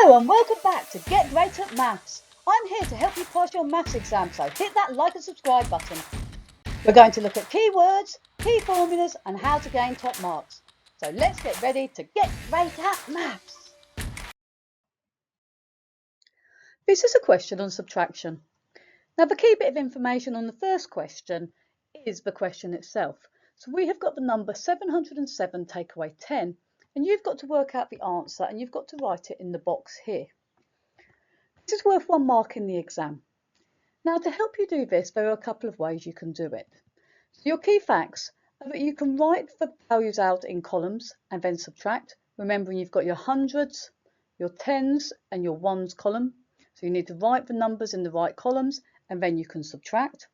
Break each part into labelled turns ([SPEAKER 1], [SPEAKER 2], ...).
[SPEAKER 1] Hello and welcome back to Get Great at Maths. I'm here to help you pass your maths exam, so hit that like and subscribe button. We're going to look at keywords, key formulas and how to gain top marks. So let's get ready to get great at maths. This is a question on subtraction. Now the key bit of information on the first question is the question itself. So we have got the number 707 take away 10 and you've got to work out the answer and you've got to write it in the box here. This is worth 1 mark in the exam. Now to help you do this, there are a couple of ways you can do it. So your key facts are that you can write the values out in columns and then subtract, remembering you've got your hundreds, your tens and your ones column. So you need to write the numbers in the right columns and then you can subtract.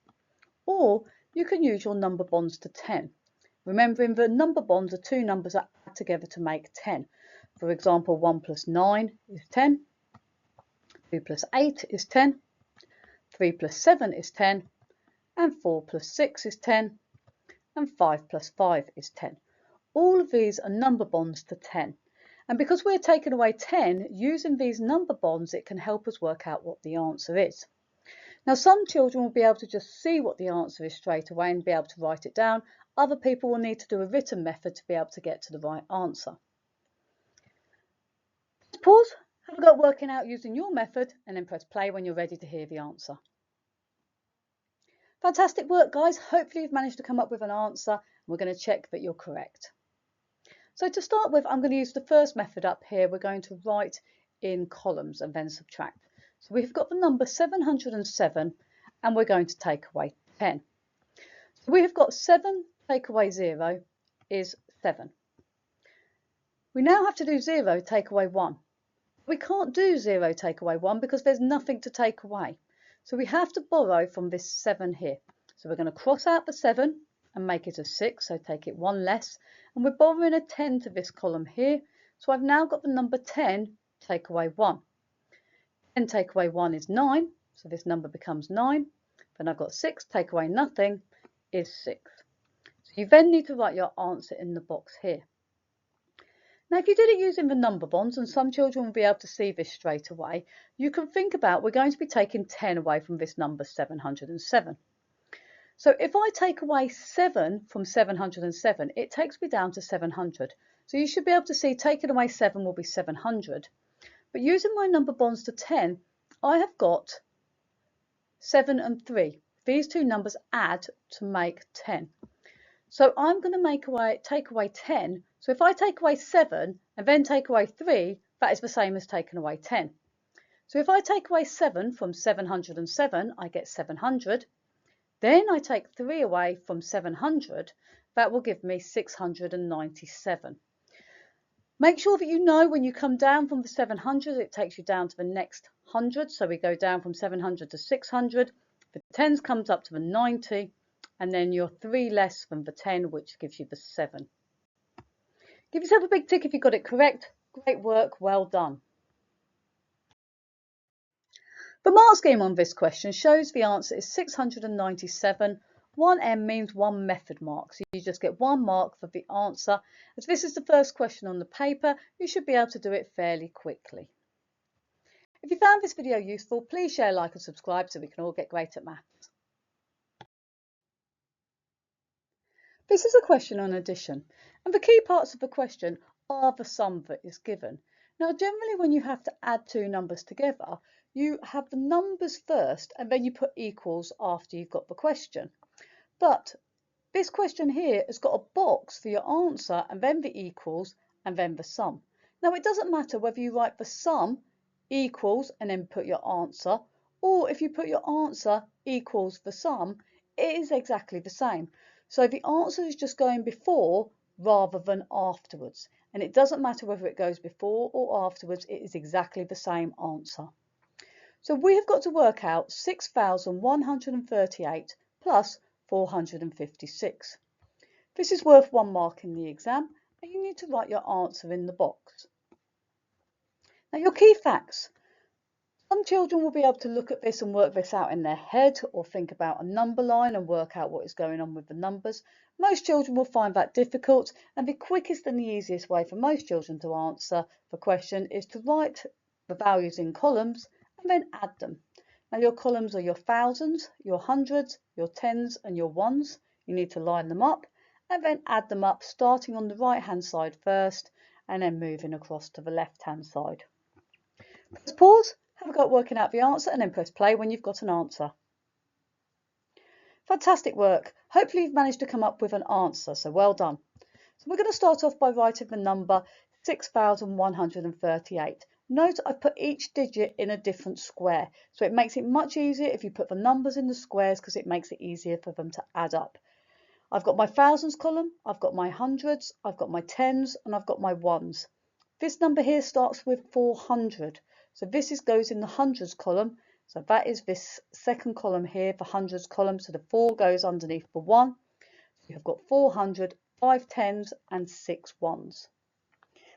[SPEAKER 1] Or you can use your number bonds to 10, remembering the number bonds are 2 numbers that add together to make 10. For example, 1 plus 9 is 10, 2 plus 8 is 10, 3 plus 7 is 10, and 4 plus 6 is 10, and 5 plus 5 is 10. All of these are number bonds to 10. And because we're taking away 10, using these number bonds, it can help us work out what the answer is. Now, some children will be able to just see what the answer is straight away and be able to write it down. Other people will need to do a written method to be able to get to the right answer. Pause. Have a go at working out using your method and then press play when you're ready to hear the answer. Fantastic work, guys. Hopefully you've managed to come up with an answer and we're going to check that you're correct. So to start with, I'm going to use the first method up here. We're going to write in columns and then subtract. So we've got the number 707 and we're going to take away 10. So we've got 7 take away 0 is 7. We now have to do 0 take away 1. We can't do 0 take away 1 because there's nothing to take away. So we have to borrow from this 7 here. So we're going to cross out the 7 and make it a 6, so take it 1 less. And we're borrowing a 10 to this column here. So I've now got the number 10 take away 1. 10 take away 1 is 9, so this number becomes 9. Then I've got 6 take away nothing is 6. So you then need to write your answer in the box here. Now, if you did it using the number bonds, and some children will be able to see this straight away, you can think about we're going to be taking 10 away from this number 707. So if I take away 7 from 707, it takes me down to 700. So you should be able to see taking away 7 will be 700. But using my number bonds to 10, I have got 7 and 3. These two numbers add to make 10. So I'm going to take away 10. So if I take away 7 and then take away 3, that is the same as taking away 10. So if I take away 7 from 707, I get 700. Then I take 3 away from 700, that will give me 697. Make sure that you know when you come down from the 700, it takes you down to the next 100. So we go down from 700 to 600. The 10s comes up to the 90. And then you're 3 less than the 10, which gives you the 7. Give yourself a big tick if you got it correct. Great work, well done. The mark scheme on this question shows the answer is 697. 1M means 1 method mark, so you just get 1 mark for the answer. As this is the first question on the paper, you should be able to do it fairly quickly. If you found this video useful, please share, like and subscribe so we can all get great at maths. This is a question on addition, and the key parts of the question are the sum that is given. Now, generally when you have to add 2 numbers together, you have the numbers first and then you put equals after you've got the question. But this question here has got a box for your answer and then the equals and then the sum. Now, it doesn't matter whether you write the sum equals and then put your answer, or if you put your answer equals the sum, it is exactly the same. So the answer is just going before rather than afterwards. And it doesn't matter whether it goes before or afterwards, it is exactly the same answer. So we have got to work out 6,138 plus 456. This is worth 1 mark in the exam, and you need to write your answer in the box. Now, your key facts. Some children will be able to look at this and work this out in their head, or think about a number line and work out what is going on with the numbers. Most children will find that difficult, and the quickest and the easiest way for most children to answer the question is to write the values in columns and then add them. Now your columns are your thousands, your hundreds, your tens and your ones. You need to line them up and then add them up, starting on the right hand side first and then moving across to the left hand side. Press pause, have a go at working out the answer and then press play when you've got an answer. Fantastic work. Hopefully you've managed to come up with an answer, so well done. So we're going to start off by writing the number 6,138. Note I've put each digit in a different square, so it makes it much easier if you put the numbers in the squares because it makes it easier for them to add up. I've got my thousands column, I've got my hundreds, I've got my tens and I've got my ones. This number here starts with 400, so this goes in the hundreds column. So that is this second column here, the hundreds column. So the 4 goes underneath the 1. So you've got 400, 5 tens and 6 ones.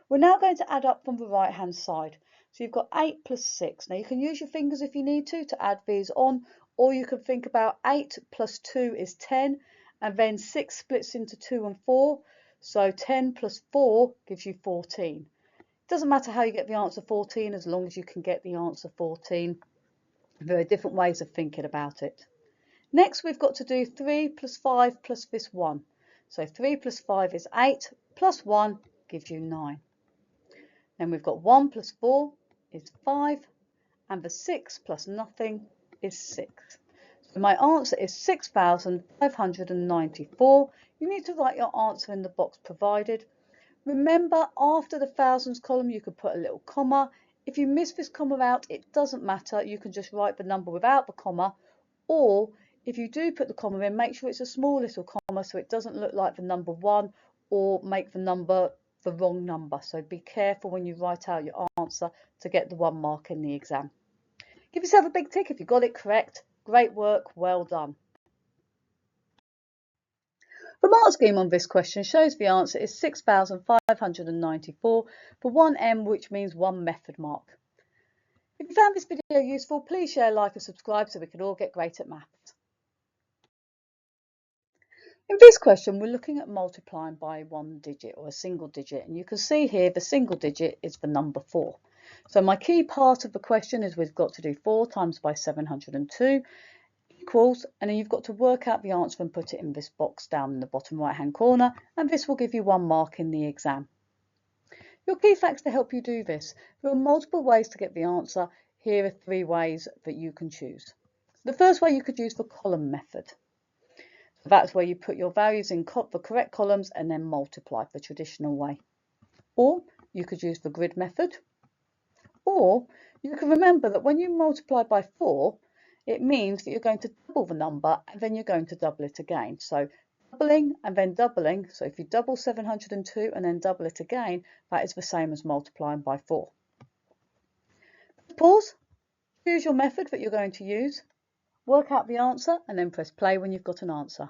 [SPEAKER 1] We're now going to add up from the right hand side. So you've got 8 plus 6. Now you can use your fingers if you need to add these on, or you can think about 8 plus 2 is 10, and then 6 splits into 2 and 4. So 10 plus 4 gives you 14. It doesn't matter how you get the answer 14 as long as you can get the answer 14. There are different ways of thinking about it. Next, we've got to do 3 plus 5 plus this 1. So 3 plus 5 is 8, plus 1 gives you 9. Then we've got 1 plus 4 is 5, and the 6 plus nothing is 6. So my answer is 6,594. You need to write your answer in the box provided. Remember, after the thousands column, you could put a little comma. If you miss this comma out, it doesn't matter. You can just write the number without the comma, or if you do put the comma in, make sure it's a small little comma so it doesn't look like the number 1 or make the number the wrong number. So be careful when you write out your answer to get the 1 mark in the exam. Give yourself a big tick if you got it correct. Great work, well done. The mark scheme on this question shows the answer is 6,594 for 1M, which means 1 method mark. If you found this video useful, please share, like and subscribe so we can all get great at maths. In this question, we're looking at multiplying by 1 digit or a single digit, and you can see here the single digit is the number 4. So my key part of the question is we've got to do 4 times by 702 equals, and then you've got to work out the answer and put it in this box down in the bottom right hand corner, and this will give you 1 mark in the exam. Your key facts to help you do this. There are multiple ways to get the answer. Here are 3 ways that you can choose. The first way, you could use the column method. So that's where you put your values in the correct columns and then multiply the traditional way. Or you could use the grid method. Or you can remember that when you multiply by 4, it means that you're going to double the number and then you're going to double it again. So doubling and then doubling. So if you double 702 and then double it again, that is the same as multiplying by 4. Pause, choose your method that you're going to use, work out the answer and then press play when you've got an answer.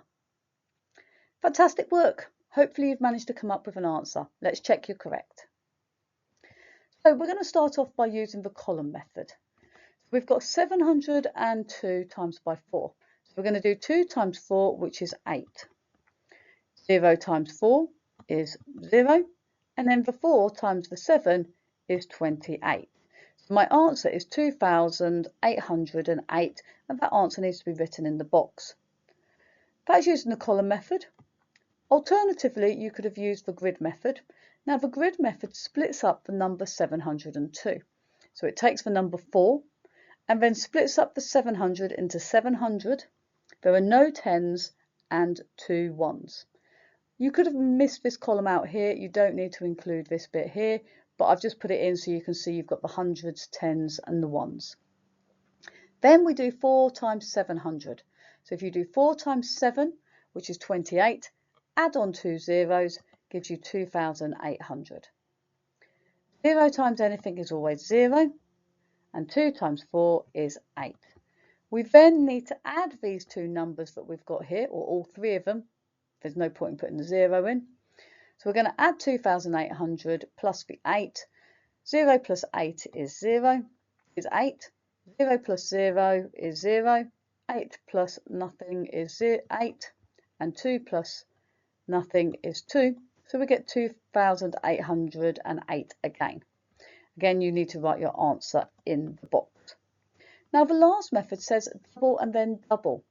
[SPEAKER 1] Fantastic work. Hopefully you've managed to come up with an answer. Let's check you're correct. So we're going to start off by using the column method. We've got 702 times by 4. So we're going to do 2 times 4, which is 8. 0 times 4 is 0. And then the 4 times the 7 is 28. So my answer is 2,808, and that answer needs to be written in the box. That's using the column method. Alternatively, you could have used the grid method. Now the grid method splits up the number 702. So it takes the number 4 and then splits up the 700 into 700. There are no 10s and 2 1s. You could have missed this column out here. You don't need to include this bit here, but I've just put it in so you can see you've got the hundreds, 10s and the 1s. Then we do 4 times 700. So if you do 4 times 7, which is 28, add on 2 zeros, gives you 2,800. 0 times anything is always 0, and 2 times 4 is 8. We then need to add these 2 numbers that we've got here, or all 3 of them. There's no point in putting the 0 in. So we're going to add 2,800 plus the 8. 0 plus 8 is 0, is 8. 0 plus 0 is 0. 8 plus nothing is 8. And 2 plus nothing is 2. So we get 2,808 again. Again, you need to write your answer in the box. Now the last method says double and then double.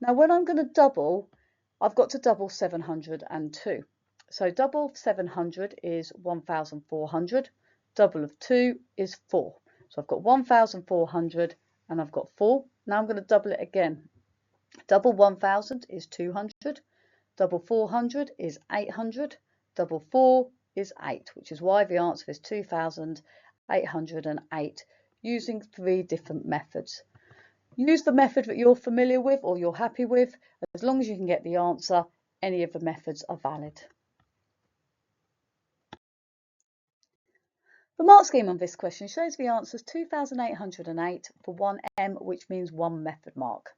[SPEAKER 1] Now when I'm going to double, I've got to double 702. So double 700 is 1,400. Double of 2 is 4. So I've got 1,400 and I've got 4. Now I'm going to double it again. Double 1,000 is 200. Double 400 is 800. Double 4 is 8, which is why the answer is 2,808, using 3 different methods. Use the method that you're familiar with or you're happy with. As long as you can get the answer, any of the methods are valid. The mark scheme on this question shows the answer is 2,808 for 1M, which means 1 method mark.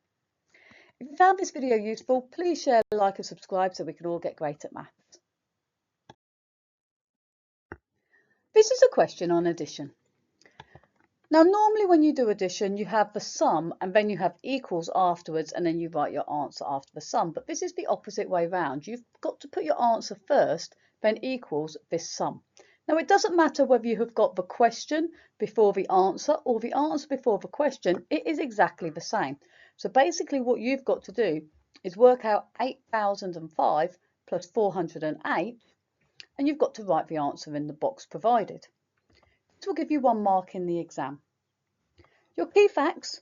[SPEAKER 1] If you found this video useful, please share, like and subscribe so we can all get great at maths. This is a question on addition. Now normally when you do addition you have the sum and then you have equals afterwards and then you write your answer after the sum, but this is the opposite way round. You've got to put your answer first, then equals this sum. Now it doesn't matter whether you have got the question before the answer or the answer before the question, it is exactly the same. So basically what you've got to do is work out 8,005 plus 408 and you've got to write the answer in the box provided. This will give you 1 mark in the exam. Your key facts,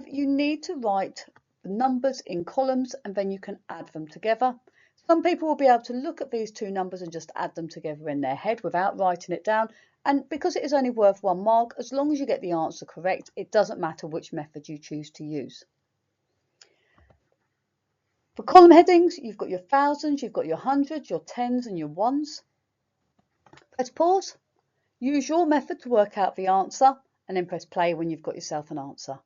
[SPEAKER 1] you need to write the numbers in columns and then you can add them together. Some people will be able to look at these 2 numbers and just add them together in their head without writing it down. And because it is only worth 1 mark, as long as you get the answer correct, it doesn't matter which method you choose to use. For column headings, you've got your thousands, you've got your hundreds, your tens and your ones. Press pause. Use your method to work out the answer and then press play when you've got yourself an answer.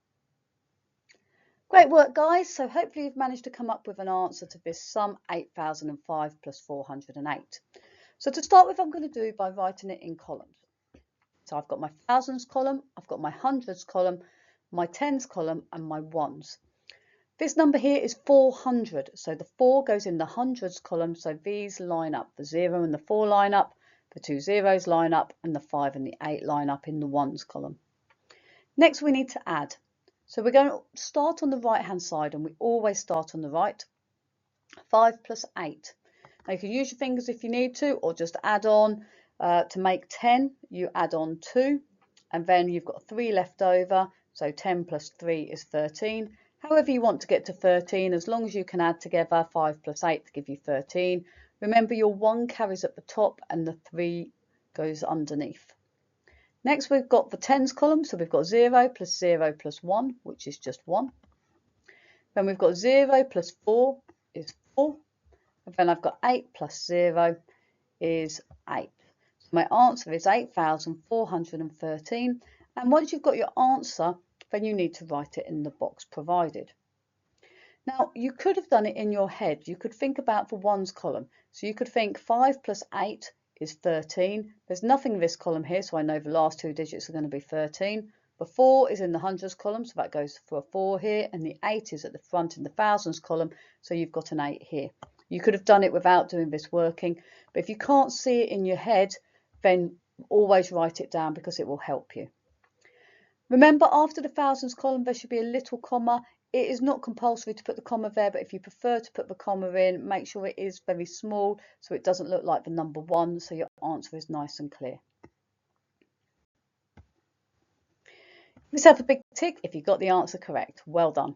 [SPEAKER 1] Great work guys, so hopefully you've managed to come up with an answer to this sum 8,005 plus 408. So to start with I'm going to do by writing it in columns. So I've got my thousands column, I've got my hundreds column, my tens column and my ones. This number here is 400, so the 4 goes in the hundreds column, so these line up, the 0 and the 4 line up, the 2 zeros line up and the 5 and the 8 line up in the ones column. Next we need to add. So we're going to start on the right hand side and we always start on the right. 5 plus 8. Now you can use your fingers if you need to or just add on to make 10. You add on 2 and then you've got 3 left over. So 10 plus 3 is 13. However you want to get to 13, as long as you can add together 5 plus 8 to give you 13. Remember your 1 carries at the top and the 3 goes underneath. Next we've got the tens column, so we've got 0 plus 0 plus 1, which is just 1. Then we've got 0 plus 4 is 4. And then I've got 8 plus 0 is 8. So my answer is 8,413. And once you've got your answer, then you need to write it in the box provided. Now you could have done it in your head. You could think about the ones column. So you could think 5 plus 8 is 13. There's nothing in this column here, so I know the last 2 digits are going to be 13. The 4 is in the hundreds column, so that goes for a 4 here, and the 8 is at the front in the thousands column, so you've got an 8 here. You could have done it without doing this working, but if you can't see it in your head, then always write it down because it will help you. Remember, after the thousands column, there should be a little comma. It is not compulsory to put the comma there, but if you prefer to put the comma in, make sure it is very small so it doesn't look like the number 1, so your answer is nice and clear. Give yourself a big tick if you got the answer correct. Well done.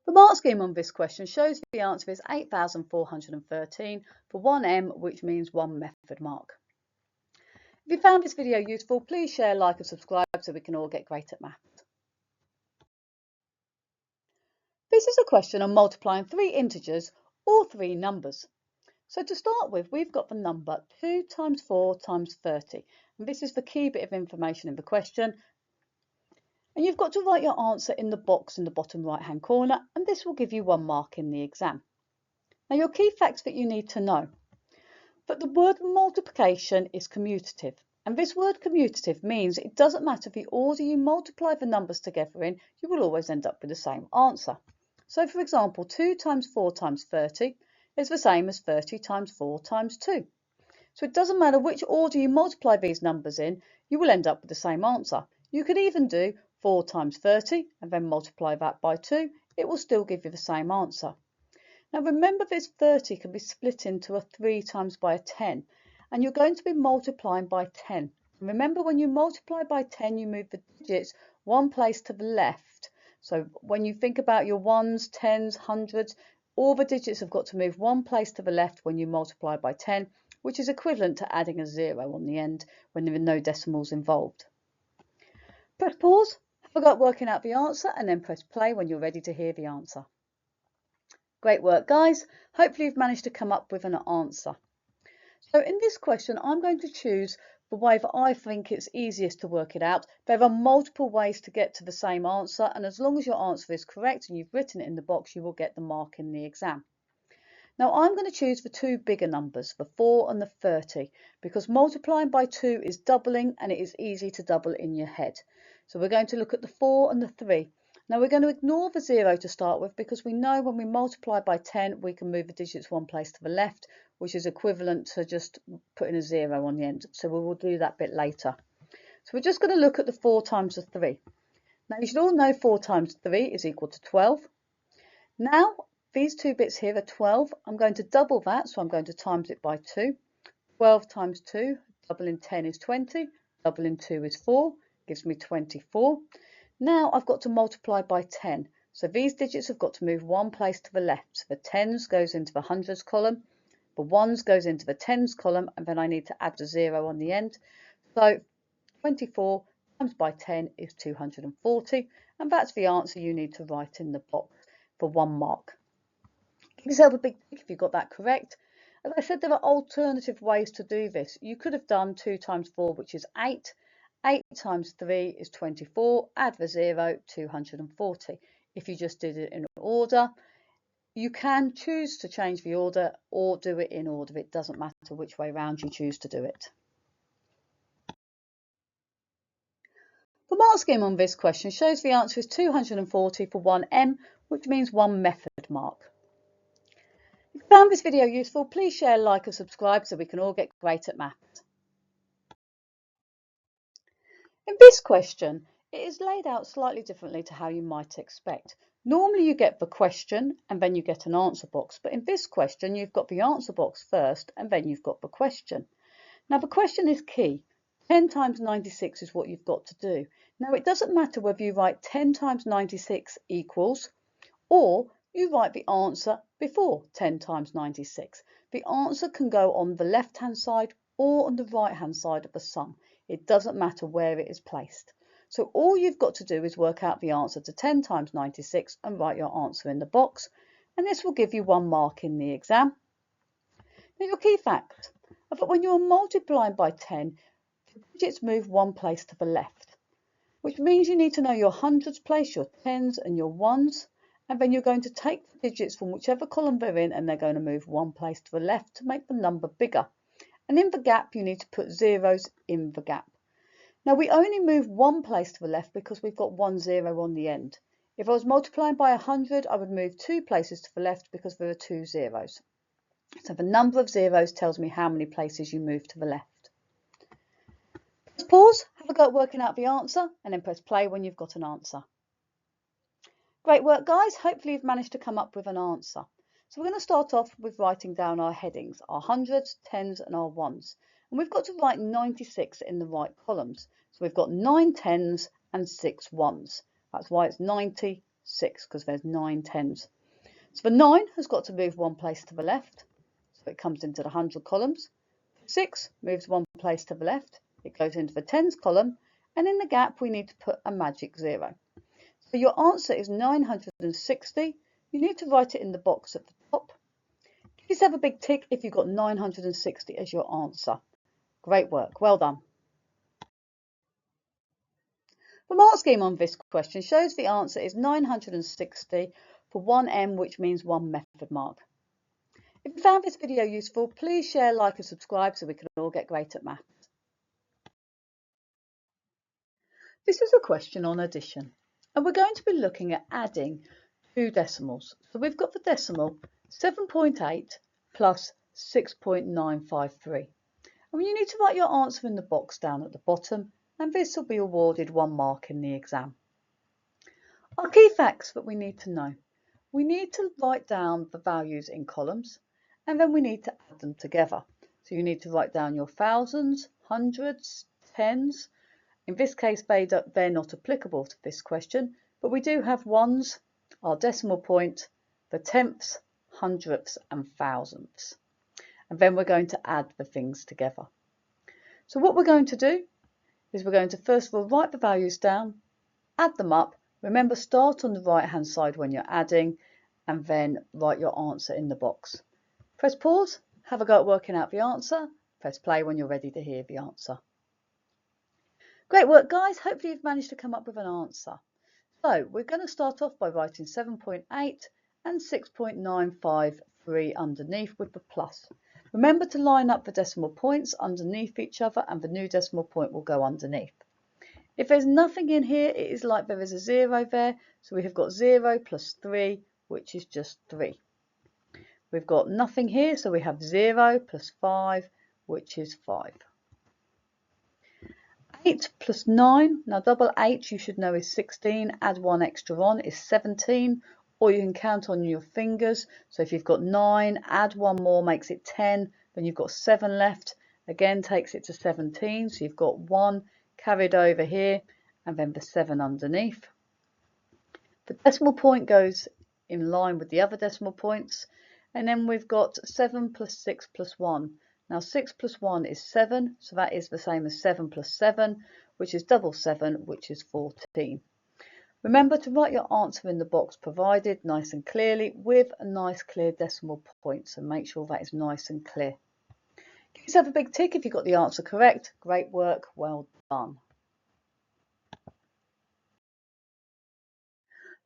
[SPEAKER 1] The mark scheme on this question shows the answer is 8,413 for 1M, which means 1 method mark. If you found this video useful, please share, like and subscribe so we can all get great at maths. This is a question on multiplying 3 integers or 3 numbers. So to start with, we've got the number 2 times 4 times 30. And this is the key bit of information in the question. And you've got to write your answer in the box in the bottom right hand corner, and this will give you 1 mark in the exam. Now your key facts that you need to know. But the word multiplication is commutative. And this word commutative means it doesn't matter the order you multiply the numbers together in, you will always end up with the same answer. So for example, 2 times 4 times 30 is the same as 30 times 4 times 2. So it doesn't matter which order you multiply these numbers in, you will end up with the same answer. You could even do 4 times 30 and then multiply that by 2. It will still give you the same answer. Now remember, this 30 can be split into a 3 times by a 10, and you're going to be multiplying by 10. Remember, when you multiply by 10, you move the digits one place to the left. So when you think about your ones, tens, hundreds, all the digits have got to move one place to the left when you multiply by 10, which is equivalent to adding a 0 on the end when there are no decimals involved. Press pause, have a go at working out the answer, and then press play when you're ready to hear the answer. Great work, guys. Hopefully you've managed to come up with an answer. So in this question, I'm going to choose the way that I think it's easiest to work it out. There are multiple ways to get to the same answer, and as long as your answer is correct and you've written it in the box, you will get the mark in the exam. Now I'm going to choose the two bigger numbers, the 4 and the 30, because multiplying by 2 is doubling and it is easy to double in your head. So we're going to look at the 4 and the 3. Now we're going to ignore the 0 to start with, because we know when we multiply by 10 we can move the digits one place to the left, which is equivalent to just putting a 0 on the end. So we will do that bit later. So we're just going to look at the 4 times the 3. Now you should all know 4 times 3 is equal to 12. Now these two bits here are 12. I'm going to double that, so I'm going to times it by 2. 12 times 2, doubling 10 is 20, doubling 2 is 4, gives me 24. Now I've got to multiply by 10. So these digits have got to move one place to the left. So the tens goes into the hundreds column, the ones goes into the tens column, and then I need to add the 0 on the end. So 24 times by 10 is 240, and that's the answer you need to write in the box for 1 mark. Give yourself a big tick if you got that correct. As I said, there are alternative ways to do this. You could have done 2 times 4, which is 8. 8 times 3 is 24. Add the 0, 240. If you just did it in order, you can choose to change the order or do it in order. It doesn't matter which way round you choose to do it. The mark scheme on this question shows the answer is 240 for 1M, which means 1 method mark. If you found this video useful, please share, like and subscribe so we can all get great at maths. In this question, it is laid out slightly differently to how you might expect. Normally you get the question and then you get an answer box, but in this question you've got the answer box first and then you've got the question. Now the question is key. 10 times 96 is what you've got to do. Now it doesn't matter whether you write 10 times 96 equals or you write the answer before 10 times 96. The answer can go on the left-hand side or on the right-hand side of the sum. It doesn't matter where it is placed. So all you've got to do is work out the answer to 10 times 96 and write your answer in the box, and this will give you 1 mark in the exam. Now your key facts are that when you're multiplying by 10, the digits move one place to the left, which means you need to know your hundreds place, your tens and your ones, and then you're going to take the digits from whichever column they're in and they're going to move one place to the left to make the number bigger. And in the gap you need to put zeros in the gap. Now we only move one place to the left because we've got 1 0 on the end. If I was multiplying by 100, I would move 2 places to the left because there are 2 zeros. So the number of zeros tells me how many places you move to the left. Press pause, have a go at working out the answer, and then press play when you've got an answer. Great work, guys. Hopefully you've managed to come up with an answer. So we're going to start off with writing down our headings, our hundreds, tens and our ones. And we've got to write 96 in the right columns. So we've got 9 tens and 6 ones. That's why it's 96, because there's 9 tens. So the 9 has got to move one place to the left. So it comes into the 100 columns. 6 moves one place to the left. It goes into the tens column. And in the gap, we need to put a magic 0. So your answer is 960. You need to write it in the box at the top. Give yourself a big tick if you've got 960 as your answer. Great work, well done. The mark scheme on this question shows the answer is 960 for 1M, which means 1 method mark. If you found this video useful, please share, like and subscribe so we can all get great at maths. This is a question on addition, and we're going to be looking at adding 2 decimals. So we've got the decimal 7.8 plus 6.953. And you need to write your answer in the box down at the bottom, and this will be awarded 1 mark in the exam. Our key facts that we need to know. We need to write down the values in columns, and then we need to add them together. So you need to write down your thousands, hundreds, tens. In this case, they're not applicable to this question, but we do have ones, our decimal point, the tenths, hundredths and thousandths. And then we're going to add the things together. So what we're going to do is we're going to first of all write the values down, add them up. Remember, start on the right hand side when you're adding, and then write your answer in the box. Press pause, have a go at working out the answer, press play when you're ready to hear the answer. Great work, guys. Hopefully you've managed to come up with an answer. So we're going to start off by writing 7.8 and 6.953 underneath with the plus. Remember to line up the decimal points underneath each other, and the new decimal point will go underneath. If there's nothing in here, it is like there is a 0 there. So we have got 0 plus 3, which is just 3. We've got nothing here, so we have 0 plus 5, which is 5. 8 plus 9, now double 8 you should know is 16, add 1 extra on is 17, or you can count on your fingers. So if you've got 9, add 1 more makes it 10, then you've got 7 left, again takes it to 17, so you've got 1 carried over here, and then the 7 underneath. The decimal point goes in line with the other decimal points, and then we've got 7 plus 6 plus 1. Now 6 plus 1 is 7, so that is the same as 7 plus 7, which is double 7, which is 14. Remember to write your answer in the box provided nice and clearly with a nice clear decimal point, so make sure that is nice and clear. Give yourself a big tick if you got the answer correct. Great work, well done.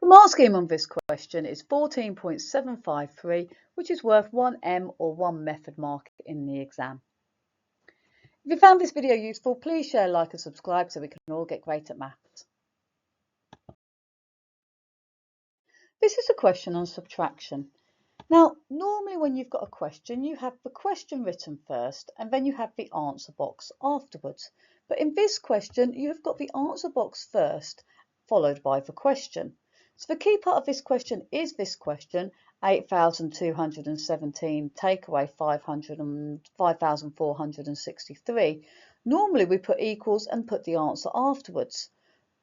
[SPEAKER 1] The mark scheme on this question is 14.753, which is worth 1 M or 1 method mark in the exam. If you found this video useful, please share, like and subscribe so we can all get great at maths. This is a question on subtraction. Now, normally when you've got a question, you have the question written first and then you have the answer box afterwards. But in this question, you've got the answer box first, followed by the question. So the key part of this question is this question, 8,217 take away 5,463. Normally we put equals and put the answer afterwards,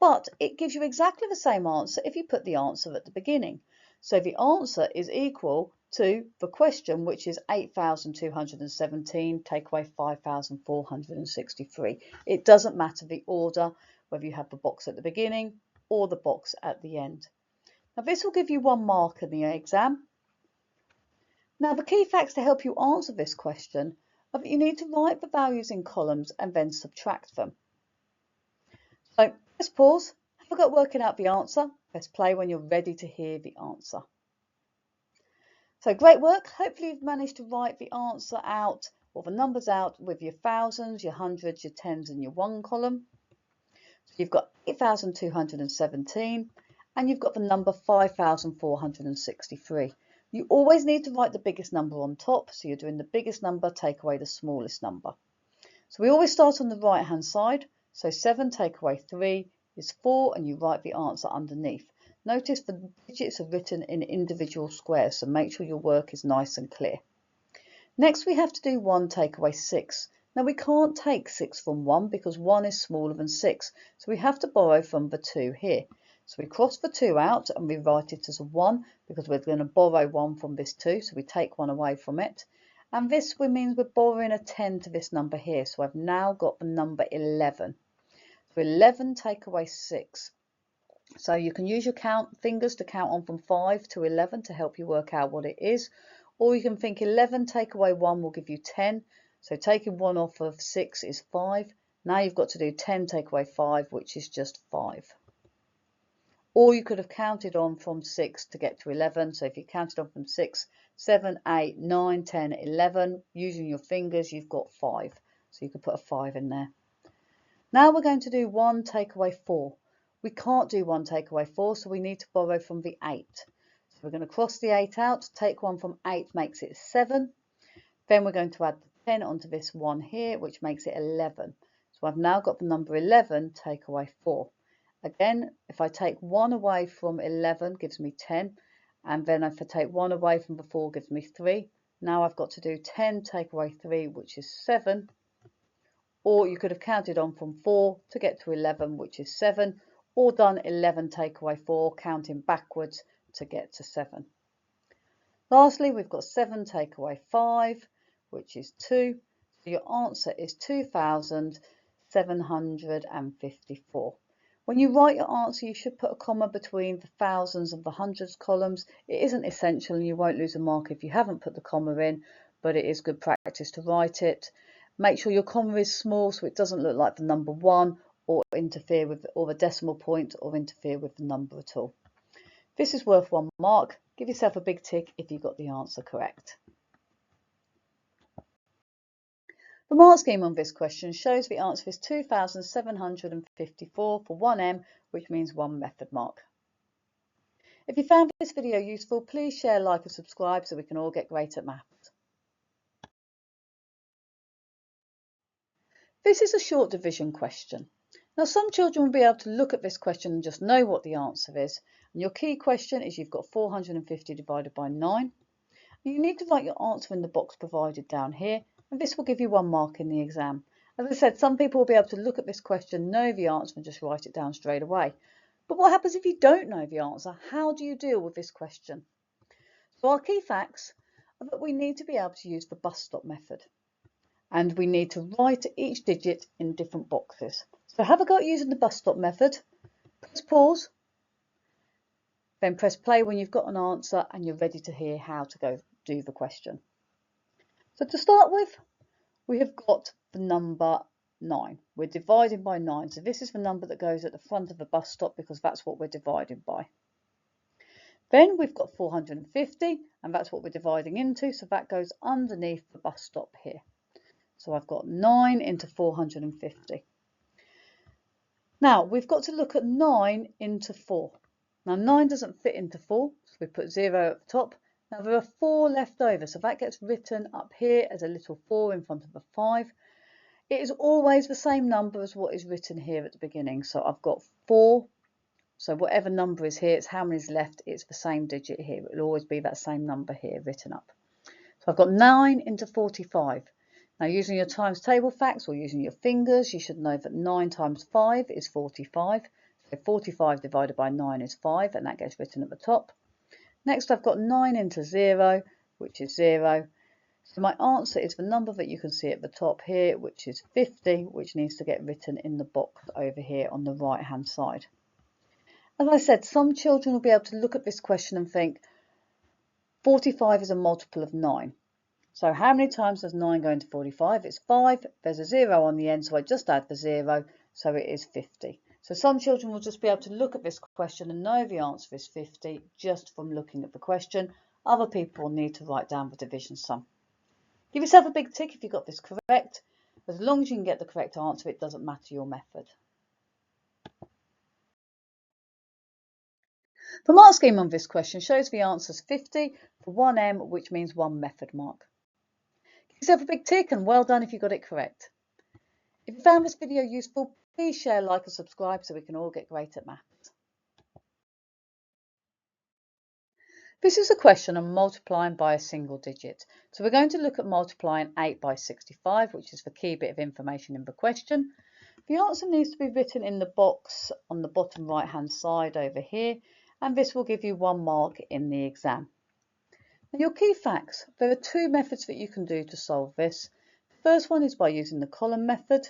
[SPEAKER 1] but it gives you exactly the same answer if you put the answer at the beginning. So the answer is equal to the question, which is 8,217 take away 5,463. It doesn't matter the order, whether you have the box at the beginning or the box at the end. Now this will give you 1 mark in the exam. Now the key facts to help you answer this question are that you need to write the values in columns and then subtract them. So press pause, have a go at working out the answer, press play when you're ready to hear the answer. So great work, hopefully you've managed to write the answer out or the numbers out with your thousands, your hundreds, your tens and your 1 column. So you've got 8,217 and you've got the number 5,463. You always need to write the biggest number on top, so you're doing the biggest number, take away the smallest number. So we always start on the right hand side, so 7 take away 3 is 4 and you write the answer underneath. Notice the digits are written in individual squares, so make sure your work is nice and clear. Next we have to do 1 take away 6. Now we can't take 6 from 1 because 1 is smaller than 6, so we have to borrow from the 2 here. So we cross the 2 out and we write it as a 1 because we're going to borrow 1 from this 2, so we take 1 away from it. And this means we're borrowing a 10 to this number here, so I've now got the number 11. So 11 take away 6. So you can use your fingers to count on from 5 to 11 to help you work out what it is. Or you can think 11 take away 1 will give you 10. So taking 1 off of 6 is 5. Now you've got to do 10 take away 5, which is just 5. Or you could have counted on from 6 to get to 11. So if you counted on from 6, 7, 8, 9, 10, 11, using your fingers, you've got 5. So you could put a 5 in there. Now we're going to do 1 take away 4. We can't do 1 take away 4, so we need to borrow from the 8. So we're going to cross the 8 out, take 1 from 8 makes it 7. Then we're going to add 10 onto this 1 here, which makes it 11. So I've now got the number 11, take away 4. Again, if I take 1 away from 11, gives me 10. And then if I take 1 away from the 4, gives me 3. Now I've got to do 10 take away 3, which is 7. Or you could have counted on from 4 to get to 11, which is 7. Or done 11 take away 4, counting backwards to get to 7. Lastly, we've got 7 take away 5, which is 2. So your answer is 2,754. When you write your answer, you should put a comma between the thousands and the hundreds columns. It isn't essential and you won't lose a mark if you haven't put the comma in, but it is good practice to write it. Make sure your comma is small so it doesn't look like the number 1 or interfere with the decimal point or interfere with the number at all. This is worth 1 mark. Give yourself a big tick if you got the answer correct. The mark scheme on this question shows the answer is 2,754 for 1M, which means 1 method mark. If you found this video useful, please share, like and subscribe so we can all get great at maths. This is a short division question. Now some children will be able to look at this question and just know what the answer is. And your key question is you've got 450 divided by 9. You need to write your answer in the box provided down here, and this will give you 1 mark in the exam. As I said, some people will be able to look at this question, know the answer and just write it down straight away. But what happens if you don't know the answer? How do you deal with this question? So our key facts are that we need to be able to use the bus stop method. And we need to write each digit in different boxes. So have a go at using the bus stop method. Press pause. Then press play when you've got an answer and you're ready to hear how to go do the question. So to start with, we have got the number 9. We're dividing by 9. So this is the number that goes at the front of the bus stop because that's what we're dividing by. Then we've got 450 and that's what we're dividing into. So that goes underneath the bus stop here. So I've got 9 into 450. Now we've got to look at 9 into 4. Now 9 doesn't fit into 4, so we put 0 at the top. Now there are 4 left over, so that gets written up here as a little 4 in front of a 5. It is always the same number as what is written here at the beginning. So I've got 4. So whatever number is here, it's how many is left. It's the same digit here. It will always be that same number here written up. So I've got 9 into 45. Now using your times table facts or using your fingers, you should know that 9 times 5 is 45. So 45 divided by 9 is 5 and that gets written at the top. Next I've got 9 into 0, which is 0. So my answer is the number that you can see at the top here, which is 50, which needs to get written in the box over here on the right hand side. As I said, some children will be able to look at this question and think 45 is a multiple of 9. So how many times does 9 go into 45? It's 5. There's a 0 on the end, so I just add the 0, so it is 50. So some children will just be able to look at this question and know the answer is 50 just from looking at the question. Other people will need to write down the division sum. Give yourself a big tick if you got this correct. As long as you can get the correct answer, it doesn't matter your method. The mark scheme on this question shows the answer is 50 for 1M, which means 1 method mark. Give yourself a big tick and well done if you got it correct. If you found this video useful, please share, like and subscribe so we can all get great at maths. This is a question on multiplying by a single digit. So we're going to look at multiplying 8 by 65, which is the key bit of information in the question. The answer needs to be written in the box on the bottom right hand side over here, and this will give you 1 mark in the exam. Now your key facts, there are 2 methods that you can do to solve this. The first one is by using the column method,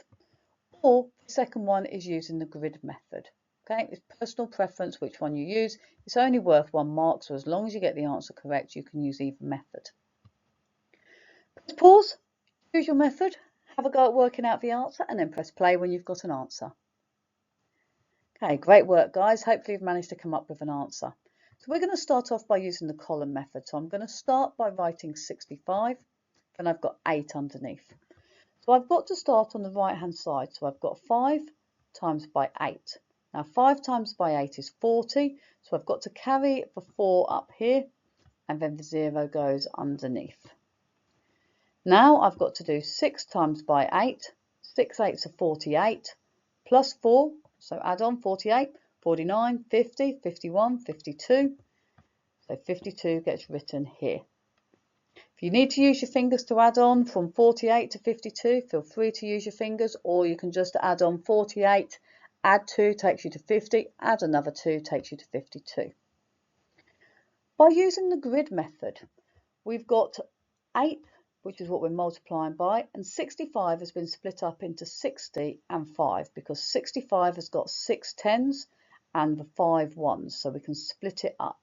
[SPEAKER 1] or the second one is using the grid method. Okay, it's personal preference which one you use. It's only worth 1 mark, so as long as you get the answer correct, you can use either method. Press pause, choose your method, have a go at working out the answer, and then press play when you've got an answer. Okay, great work guys. Hopefully you've managed to come up with an answer. So we're going to start off by using the column method. So I'm going to start by writing 65, then I've got 8 underneath. So I've got to start on the right hand side. So I've got 5 times by 8. Now 5 times by 8 is 40, so I've got to carry the 4 up here and then the 0 goes underneath. Now I've got to do 6 times by 8. 6 8s are 48, plus 4, so add on 48, 49, 50, 51, 52. So 52 gets written here. If you need to use your fingers to add on from 48 to 52, feel free to use your fingers, or you can just add on 48, add 2 takes you to 50, add another 2 takes you to 52. By using the grid method, we've got 8, which is what we're multiplying by, and 65 has been split up into 60 and 5 because 65 has got 6 tens and the 5 ones, so we can split it up.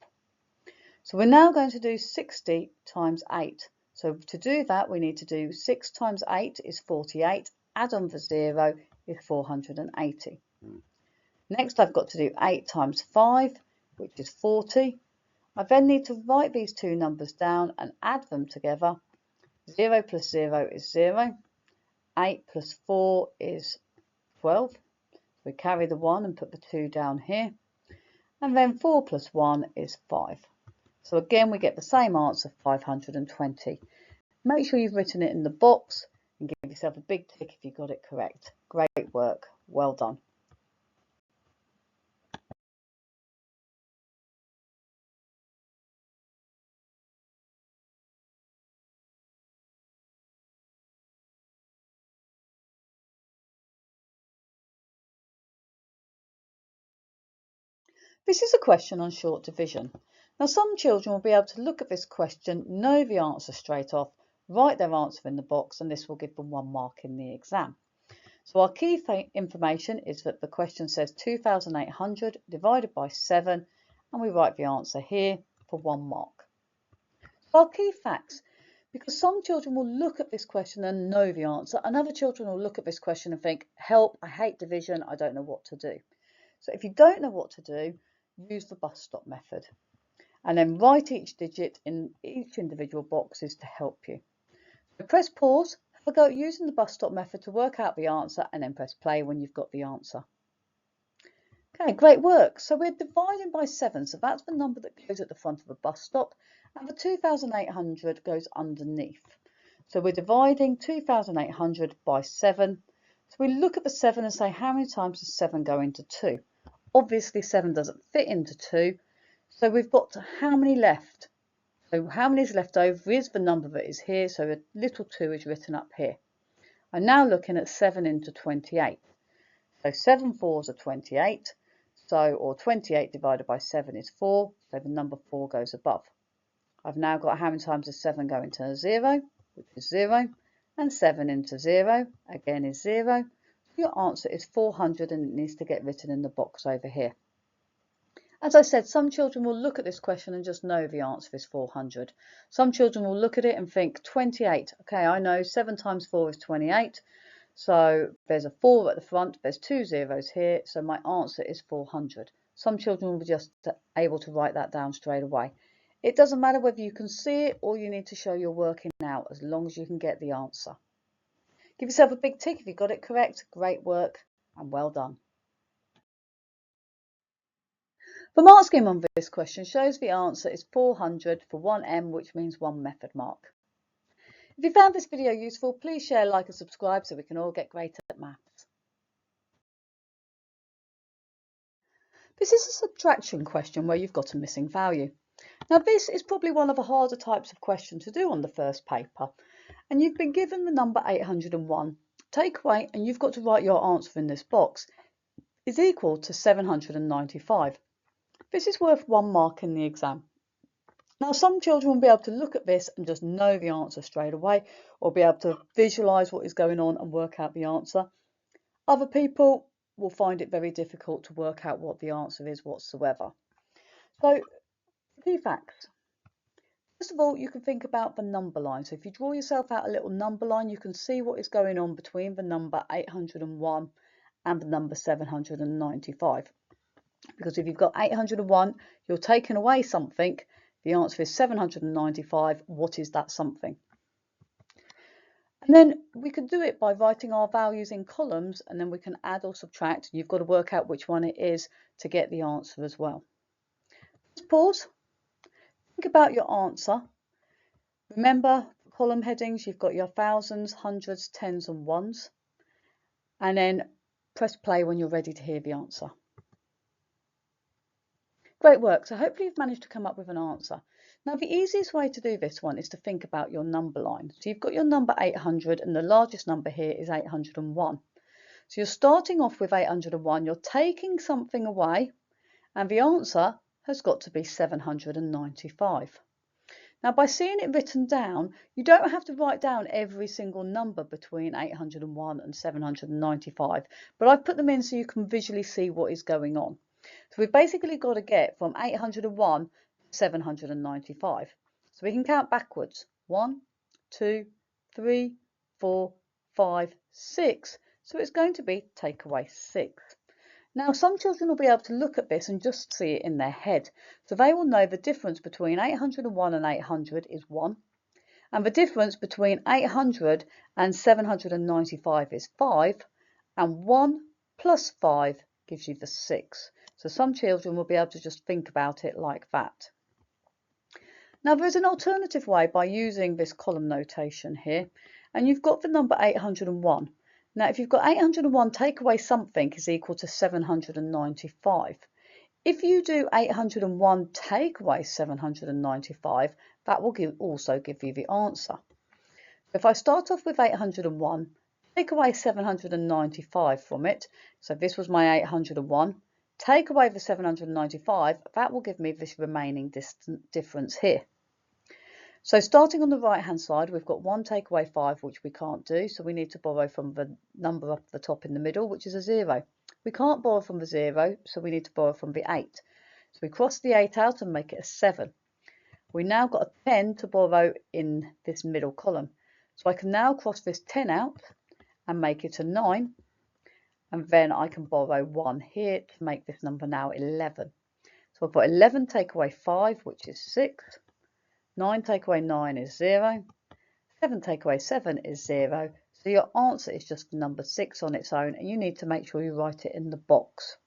[SPEAKER 1] So we're now going to do 60 times 8. So to do that, we need to do 6 times 8 is 48, add on the 0 is 480. Next, I've got to do 8 times 5, which is 40. I then need to write these two numbers down and add them together. 0 plus 0 is 0. 8 plus 4 is 12. We carry the 1 and put the 2 down here. And then 4 plus 1 is 5. So again, we get the same answer, 520. Make sure you've written it in the box and give yourself a big tick if you got it correct. Great work. Well done. This is a question on short division. Now, some children will be able to look at this question, know the answer straight off, write their answer in the box, and this will give them 1 mark in the exam. So our key information is that the question says 2,800 divided by 7, and we write the answer here for 1 mark. Our key facts, because some children will look at this question and know the answer, and other children will look at this question and think, help, I hate division, I don't know what to do. So if you don't know what to do, use the bus stop method and then write each digit in each individual boxes to help you. So press pause, have a go at using the bus stop method to work out the answer, and then press play when you've got the answer. Okay, great work. So we're dividing by 7, so that's the number that goes at the front of a bus stop, and the 2,800 goes underneath. So we're dividing 2,800 by 7. So we look at the 7 and say, how many times does 7 go into 2? Obviously 7 doesn't fit into 2, so we've got how many left? So how many is left over is the number that is here, so a little 2 is written up here. I'm now looking at 7 into 28. So 7 fours are 28, or 28 divided by 7 is 4, so the number 4 goes above. I've now got how many times does 7 go into 0, which is 0, and 7 into 0, again is 0. Your answer is 400 and it needs to get written in the box over here. As I said, some children will look at this question and just know the answer is 400. Some children will look at it and think 28. Okay, I know 7 times 4 is 28. So there's a 4 at the front, there's 2 zeros here, so my answer is 400. Some children will be just able to write that down straight away. It doesn't matter whether you can see it or you need to show you're working out, as long as you can get the answer. Give yourself a big tick if you got it correct. Great work and well done. The mark scheme on this question shows the answer is 400 for 1M, which means 1 method mark. If you found this video useful, please share, like and subscribe so we can all get greater at maths. This is a subtraction question where you've got a missing value. Now this is probably one of the harder types of question to do on the first paper, and you've been given the number 801. Take away, and you've got to write your answer in this box, is equal to 795. This is worth 1 mark in the exam. Now some children will be able to look at this and just know the answer straight away, or be able to visualise what is going on and work out the answer. Other people will find it very difficult to work out what the answer is whatsoever. So, key facts. First of all, you can think about the number line. So if you draw yourself out a little number line, you can see what is going on between the number 801 and the number 795. Because if you've got 801, you're taking away something. The answer is 795. What is that something? And then we can do it by writing our values in columns, and then we can add or subtract. You've got to work out which one it is to get the answer as well. Let's pause. Think about your answer. Remember, column headings, you've got your thousands, hundreds, tens and ones. And then press play when you're ready to hear the answer. Great work. So hopefully you've managed to come up with an answer. Now the easiest way to do this one is to think about your number line. So you've got your number 800 and the largest number here is 801. So you're starting off with 801, you're taking something away and the answer has got to be 795. Now by seeing it written down, you don't have to write down every single number between 801 and 795, but I've put them in so you can visually see what is going on. So we've basically got to get from 801 to 795. So we can count backwards. 1, 2, 3, 4, 5, 6. So it's going to be take away 6. Now some children will be able to look at this and just see it in their head. So they will know the difference between 801 and 800 is 1. And the difference between 800 and 795 is 5. And 1 plus 5 gives you the 6. So some children will be able to just think about it like that. Now there is an alternative way by using this column notation here. And you've got the number 801. Now if you've got 801, take away something is equal to 795. If you do 801 take away 795, that will also give you the answer. If I start off with 801, take away 795 from it, so this was my 801, take away the 795, that will give me this remaining difference here. So starting on the right hand side, we've got 1 take away 5, which we can't do, so we need to borrow from the number up the top in the middle, which is a 0. We can't borrow from the 0, so we need to borrow from the 8. So we cross the 8 out and make it a 7. We now got a 10 to borrow in this middle column. So I can now cross this 10 out and make it a 9. And then I can borrow 1 here to make this number now 11. So I've got 11 take away 5, which is 6. 9 take away 9 is 0. 7 take away 7 is 0. So your answer is just the number 6 on its own, and you need to make sure you write it in the box.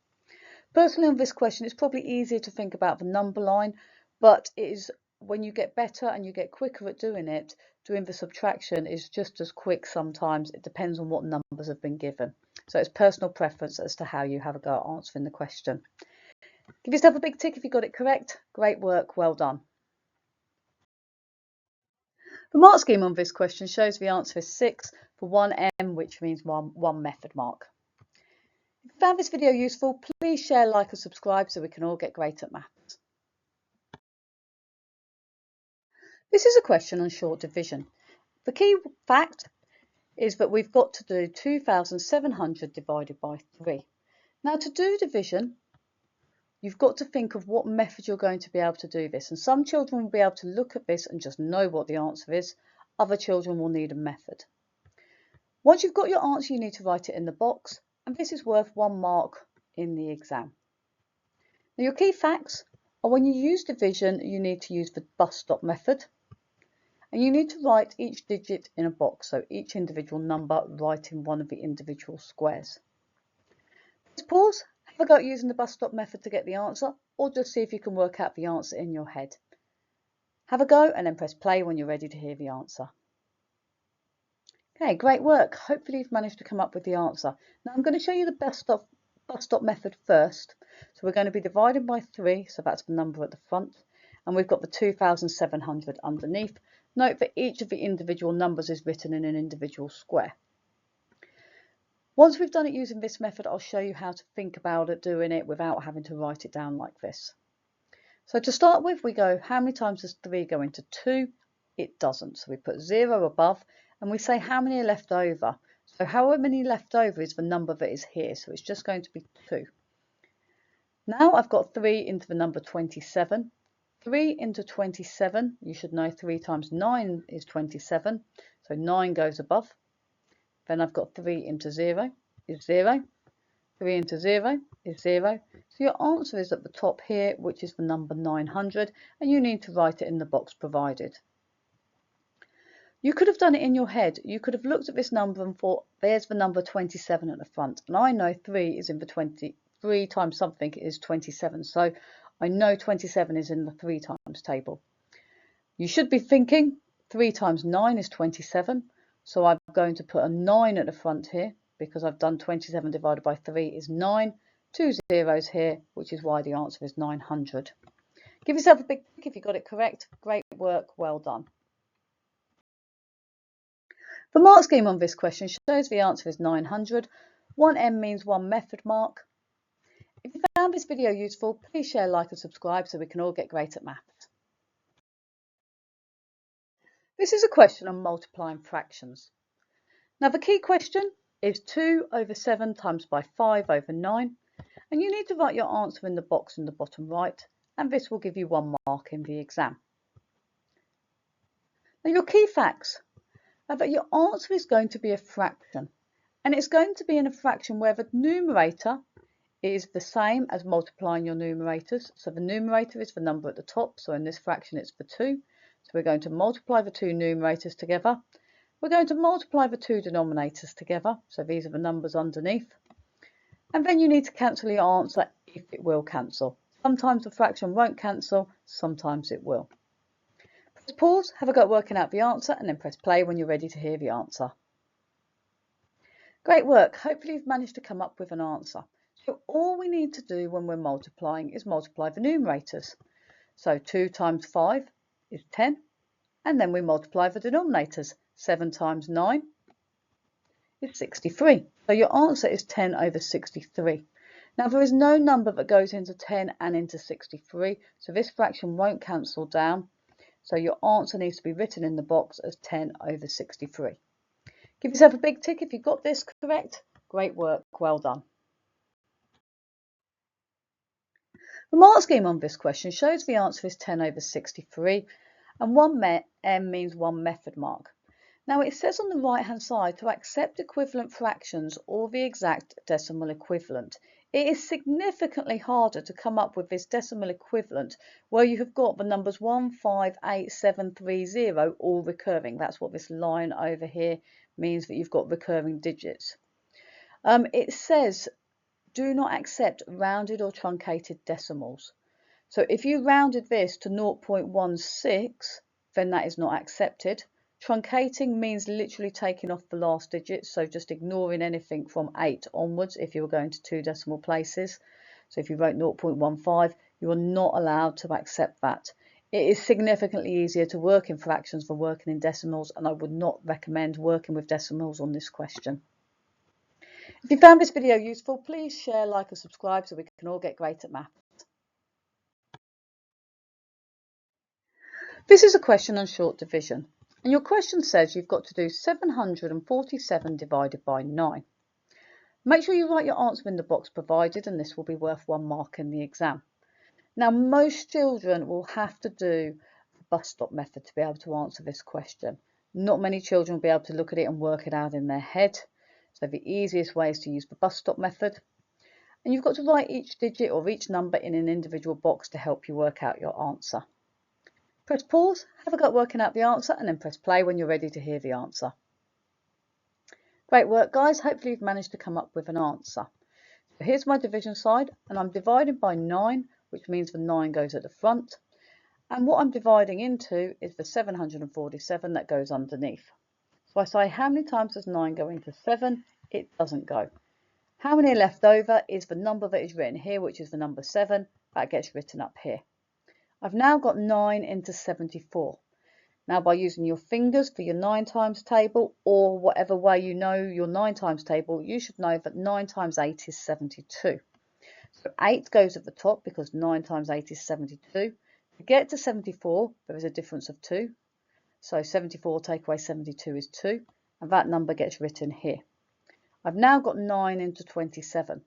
[SPEAKER 1] Personally on this question, it's probably easier to think about the number line, but it is when you get better and you get quicker at doing it, doing the subtraction is just as quick sometimes. It depends on what numbers have been given. So it's personal preference as to how you have a go at answering the question. Give yourself a big tick if you got it correct. Great work, well done. The mark scheme on this question shows the answer is 6 for 1M, which means one method mark. If you found this video useful, please share, like and subscribe so we can all get great at maths. This is a question on short division. The key fact is that we've got to do 2,700 divided by 3. Now to do division, you've got to think of what method you're going to be able to do this. And some children will be able to look at this and just know what the answer is. Other children will need a method. Once you've got your answer, you need to write it in the box. And this is worth 1 mark in the exam. Now your key facts are when you use division, you need to use the bus stop method. And you need to write each digit in a box. So each individual number, write in one of the individual squares. Let's pause. Have a go at using the bus stop method to get the answer, or just see if you can work out the answer in your head. Have a go and then press play when you're ready to hear the answer. Okay, great work. Hopefully you've managed to come up with the answer. Now I'm going to show you the bus stop method first. So we're going to be dividing by 3, so that's the number at the front, and we've got the 2,700 underneath. Note that each of the individual numbers is written in an individual square. Once we've done it using this method, I'll show you how to think about it, doing it without having to write it down like this. So to start with, we go, how many times does 3 go into 2? It doesn't. So we put 0 above and we say how many are left over. So however many left over is the number that is here. So it's just going to be 2. Now I've got 3 into the number 27. 3 into 27, you should know 3 times 9 is 27. So 9 goes above. Then I've got 3 into 0 is 0. 3 into 0 is 0. So your answer is at the top here, which is the number 900, and you need to write it in the box provided. You could have done it in your head. You could have looked at this number and thought, there's the number 27 at the front. And I know 3 is in the 3 times something is 27. So I know 27 is in the 3 times table. You should be thinking 3 times 9 is 27, so I'm going to put a 9 at the front here because I've done 27 divided by 3 is 9. 2 zeros here, which is why the answer is 900. Give yourself a big tick if you got it correct. Great work, well done. The mark scheme on this question shows the answer is 900. 1M means 1 method mark. If you found this video useful, please share, like and subscribe so we can all get great at maths. This is a question on multiplying fractions. Now the key question is 2 over 7 times by 5 over 9, and you need to write your answer in the box in the bottom right, and this will give you 1 mark in the exam. Now your key facts are that your answer is going to be a fraction, and it's going to be in a fraction where the numerator is the same as multiplying your numerators. So the numerator is the number at the top, so in this fraction it's the 2. So we're going to multiply the 2 numerators together. We're going to multiply the 2 denominators together, so these are the numbers underneath. And then you need to cancel your answer if it will cancel. Sometimes the fraction won't cancel, sometimes it will. Press pause, have a go at working out the answer, and then press play when you're ready to hear the answer. Great work, hopefully you've managed to come up with an answer. So all we need to do when we're multiplying is multiply the numerators. So 2 times 5 is 10, and then we multiply the denominators. 7 times 9 is 63. So your answer is 10 over 63. Now there is no number that goes into 10 and into 63, so this fraction won't cancel down. So your answer needs to be written in the box as 10 over 63. Give yourself a big tick if you got this correct. Great work, well done. The mark scheme on this question shows the answer is 10 over 63, and 1M means 1 method mark. Now it says on the right hand side to accept equivalent fractions or the exact decimal equivalent. It is significantly harder to come up with this decimal equivalent where you have got the numbers 1, 5, 8, 7, 3, 0 all recurring. That's what this line over here means, that you've got recurring digits. It says do not accept rounded or truncated decimals. So if you rounded this to 0.16, then that is not accepted. Truncating means literally taking off the last digit, so just ignoring anything from 8 onwards if you were going to 2 decimal places. So if you wrote 0.15, you are not allowed to accept that. It is significantly easier to work in fractions than working in decimals, and I would not recommend working with decimals on this question. If you found this video useful, please share, like and subscribe so we can all get great at maths. This is a question on short division, and your question says you've got to do 747 divided by 9. Make sure you write your answer in the box provided, and this will be worth 1 mark in the exam. Now most children will have to do the bus stop method to be able to answer this question. Not many children will be able to look at it and work it out in their head. So the easiest way is to use the bus stop method. And you've got to write each digit or each number in an individual box to help you work out your answer. Press pause, have a go at working out the answer, and then press play when you're ready to hear the answer. Great work guys, hopefully you've managed to come up with an answer. So here's my division side, and I'm dividing by 9, which means the 9 goes at the front. And what I'm dividing into is the 747 that goes underneath. So I say, how many times does 9 go into 7? It doesn't go. How many are left over is the number that is written here, which is the number 7. That gets written up here. I've now got 9 into 74. Now by using your fingers for your 9 times table, or whatever way you know your 9 times table, you should know that 9 times 8 is 72. So 8 goes at the top because 9 times 8 is 72. To get to 74, there is a difference of 2. So 74 take away 72 is 2, and that number gets written here. I've now got 9 into 27.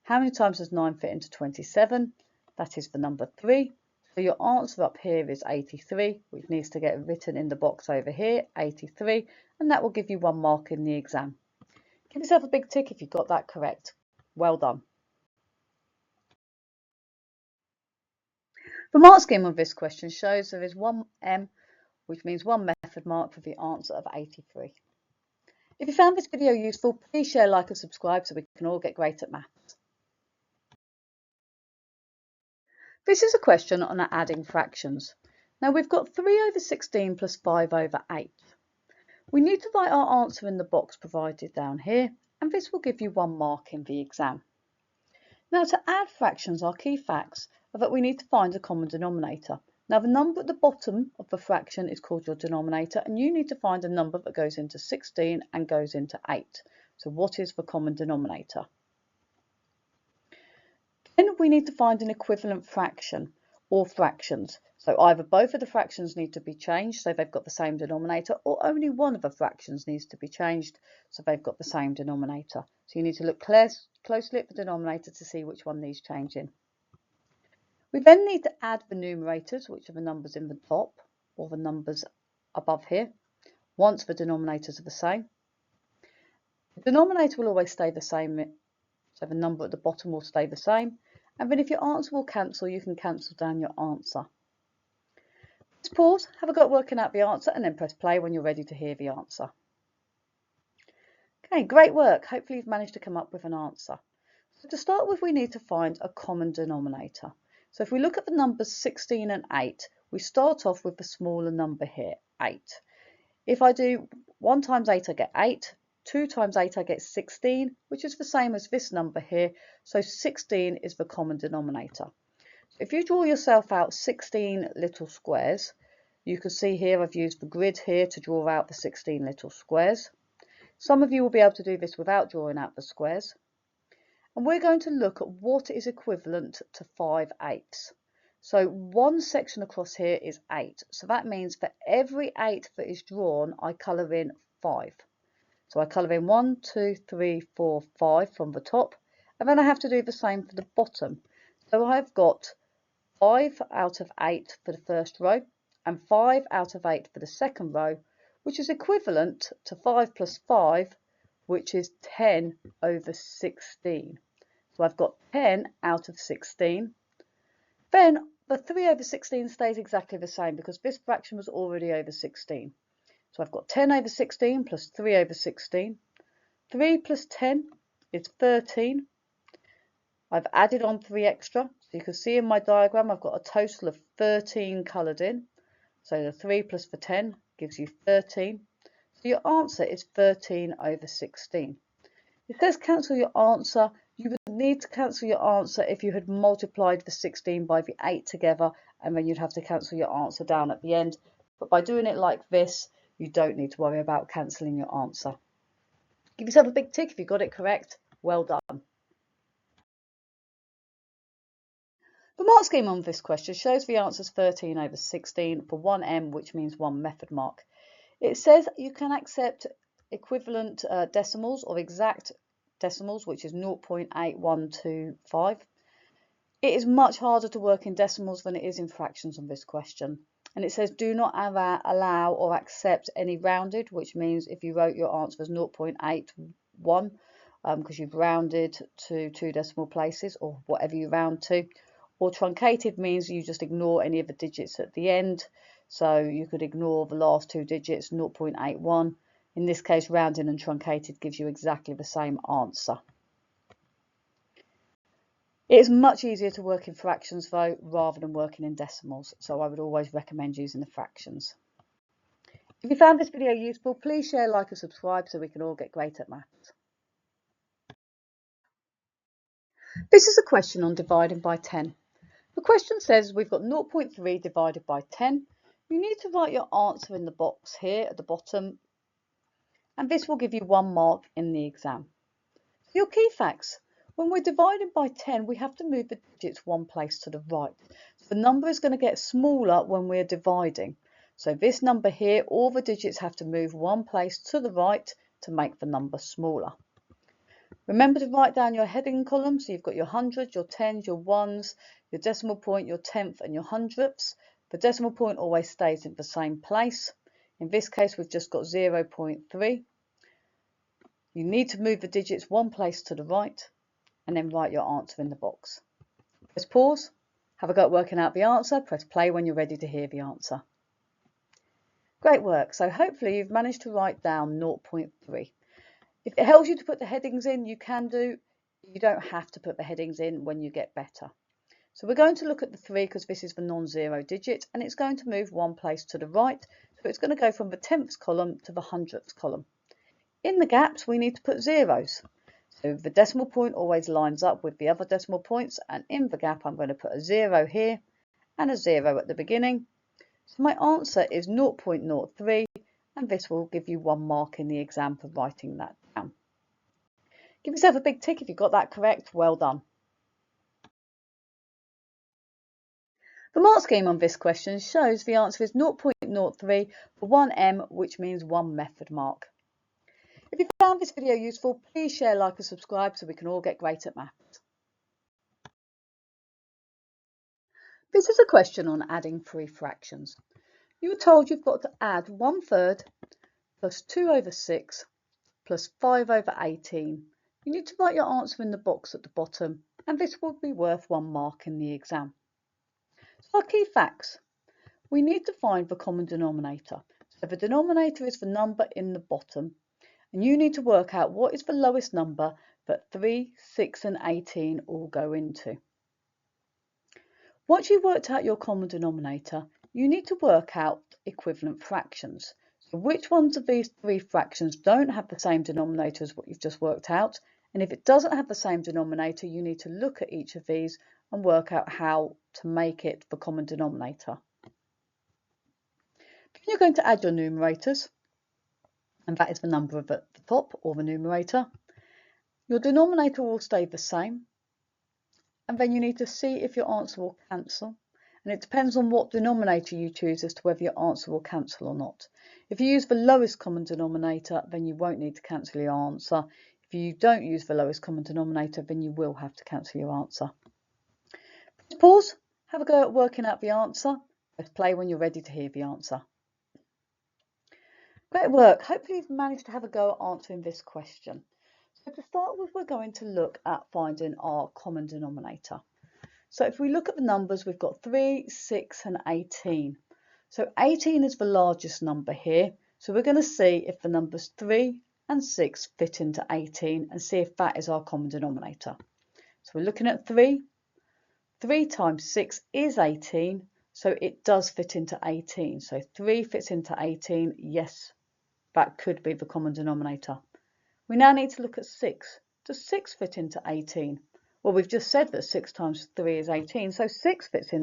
[SPEAKER 1] How many times does 9 fit into 27? That is the number 3. So your answer up here is 83, which needs to get written in the box over here, 83, and that will give you 1 mark in the exam. Give yourself a big tick if you got that correct. Well done. The mark scheme of this question shows there is 1M, which means 1 method mark for the answer of 83. If you found this video useful, please share, like and subscribe so we can all get great at maths. This is a question on adding fractions. Now we've got 3 over 16 plus 5 over 8. We need to write our answer in the box provided down here, and this will give you 1 mark in the exam. Now to add fractions, our key facts are that we need to find a common denominator. Now the number at the bottom of the fraction is called your denominator, and you need to find a number that goes into 16 and goes into 8. So what is the common denominator? Then we need to find an equivalent fraction or fractions. So either both of the fractions need to be changed so they've got the same denominator, or only one of the fractions needs to be changed so they've got the same denominator. So you need to look closely at the denominator to see which one needs changing. We then need to add the numerators, which are the numbers in the top or the numbers above here, once the denominators are the same. The denominator will always stay the same, so the number at the bottom will stay the same. And then if your answer will cancel, you can cancel down your answer. Just pause, have a go at working out the answer, and then press play when you're ready to hear the answer. Okay, great work. Hopefully you've managed to come up with an answer. So to start with, we need to find a common denominator. So if we look at the numbers 16 and 8, we start off with the smaller number here, 8. If I do 1 times 8, I get 8. 2 times 8, I get 16, which is the same as this number here. So 16 is the common denominator. So if you draw yourself out 16 little squares, you can see here I've used the grid here to draw out the 16 little squares. Some of you will be able to do this without drawing out the squares. And we're going to look at what is equivalent to 5 eighths. So one section across here is 8. So that means for every 8 that is drawn, I colour in 5. So I colour in 1, 2, 3, 4, 5 from the top. And then I have to do the same for the bottom. So I've got 5 out of 8 for the first row and 5 out of 8 for the second row, which is equivalent to 5 plus 5, which is 10 over 16. So I've got 10 out of 16. Then the 3 over 16 stays exactly the same because this fraction was already over 16. So I've got 10 over 16 plus 3 over 16. 3 plus 10 is 13. I've added on 3 extra. So you can see in my diagram I've got a total of 13 coloured in. So the 3 plus the 10 gives you 13. So your answer is 13 over 16. It says cancel your answer. You would need to cancel your answer if you had multiplied the 16 by the 8 together, and then you'd have to cancel your answer down at the end. But by doing it like this, you don't need to worry about cancelling your answer. Give yourself a big tick if you got it correct. Well done. The mark scheme on this question shows the answer is 13 over 16 for 1M, which means 1 method mark. It says you can accept equivalent decimals or exact decimals, which is 0.8125. It is much harder to work in decimals than it is in fractions on this question. And it says do not allow or accept any rounded, which means if you wrote your answer as 0.81 because you've rounded to 2 decimal places or whatever you round to, or truncated means you just ignore any of the digits at the end. So you could ignore the last 2 digits, 0.81. In this case, rounded and truncated gives you exactly the same answer. It is much easier to work in fractions though, rather than working in decimals. So I would always recommend using the fractions. If you found this video useful, please share, like and subscribe so we can all get great at maths. This is a question on dividing by 10. The question says we've got 0.3 divided by 10. You need to write your answer in the box here at the bottom, and this will give you 1 mark in the exam. Your key facts. When we're dividing by 10, we have to move the digits 1 place to the right. So the number is going to get smaller when we're dividing. So this number here, all the digits have to move 1 place to the right to make the number smaller. Remember to write down your heading column. So you've got your hundreds, your tens, your ones, your decimal point, your tenth and your hundredths. The decimal point always stays in the same place. In this case, we've just got 0.3. You need to move the digits 1 place to the right and then write your answer in the box. Press pause, have a go at working out the answer, press play when you're ready to hear the answer. Great work, so hopefully you've managed to write down 0.3. If it helps you to put the headings in, you can do. You don't have to put the headings in when you get better. So we're going to look at the 3 because this is the non-zero digit, and it's going to move one place to the right. So it's going to go from the 10th column to the 100th column. In the gaps, we need to put zeros. So the decimal point always lines up with the other decimal points, and in the gap, I'm going to put a 0 here and a 0 at the beginning. So my answer is 0.03, and this will give you 1 mark in the exam for writing that down. Give yourself a big tick if you got that correct. Well done. The mark scheme on this question shows the answer is 0.03 for 1M, which means 1 method mark. If you found this video useful, please share, like and subscribe so we can all get great at maths. This is a question on adding 3 fractions. You were told you've got to add 1/3 plus 2 over 6 plus 5 over 18. You need to write your answer in the box at the bottom, and this will be worth 1 mark in the exam. So our key facts. We need to find the common denominator. So the denominator is the number in the bottom, and you need to work out what is the lowest number that 3, 6 and 18 all go into. Once you've worked out your common denominator, you need to work out equivalent fractions. So which ones of these 3 fractions don't have the same denominator as what you've just worked out? And if it doesn't have the same denominator, you need to look at each of these and work out how to make it the common denominator. Then you're going to add your numerators, and that is the number at the top, or the numerator. Your denominator will stay the same, and then you need to see if your answer will cancel. And it depends on what denominator you choose as to whether your answer will cancel or not. If you use the lowest common denominator, then you won't need to cancel your answer. If you don't use the lowest common denominator, then you will have to cancel your answer. Please pause, have a go at working out the answer. Press play when you're ready to hear the answer. Great work. Hopefully you've managed to have a go at answering this question. So to start with, we're going to look at finding our common denominator. So if we look at the numbers, we've got 3, 6 and 18. So 18 is the largest number here. So we're going to see if the numbers 3 and 6 fit into 18 and see if that is our common denominator. So we're looking at 3. 3 times 6 is 18. So it does fit into 18. So 3 fits into 18. Yes, that could be the common denominator. We now need to look at 6. Does 6 fit into 18? Well, we've just said that 6 times 3 is 18, so 6 fits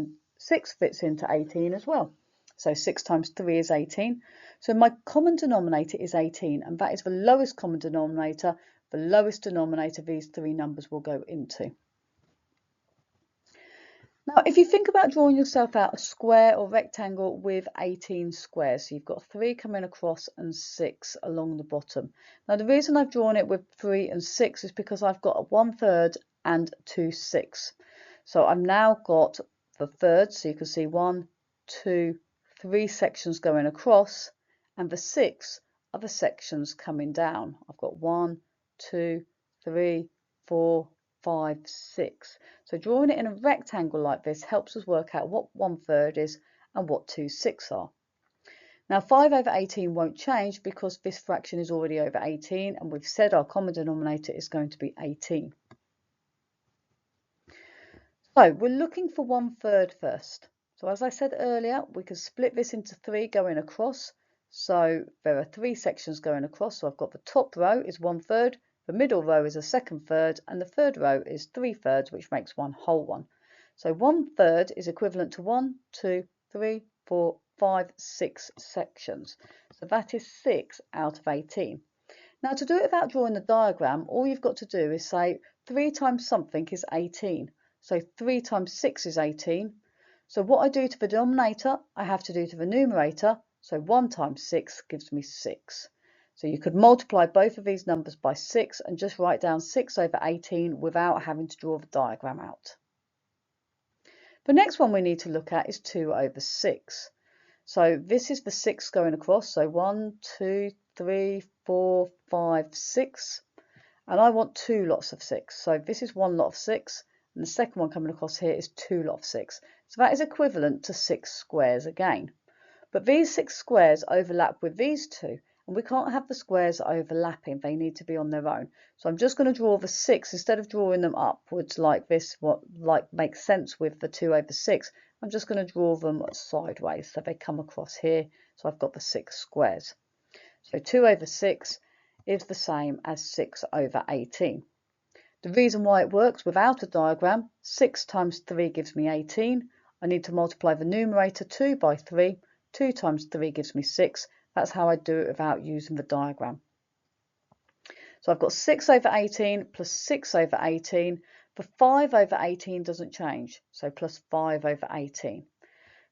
[SPEAKER 1] into 18 as well. So 6 times 3 is 18. So my common denominator is 18, and that is the lowest common denominator. The lowest denominator these 3 numbers will go into. Now, if you think about drawing yourself out a square or rectangle with 18 squares, so you've got 3 coming across and 6 along the bottom. Now, the reason I've drawn it with 3 and 6 is because I've got a 1/3 and 2 6. So I've now got the thirds, so you can see 1, 2, 3 sections going across, and the 6 are the sections coming down. I've got 1, 2, 3, 4, 5, 6. So drawing it in a rectangle like this helps us work out what 1/3 is and what 2 6 are. Now 5 over 18 won't change because this fraction is already over 18, and we've said our common denominator is going to be 18. So we're looking for 1/3 first. So as I said earlier, we can split this into 3 going across. So there are 3 sections going across. So I've got the top row is 1/3, the middle row is a 2nd third, and the third row is 3/3, which makes one whole one. So 1/3 is equivalent to 1, 2, 3, 4, 5, 6 sections. So that is 6 out of 18. Now to do it without drawing the diagram, all you've got to do is say 3 times something is 18. So 3 times 6 is 18. So what I do to the denominator, I have to do to the numerator. So 1 times 6 gives me 6. So you could multiply both of these numbers by 6 and just write down 6 over 18 without having to draw the diagram out. The next one we need to look at is 2 over 6. So this is the 6 going across. So 1, 2, 3, 4, 5, 6. And I want 2 lots of 6. So this is 1 lot of 6. And the second one coming across here is 2 lot of 6. So that is equivalent to 6 squares again. But these 6 squares overlap with these 2. and we can't have the squares overlapping. They need to be on their own. So I'm just going to draw the 6 instead of drawing them upwards like this, what makes sense with the 2 over 6. I'm just going to draw them sideways so they come across here. So I've got the 6 squares. So 2 over 6 is the same as 6 over 18. The reason why it works without a diagram, 6 times 3 gives me 18. I need to multiply the numerator 2 by 3. 2 times 3 gives me 6. That's how I do it without using the diagram. So I've got 6 over 18 plus 6 over 18. The 5 over 18 doesn't change, so plus 5 over 18.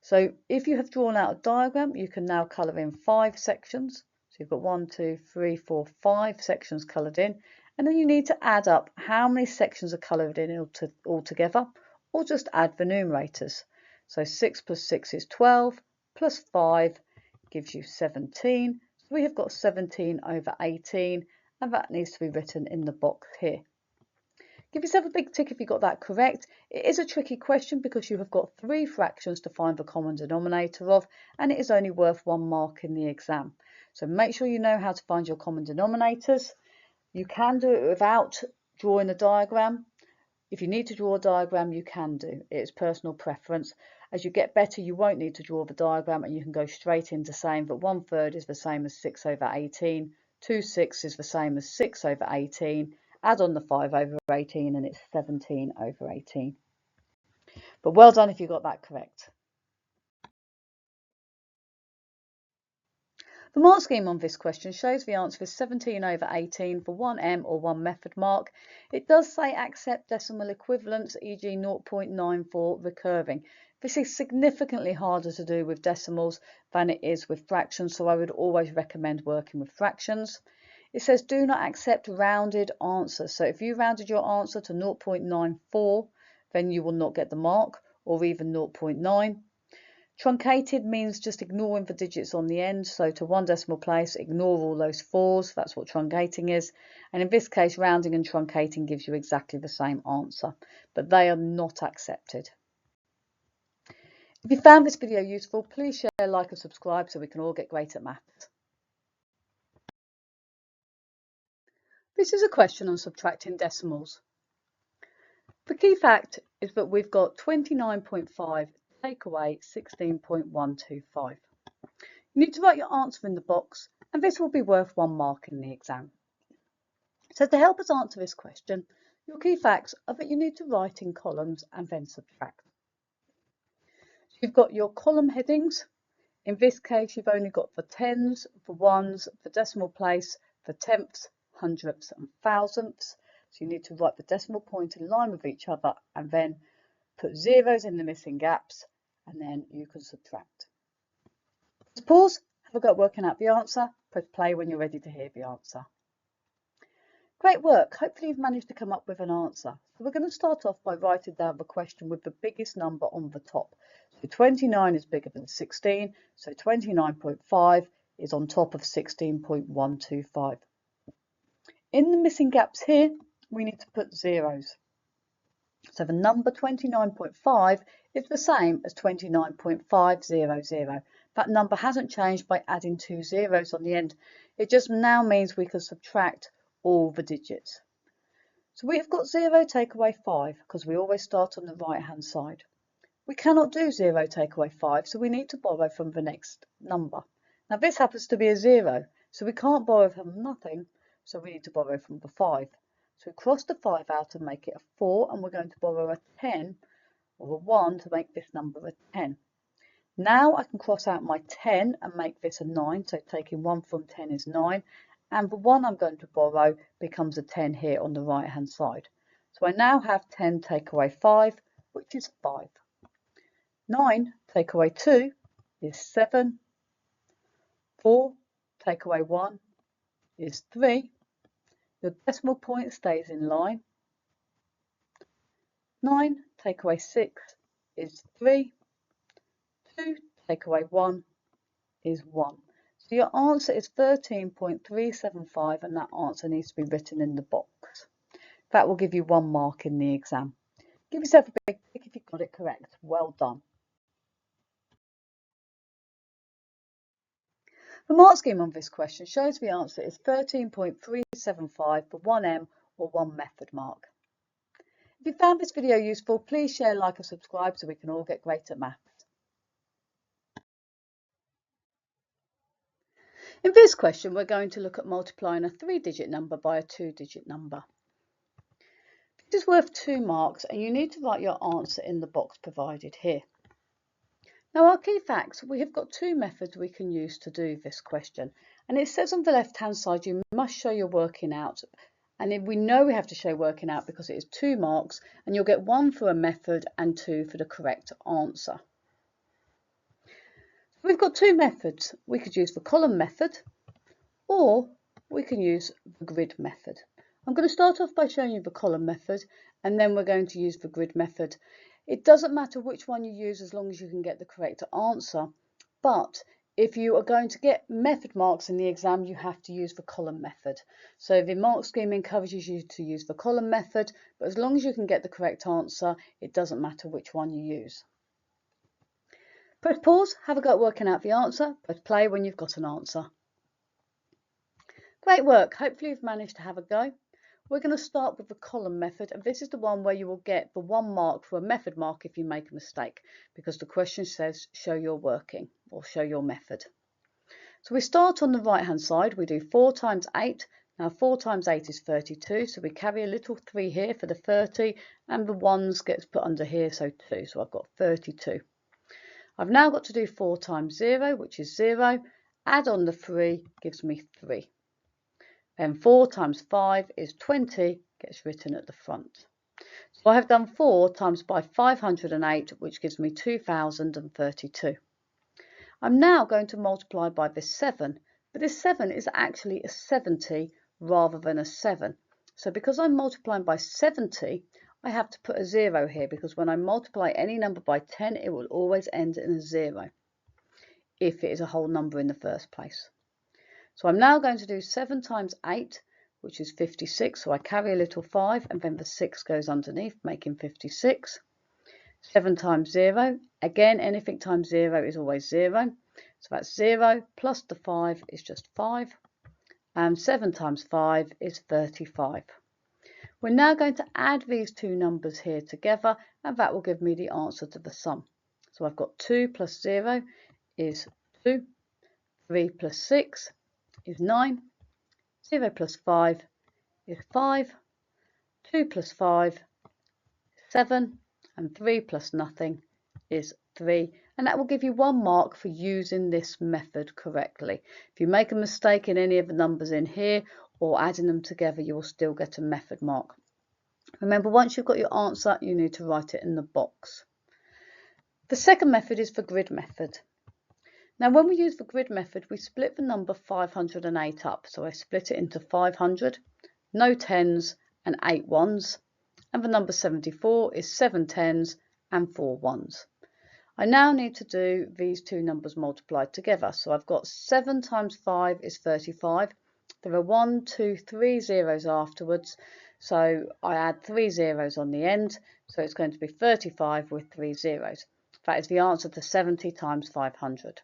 [SPEAKER 1] So if you have drawn out a diagram, you can now colour in 5 sections. So you've got 1, 2, 3, 4, 5 sections coloured in. And then you need to add up how many sections are coloured in altogether, or just add the numerators. So 6 plus 6 is 12, plus 5 gives you 17. So we have got 17 over 18, and that needs to be written in the box here. Give yourself a big tick if you got that correct. It is a tricky question because you have got 3 fractions to find the common denominator of, and it is only worth 1 mark in the exam. So make sure you know how to find your common denominators. You can do it without drawing a diagram. If you need to draw a diagram, you can do. It's personal preference. As you get better, you won't need to draw the diagram and you can go straight into saying that 1/3 is the same as 6 over 18, 2/6 is the same as 6 over 18, add on the 5 over 18 and it's 17 over 18. But well done if you got that correct. The mark scheme on this question shows the answer is 17 over 18 for 1M or 1 method mark. It does say accept decimal equivalents, e.g. 0.94 recurring. This is significantly harder to do with decimals than it is with fractions, so I would always recommend working with fractions. It says do not accept rounded answers. So if you rounded your answer to 0.94, then you will not get the mark, or even 0.9. Truncated means just ignoring the digits on the end, so to 1 decimal place, ignore all those 4s, that's what truncating is. And in this case, rounding and truncating gives you exactly the same answer, but they are not accepted. If you found this video useful, please share, like and subscribe so we can all get great at maths. This is a question on subtracting decimals. The key fact is that we've got 29.5 take away 16.125. You need to write your answer in the box, and this will be worth 1 mark in the exam. So to help us answer this question, your key facts are that you need to write in columns and then subtract. So you've got your column headings. In this case, you've only got the tens, the ones, the decimal place, the tenths, hundredths and thousandths. So you need to write the decimal point in line with each other and then put zeros in the missing gaps, and then you can subtract. Just pause, have a go at working out the answer, press play when you're ready to hear the answer. Great work, hopefully you've managed to come up with an answer. So we're going to start off by writing down the question with the biggest number on the top. So 29 is bigger than 16, so 29.5 is on top of 16.125. In the missing gaps here, we need to put zeros. So the number 29.5 is the same as 29.500. That number hasn't changed by adding 2 zeros on the end. It just now means we can subtract all the digits. So we have got 0 take away 5 because we always start on the right hand side. We cannot do 0 take away 5, so we need to borrow from the next number. Now this happens to be a 0, so we can't borrow from nothing, so we need to borrow from the 5. So we cross the 5 out and make it a 4, and we're going to borrow a 10 or a 1 to make this number a 10. Now I can cross out my 10 and make this a 9, so taking 1 from 10 is 9, and the 1 I'm going to borrow becomes a 10 here on the right hand side. So I now have 10 take away 5, which is 5. 9 take away 2 is 7. 4 take away 1 is 3. Your decimal point stays in line. 9 take away 6 is 3. 2 take away 1 is 1. So your answer is 13.375, and that answer needs to be written in the box. That will give you 1 mark in the exam. Give yourself a big tick if you got it correct. Well done. The mark scheme on this question shows the answer is 13.375 for 1M or 1 method mark. If you found this video useful, please share, like and subscribe so we can all get great at maths. In this question, we're going to look at multiplying a 3-digit number by a 2-digit number. This is worth 2 marks and you need to write your answer in the box provided here. Now our key facts, we have got 2 methods we can use to do this question, and it says on the left hand side you must show your working out, and we know we have to show working out because it is 2 marks and you'll get 1 for a method and 2 for the correct answer. We've got 2 methods. We could use the column method or we can use the grid method. I'm going to start off by showing you the column method and then we're going to use the grid method. It doesn't matter which one you use as long as you can get the correct answer, but if you are going to get method marks in the exam, you have to use the column method. So the mark scheme encourages you to use the column method, but as long as you can get the correct answer, it doesn't matter which one you use. Press pause, have a go at working out the answer, press play when you've got an answer. Great work, hopefully you've managed to have a go. We're going to start with the column method, and this is the one where you will get the 1 mark for a method mark if you make a mistake, because the question says show your working or show your method. So we start on the right hand side, we do 4 times 8. Now 4 times 8 is 32, so we carry a little 3 here for the 30, and the 1s gets put under here, so 2, so I've got 32. I've now got to do 4 times 0, which is 0, add on the 3 gives me 3. Then 4 times 5 is 20, gets written at the front. So I have done 4 times by 508, which gives me 2032. I'm now going to multiply by this 7, but this 7 is actually a 70 rather than a 7. So because I'm multiplying by 70, I have to put a 0 here, because when I multiply any number by 10, it will always end in a 0 if it is a whole number in the first place. So I'm now going to do 7 times 8, which is 56. So I carry a little 5 and then the 6 goes underneath, making 56. 7 times 0, again, anything times 0 is always 0. So that's 0 plus the 5 is just 5. And 7 times 5 is 35. We're now going to add these 2 numbers here together, and that will give me the answer to the sum. So I've got 2 plus 0 is 2. 3 plus 6 is 9, 0 plus 5 is 5, 2 plus 5 is 7, and 3 plus nothing is 3. And that will give you 1 mark for using this method correctly. If you make a mistake in any of the numbers in here or adding them together, you will still get a method mark. Remember, once you've got your answer, you need to write it in the box. The second method is the grid method. Now when we use the grid method, we split the number 508 up. So I split it into 500, no 10s and 8 1s. And the number 74 is 7 10s and 4 1s. I now need to do these 2 numbers multiplied together. So I've got 7 times 5 is 35. There are 1, 2, 3 zeros afterwards. So I add 3 zeros on the end. So it's going to be 35 with 3 zeros. That is the answer to 70 times 500.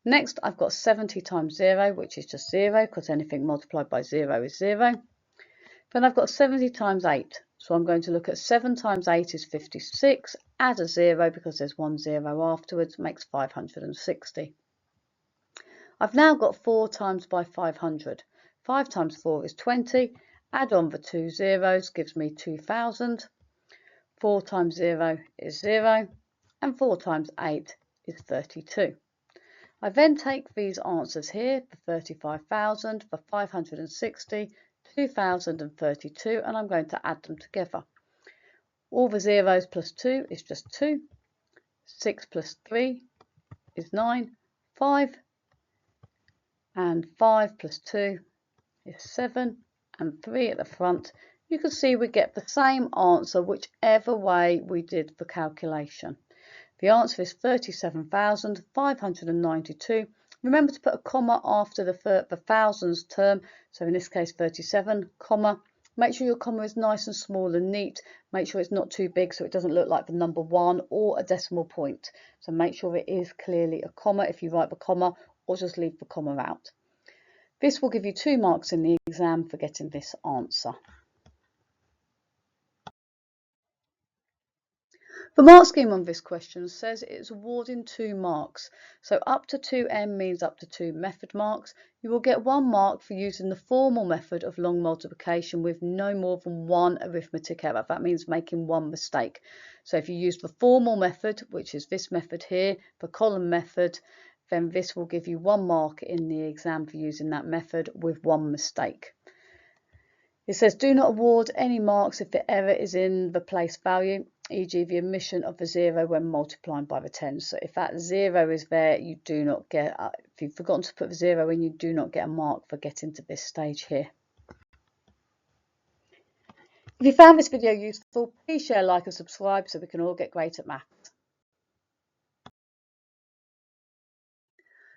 [SPEAKER 1] Next, I've got 70 times 0, which is just 0, because anything multiplied by 0 is 0. Then I've got 70 times 8. So I'm going to look at 7 times 8 is 56, add a 0 because there's 1 0 afterwards, makes 560. I've now got 4 times by 500. 5 times 4 is 20, add on the 2 zeros gives me 2000. 4 times 0 is 0, and 4 times 8 is 32. I then take these answers here, the 35,000, the 560, 2032, and I'm going to add them together. All the zeros plus 2 is just 2. 6 plus 3 is 9. 5 and 5 plus 2 is 7, and 3 at the front. You can see we get the same answer whichever way we did the calculation. The answer is 37,592. Remember to put a comma after the thousands term, so in this case 37, comma. Make sure your comma is nice and small and neat. Make sure it's not too big so it doesn't look like the number 1 or a decimal point. So make sure it is clearly a comma if you write the comma, or just leave the comma out. This will give you 2 marks in the exam for getting this answer. The mark scheme on this question says it's awarding 2 marks. So up to 2m means up to 2 method marks. You will get 1 mark for using the formal method of long multiplication with no more than 1 arithmetic error. That means making 1 mistake. So if you use the formal method, which is this method here, the column method, then this will give you 1 mark in the exam for using that method with 1 mistake. It says do not award any marks if the error is in the place value, e.g. the omission of the 0 when multiplying by the 10. So if that 0 is there, you do not get, if you've forgotten to put the 0 in, you do not get a mark for getting to this stage here. If you found this video useful, please share, like and subscribe so we can all get great at maths.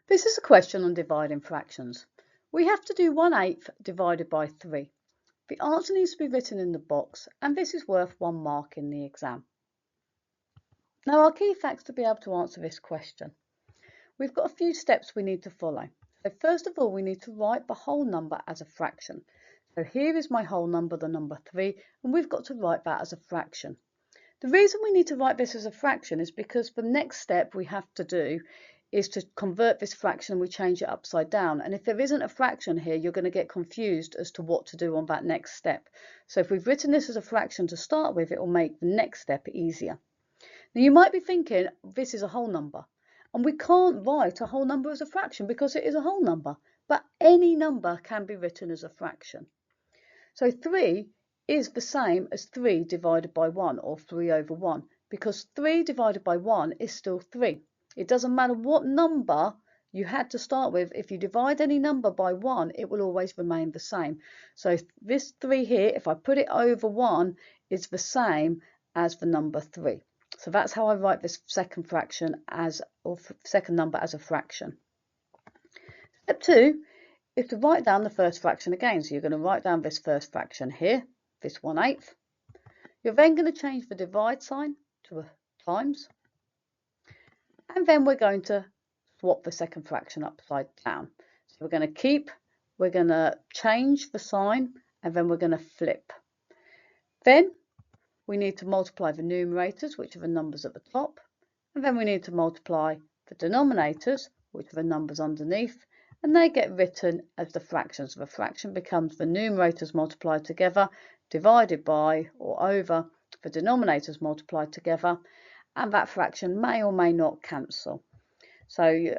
[SPEAKER 1] This is a question on dividing fractions. We have to do 1/8 divided by 3. The answer needs to be written in the box, and this is worth 1 mark in the exam. Now, our key facts to be able to answer this question. We've got a few steps we need to follow. So first of all, we need to write the whole number as a fraction. So here is my whole number, the number 3, and we've got to write that as a fraction. The reason we need to write this as a fraction is because the next step we have to do is to convert this fraction and we change it upside down. And if there isn't a fraction here, you're going to get confused as to what to do on that next step. So if we've written this as a fraction to start with, it will make the next step easier. Now you might be thinking, this is a whole number. And we can't write a whole number as a fraction because it is a whole number. But any number can be written as a fraction. So 3 is the same as 3 divided by 1, or 3/1, because 3 divided by 1 is still 3. It doesn't matter what number you had to start with. If you divide any number by 1, it will always remain the same. So this 3 here, if I put it over 1, is the same as the number 3. So that's how I write this second fraction as, or second number as a fraction. Step 2 is to write down the first fraction again. So you're going to write down this first fraction here, this 1/8. You're then going to change the divide sign to a times. And then we're going to swap the second fraction upside down. So we're going to change the sign, and then we're going to flip. Then we need to multiply the numerators, which are the numbers at the top. And then we need to multiply the denominators, which are the numbers underneath. And they get written as the fractions. So the fraction becomes the numerators multiplied together, divided by or over the denominators multiplied together. And that fraction may or may not cancel. So you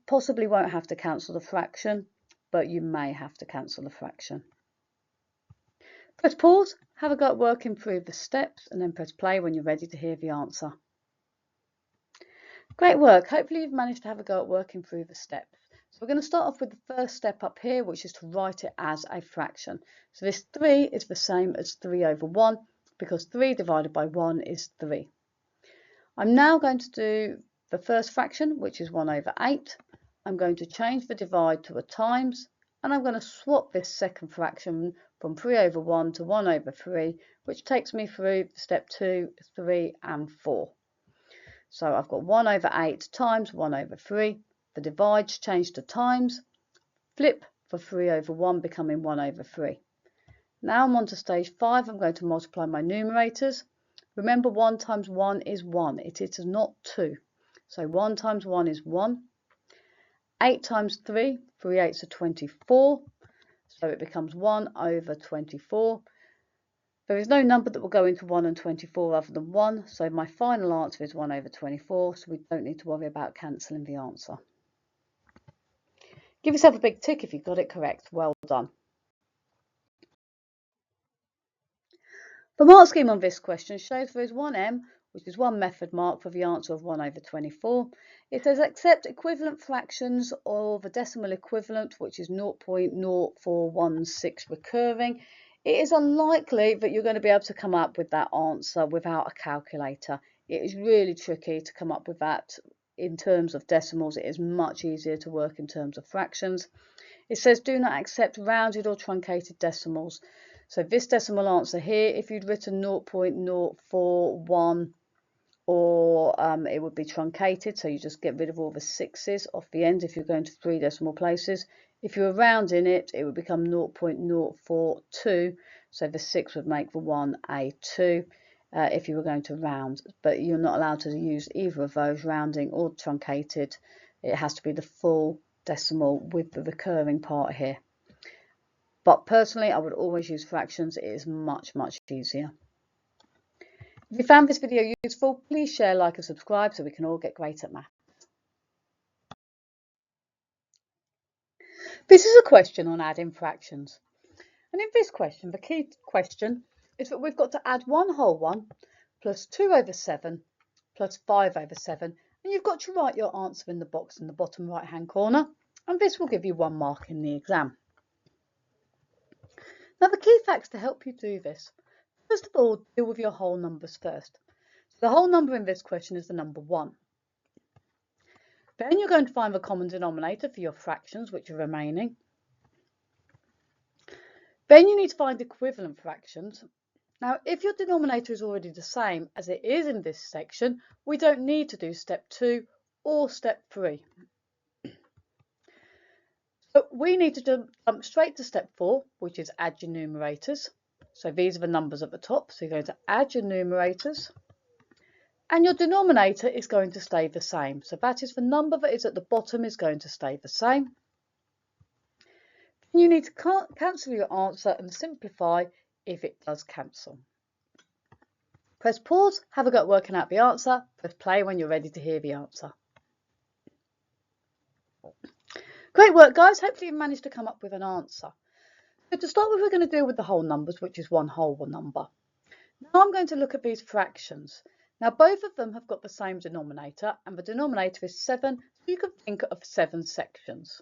[SPEAKER 1] possibly won't have to cancel the fraction, but you may have to cancel the fraction. Press pause, have a go at working through the steps, and then press play when you're ready to hear the answer. Great work. Hopefully you've managed to have a go at working through the steps. So we're going to start off with the first step up here, which is to write it as a fraction. So this 3 is the same as 3/1, because 3 divided by 1 is 3. I'm now going to do the first fraction, which is 1/8. I'm going to change the divide to a times, and I'm going to swap this second fraction from 3/1 to 1/3, which takes me through step 2, 3 and 4. So I've got 1/8 times 1/3. The divides change to times, flip for 3/1 becoming 1/3. Now I'm on to stage 5. I'm going to multiply my numerators. Remember, 1 times 1 is 1. It is not 2. So 1 times 1 is 1. 8 times 3, 3/8 are 24. So it becomes 1/24. There is no number that will go into 1 and 24 other than 1. So my final answer is 1/24. So we don't need to worry about cancelling the answer. Give yourself a big tick if you got it correct. Well done. The mark scheme on this question shows there is 1m, which is 1 method mark for the answer of 1/24. It says accept equivalent fractions or the decimal equivalent, which is 0.0416 recurring. It is unlikely that you're going to be able to come up with that answer without a calculator. It is really tricky to come up with that in terms of decimals. It is much easier to work in terms of fractions. It says do not accept rounded or truncated decimals. So this decimal answer here, if you'd written 0.041 or it would be truncated, so you just get rid of all the 6's off the end if you're going to 3 decimal places. If you're rounding it, it would become 0.042, so the 6 would make the 1A2 if you were going to round, but you're not allowed to use either of those, rounding or truncated. It has to be the full decimal with the recurring part here. But personally, I would always use fractions. It is much easier. If you found this video useful, please share, like and subscribe so we can all get great at math. This is a question on adding fractions. And in this question, the key question is that we've got to add 1 whole 1 plus 2 over 7 plus 5 over 7. And you've got to write your answer in the box in the bottom right hand corner. And this will give you 1 mark in the exam. Now the key facts to help you do this. First of all, deal with your whole numbers first. So the whole number in this question is the number 1. Then you're going to find the common denominator for your fractions, which are remaining. Then you need to find equivalent fractions. Now, if your denominator is already the same as it is in this section, we don't need to do step 2 or step 3. So we need to jump straight to step 4, which is add your numerators. So these are the numbers at the top. So you're going to add your numerators. And your denominator is going to stay the same. So that is the number that is at the bottom is going to stay the same. You need to cancel your answer and simplify if it does cancel. Press pause, have a go at working out the answer. Press play when you're ready to hear the answer. Great work, guys. Hopefully you've managed to come up with an answer. So to start with, we're going to deal with the whole numbers, which is 1 whole number. Now I'm going to look at these fractions. Now both of them have got the same denominator, and the denominator is 7, so you can think of 7 sections.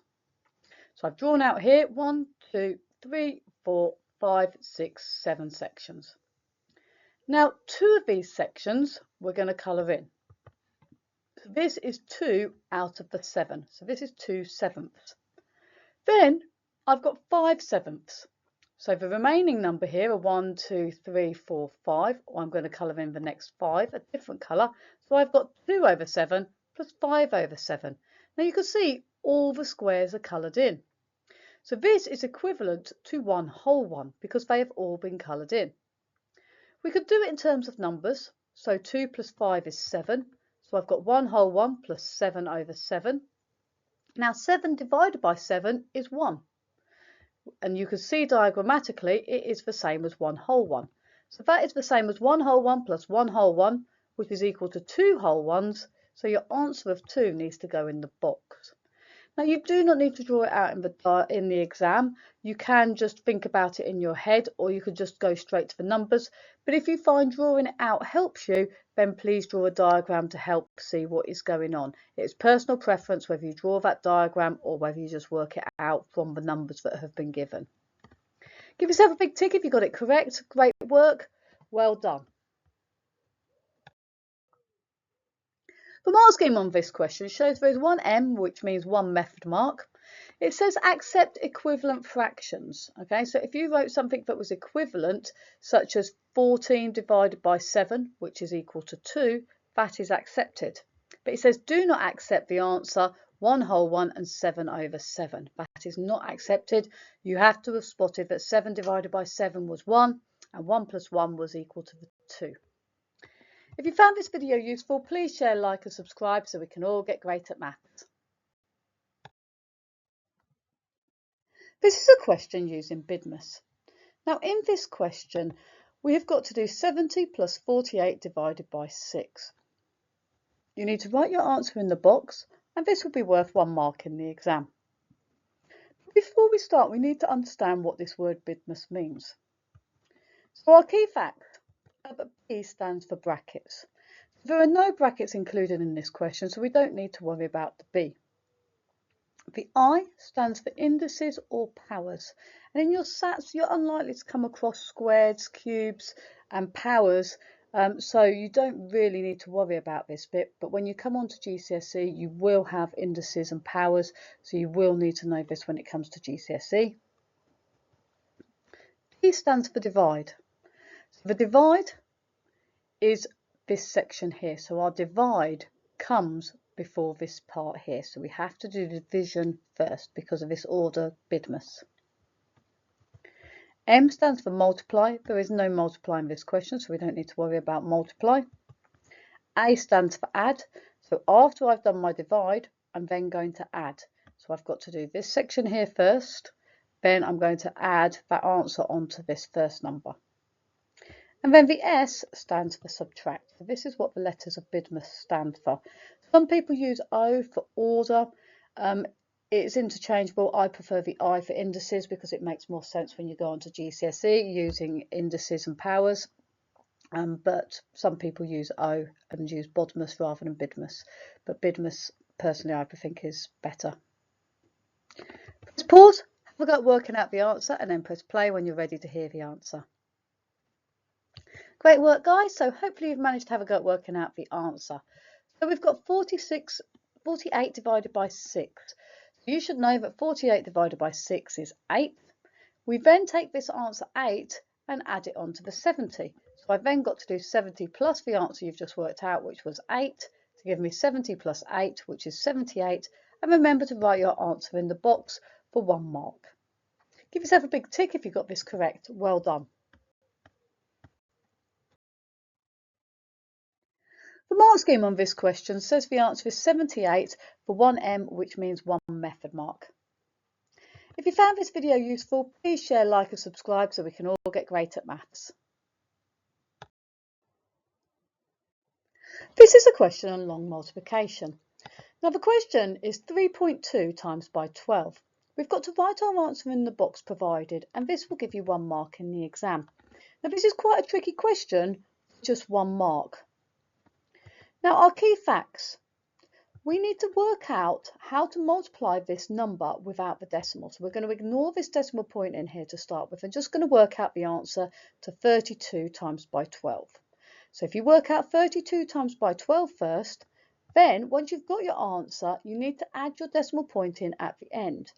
[SPEAKER 1] So I've drawn out here 1, 2, 3, 4, 5, 6, 7 sections. Now 2 of these sections we're going to colour in. So this is 2 out of the 7, so this is 2/7. Then I've got 5/7. So the remaining number here are 1, 2, 3, 4, 5. Or I'm going to colour in the next 5, a different colour. So I've got 2 over 7 plus 5 over 7. Now you can see all the squares are coloured in. So this is equivalent to 1 whole 1 because they have all been coloured in. We could do it in terms of numbers. So 2 plus 5 is 7. So I've got 1 whole 1 plus 7 over 7. Now 7 divided by 7 is 1. And you can see diagrammatically it is the same as 1 whole 1. So that is the same as 1 whole 1 plus 1 whole 1, which is equal to 2 whole 1s. So your answer of 2 needs to go in the box. Now you do not need to draw it out in the exam. You can just think about it in your head, or you could just go straight to the numbers. But if you find drawing it out helps you, then please draw a diagram to help see what is going on. It's personal preference whether you draw that diagram or whether you just work it out from the numbers that have been given. Give yourself a big tick if you got it correct. Great work. Well done. The mark scheme on this question shows there is one M, which means one method mark. It says accept equivalent fractions. Okay, so if you wrote something that was equivalent, such as 14 divided by 7, which is equal to 2, that is accepted. But it says do not accept the answer 1 whole 1 and 7 over 7. That is not accepted. You have to have spotted that 7 divided by 7 was 1 and 1 plus 1 was equal to 2. If you found this video useful, please share, like and subscribe so we can all get great at maths. This is a question using BIDMAS. Now in this question we have got to do 70 plus 48 divided by 6. You need to write your answer in the box and this will be worth 1 mark in the exam. Before we start, we need to understand what this word BIDMAS means. So our key fact, that B stands for brackets. There are no brackets included in this question, so we don't need to worry about the B. The I stands for indices or powers. And in your SATs, you're unlikely to come across squares, cubes and powers, so you don't really need to worry about this bit. But when you come on to GCSE, you will have indices and powers, so you will need to know this when it comes to GCSE. D stands for divide. So the divide is this section here. So our divide comes before this part here. So we have to do division first because of this order bidmus. M stands for multiply. There is no multiply in this question, so we don't need to worry about multiply. A stands for add. So after I've done my divide, I'm then going to add. So I've got to do this section here first. Then I'm going to add that answer onto this first number. And then the S stands for subtract. So this is what the letters of bidmus stand for. Some people use O for order. It's interchangeable. I prefer the I for indices because it makes more sense when you go on to GCSE using indices and powers. But some people use O and use bodmus rather than bidmus. But bidmus, personally, I think is better. Press pause, have a go at working out the answer, and then press play when you're ready to hear the answer. Great work, guys. So hopefully you've managed to have a go at working out the answer. So we've got 48 divided by 6. So you should know that 48 divided by 6 is 8. We then take this answer 8 and add it on to the 70. So I've then got to do 70 plus the answer you've just worked out, which was 8, to give me 70 plus 8, which is 78. And remember to write your answer in the box for 1 mark. Give yourself a big tick if you got this correct. Well done. The mark scheme on this question says the answer is 78 for 1M, which means 1 method mark. If you found this video useful, please share, like and subscribe so we can all get great at maths. This is a question on long multiplication. Now the question is 3.2 times by 12. We've got to write our answer in the box provided, and this will give you 1 mark in the exam. Now this is quite a tricky question, just 1 mark. Now our key facts. We need to work out how to multiply this number without the decimal. So we're going to ignore this decimal point in here to start with and just going to work out the answer to 32 times by 12. So if you work out 32 times by 12 first, then once you've got your answer, you need to add your decimal point in at the end.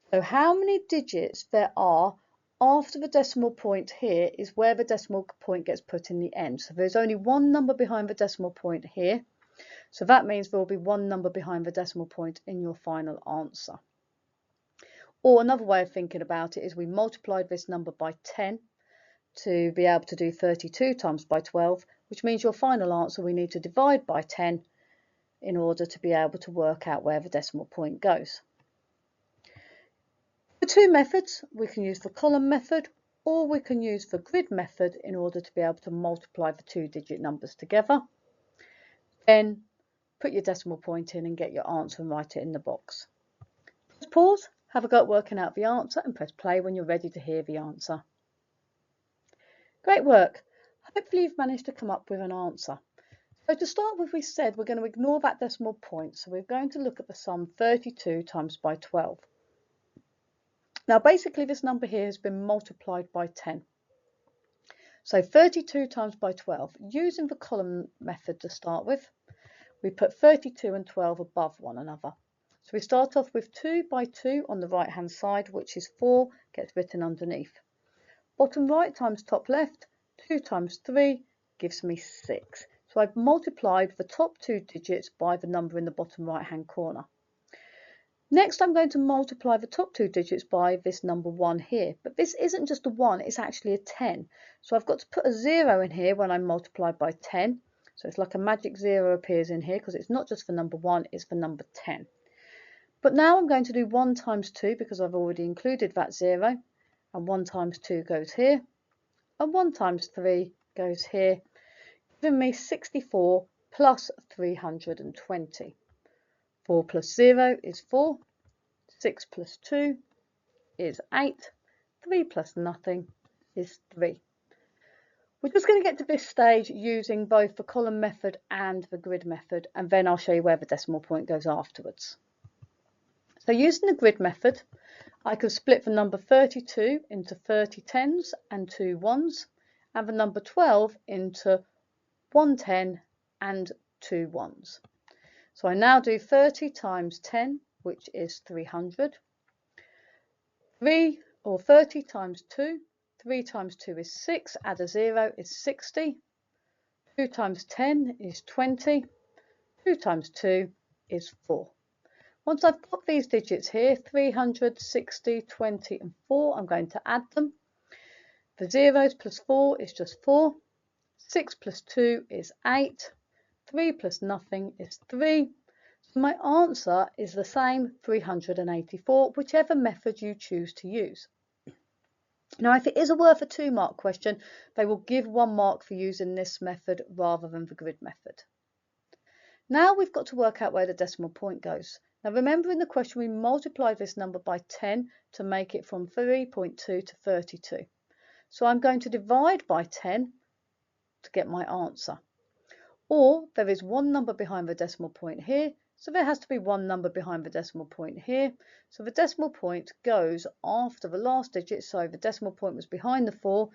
[SPEAKER 1] So how many digits there are after the decimal point here is where the decimal point gets put in the end. So there's only 1 number behind the decimal point here. So that means there will be 1 number behind the decimal point in your final answer. Or another way of thinking about it is we multiplied this number by 10 to be able to do 32 times by 12, which means your final answer we need to divide by 10 in order to be able to work out where the decimal point goes. The 2 methods, we can use the column method or we can use the grid method in order to be able to multiply the 2-digit numbers together. Then put your decimal point in and get your answer and write it in the box. Press pause, have a go at working out the answer and press play when you're ready to hear the answer. Great work. Hopefully you've managed to come up with an answer. So to start with, we said we're going to ignore that decimal point. So we're going to look at the sum 32 times by 12. Now basically this number here has been multiplied by 10. So 32 times by 12, using the column method to start with, we put 32 and 12 above one another. So we start off with 2 by 2 on the right hand side, which is 4, gets written underneath. Bottom right times top left, 2 times 3 gives me 6. So I've multiplied the top 2 digits by the number in the bottom right hand corner. Next I'm going to multiply the top 2 digits by this number 1 here. But this isn't just a 1, it's actually a 10. So I've got to put a 0 in here when I multiply by 10. So it's like a magic 0 appears in here because it's not just for number 1, it's for number 10. But now I'm going to do 1 times 2 because I've already included that 0. And 1 times 2 goes here. And 1 times 3 goes here, giving me 64 plus 320. 4 plus 0 is 4. 6 plus 2 is 8. 3 plus nothing is 3. We're just going to get to this stage using both the column method and the grid method, and then I'll show you where the decimal point goes afterwards. So using the grid method, I can split the number 32 into 30 tens and 2 ones, and the number 12 into 1 10 and 2 ones. So I now do 30 times 10, which is 300. 30 times 2. 3 times 2 is 6, add a 0 is 60. 2 times 10 is 20. 2 times 2 is 4. Once I've got these digits here, 300, 60, 20 and 4, I'm going to add them. The zeros plus 4 is just 4. 6 plus 2 is 8. 3 plus nothing is 3. So my answer is the same, 384, whichever method you choose to use. Now, if it is a worth a 2-mark question, they will give 1 mark for using this method rather than the grid method. Now we've got to work out where the decimal point goes. Now remember, in the question we multiplied this number by 10 to make it from 3.2 to 32. So I'm going to divide by 10 to get my answer. Or there is 1 number behind the decimal point here, so there has to be 1 number behind the decimal point here. So the decimal point goes after the last digit, so the decimal point was behind the 4.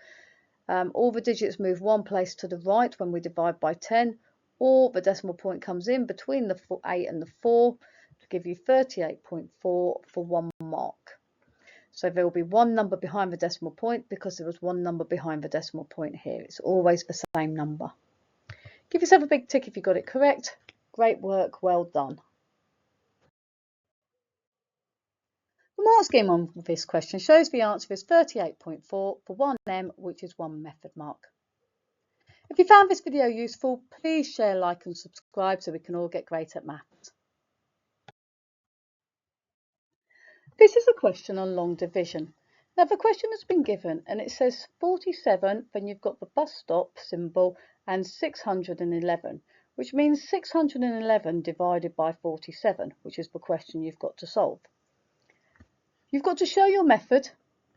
[SPEAKER 1] All the digits move 1 place to the right when we divide by 10, or the decimal point comes in between the 8 and the 4 to give you 38.4 for 1 mark. So there will be 1 number behind the decimal point because there was 1 number behind the decimal point here. It's always the same number. Give yourself a big tick if you got it correct. Great work, well done. The mark scheme on this question shows the answer is 38.4 for 1M, which is 1 method mark. If you found this video useful, please share, like and subscribe so we can all get great at maths. This is a question on long division. Now the question has been given and it says 47, then you've got the bus stop symbol and 611, which means 611 divided by 47, which is the question you've got to solve. You've got to show your method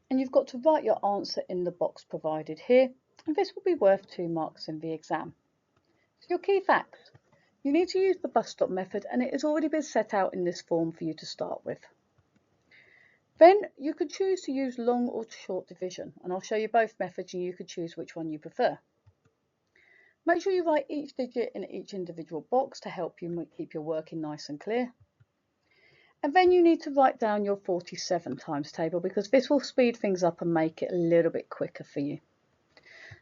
[SPEAKER 1] and you've got to write your answer in the box provided here, and this will be worth 2 marks in the exam. So your key facts: you need to use the bus stop method and it has already been set out in this form for you to start with. Then you can choose to use long or short division, and I'll show you both methods and you can choose which one you prefer. Make sure you write each digit in each individual box to help you keep your working nice and clear. And then you need to write down your 47 times table because this will speed things up and make it a little bit quicker for you.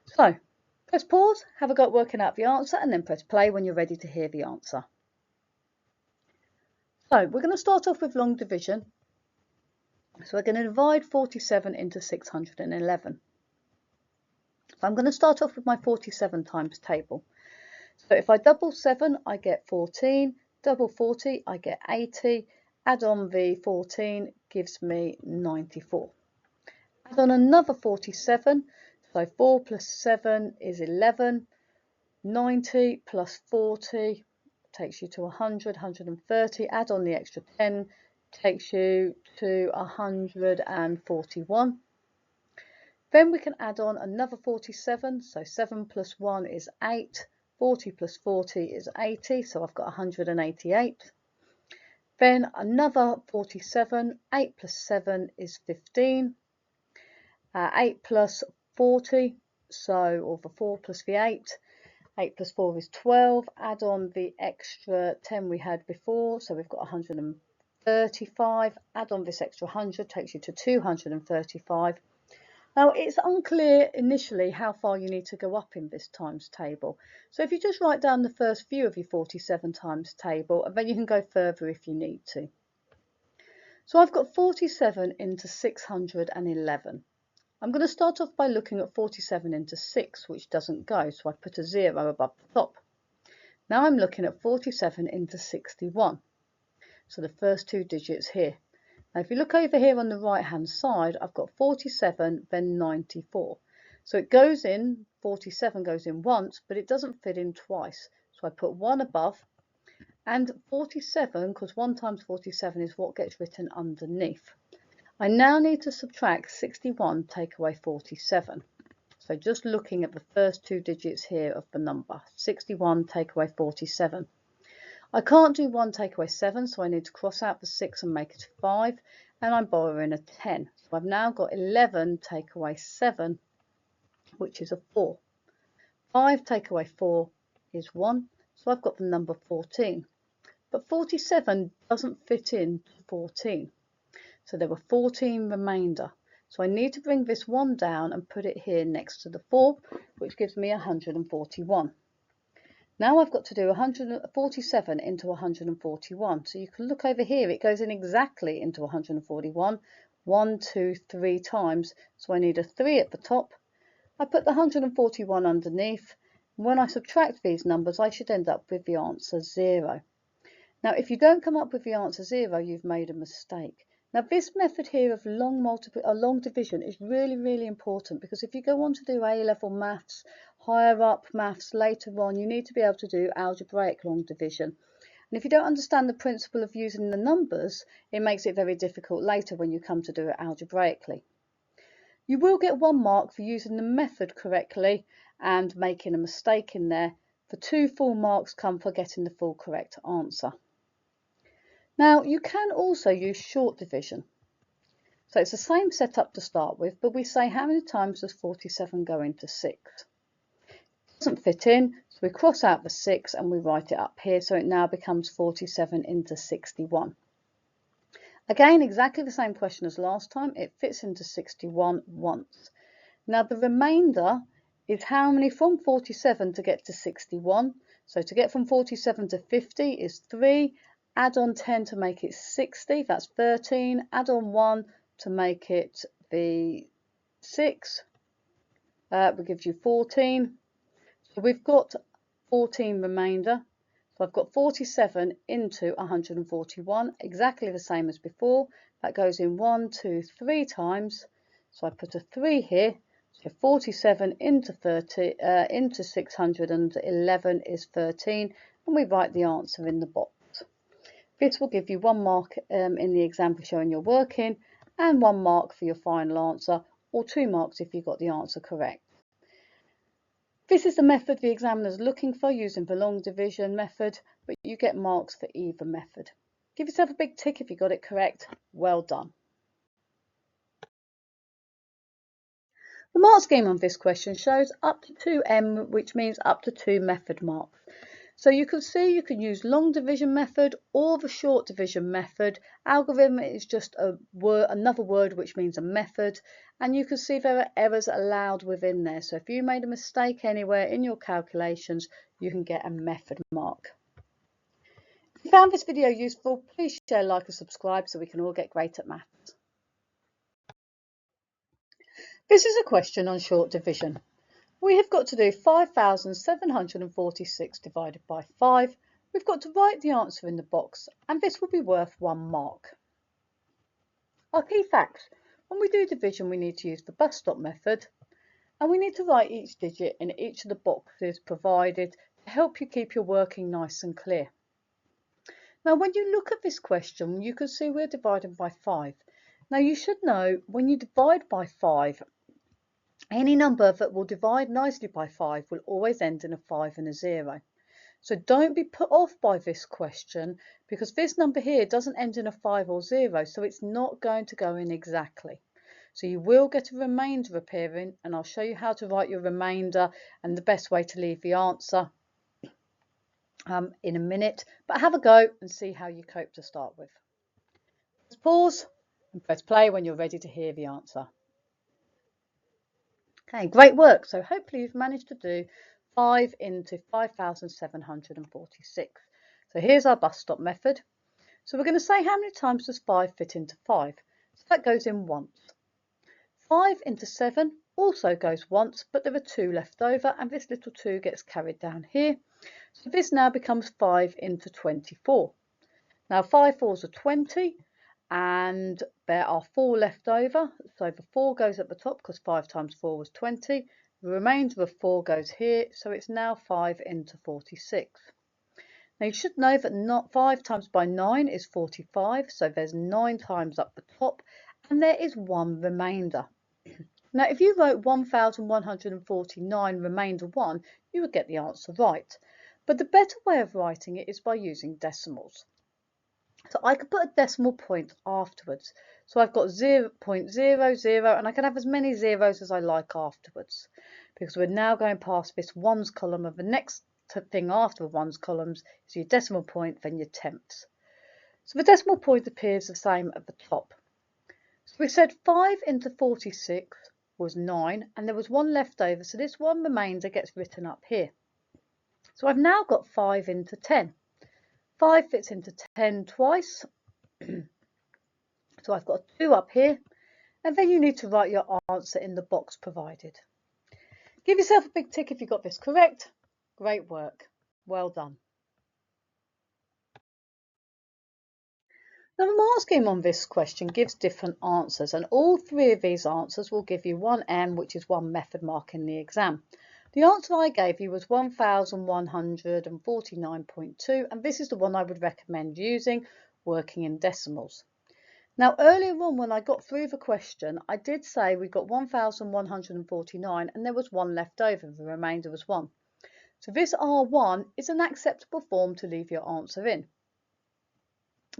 [SPEAKER 1] So press pause, have a go at working out the answer, and then press play when you're ready to hear the answer. So we're going to start off with long division. So we're going to divide 47 into 611. So I'm going to start off with my 47 times table. So if I double 7, I get 14, double 40, I get 80, add on the 14 gives me 94. Add on another 47, so 4 plus 7 is 11, 90 plus 40 takes you to 100, 130, add on the extra 10, takes you to 141. Then we can add on another 47, so 7 plus 1 is 8, 40 plus 40 is 80, so I've got 188. Then another 47, 8 plus 7 is 15, 8 plus 40, so, or the 4 plus the 8, 8 plus 4 is 12, add on the extra 10 we had before, so we've got 135, add on this extra 100, takes you to 235. Now it's unclear initially how far you need to go up in this times table. So if you just write down the first few of your 47 times table, and then you can go further if you need to. So I've got 47 into 611. I'm going to start off by looking at 47 into 6, which doesn't go, so I put a 0 above the top. Now I'm looking at 47 into 61, so the first 2 digits here. Now if you look over here on the right hand side, I've got 47, then 94. So it goes in, 47 goes in once, but it doesn't fit in twice. So I put 1 above, and 47, because 1 times 47 is what gets written underneath. I now need to subtract 61, take away 47. So just looking at the first 2 digits here of the number, 61 take away 47. I can't do 1 take away 7, so I need to cross out the 6 and make it 5, and I'm borrowing a 10. So I've now got 11 take away 7, which is a 4. 5 take away 4 is 1, so I've got the number 14. But 47 doesn't fit in 14, so there were 14 remainder. So I need to bring this 1 down and put it here next to the 4, which gives me 141. Now I've got to do 147 into 141. So you can look over here, it goes in exactly into 141. 1, 2, 3 times. So I need a 3 at the top. I put the 141 underneath. When I subtract these numbers, I should end up with the answer 0. Now, if you don't come up with the answer 0, you've made a mistake. Now, this method here of long division is really important, because if you go on to do A-level maths, higher up maths later on, you need to be able to do algebraic long division. And if you don't understand the principle of using the numbers, it makes it very difficult later when you come to do it algebraically. You will get 1 mark for using the method correctly and making a mistake in there. For 2 full marks come for getting the full correct answer. Now, you can also use short division. So it's the same setup to start with, but we say how many times does 47 go into 6? It doesn't fit in, so we cross out the 6 and we write it up here, so it now becomes 47 into 61. Again, exactly the same question as last time. It fits into 61 once. Now the remainder is how many from 47 to get to 61. So to get from 47 to 50 is 3. Add on 10 to make it 60. That's 13. Add on 1 to make it the 6. Will give you 14. So we've got 14 remainder. So I've got 47 into 141, exactly the same as before. That goes in 1, 2, 3 times. So I put a 3 here. So 47 into 611 is 13, and we write the answer in the box. This will give you 1 mark in the example showing you're working, and 1 mark for your final answer, or 2 marks if you got the answer correct. This is the method the examiner is looking for using the long division method, but you get marks for either method. Give yourself a big tick if you got it correct. Well done. The mark scheme on this question shows up to 2m, which means up to 2 method marks. So you can see you can use long division method or the short division method. Algorithm is just another word which means a method, and you can see there are errors allowed within there. So if you made a mistake anywhere in your calculations, you can get a method mark. If you found this video useful, please share, like and subscribe so we can all get great at maths. This is a question on short division. We have got to do 5,746 divided by 5. We've got to write the answer in the box, and this will be worth 1 mark. Our key facts: when we do division, we need to use the bus stop method, and we need to write each digit in each of the boxes provided to help you keep your working nice and clear. Now, when you look at this question, you can see we're dividing by 5. Now, you should know when you divide by 5, any number that will divide nicely by 5 will always end in a 5 and a 0. So don't be put off by this question, because this number here doesn't end in a 5 or 0, so it's not going to go in exactly. So you will get a remainder appearing, and I'll show you how to write your remainder and the best way to leave the answer in a minute. But have a go and see how you cope to start with. Let's pause and press play when you're ready to hear the answer. Okay, great work. So hopefully you've managed to do 5 into 5,746. So here's our bus stop method. So we're going to say how many times does 5 fit into 5? So that goes in once. 5 into 7 also goes once, but there are 2 left over, and this little 2 gets carried down here. So this now becomes 5 into 24. Now 5 fours are 20, and there are 4 left over, so the 4 goes at the top because 5 times 4 was 20. The remainder of 4 goes here, so it's now 5 into 46. Now you should know that not 5 times by 9 is 45, so there's 9 times up the top, and there is 1 remainder. Now if you wrote 1,149 remainder 1, you would get the answer right. But the better way of writing it is by using decimals. So I could put a decimal point afterwards. So I've got 0.00, and I can have as many zeros as I like afterwards, because we're now going past this ones column, and the next thing after the ones columns is your decimal point, then your tenths. So the decimal point appears the same at the top. So we said 5 into 46 was 9, and there was 1 left over, so this 1 remainder gets written up here. So I've now got 5 into 10. 5 fits into 10 twice. So I've got 2 up here, and then you need to write your answer in the box provided. Give yourself a big tick if you got this correct. Great work. Well done. Now the mark scheme on this question gives different answers, and all 3 of these answers will give you 1 M, which is 1 method mark in the exam. The answer I gave you was 1149.2, and this is the one I would recommend using, working in decimals. Now earlier on when I got through the question, I did say we got 1149 and there was 1 left over, the remainder was 1. So this R1 is an acceptable form to leave your answer in.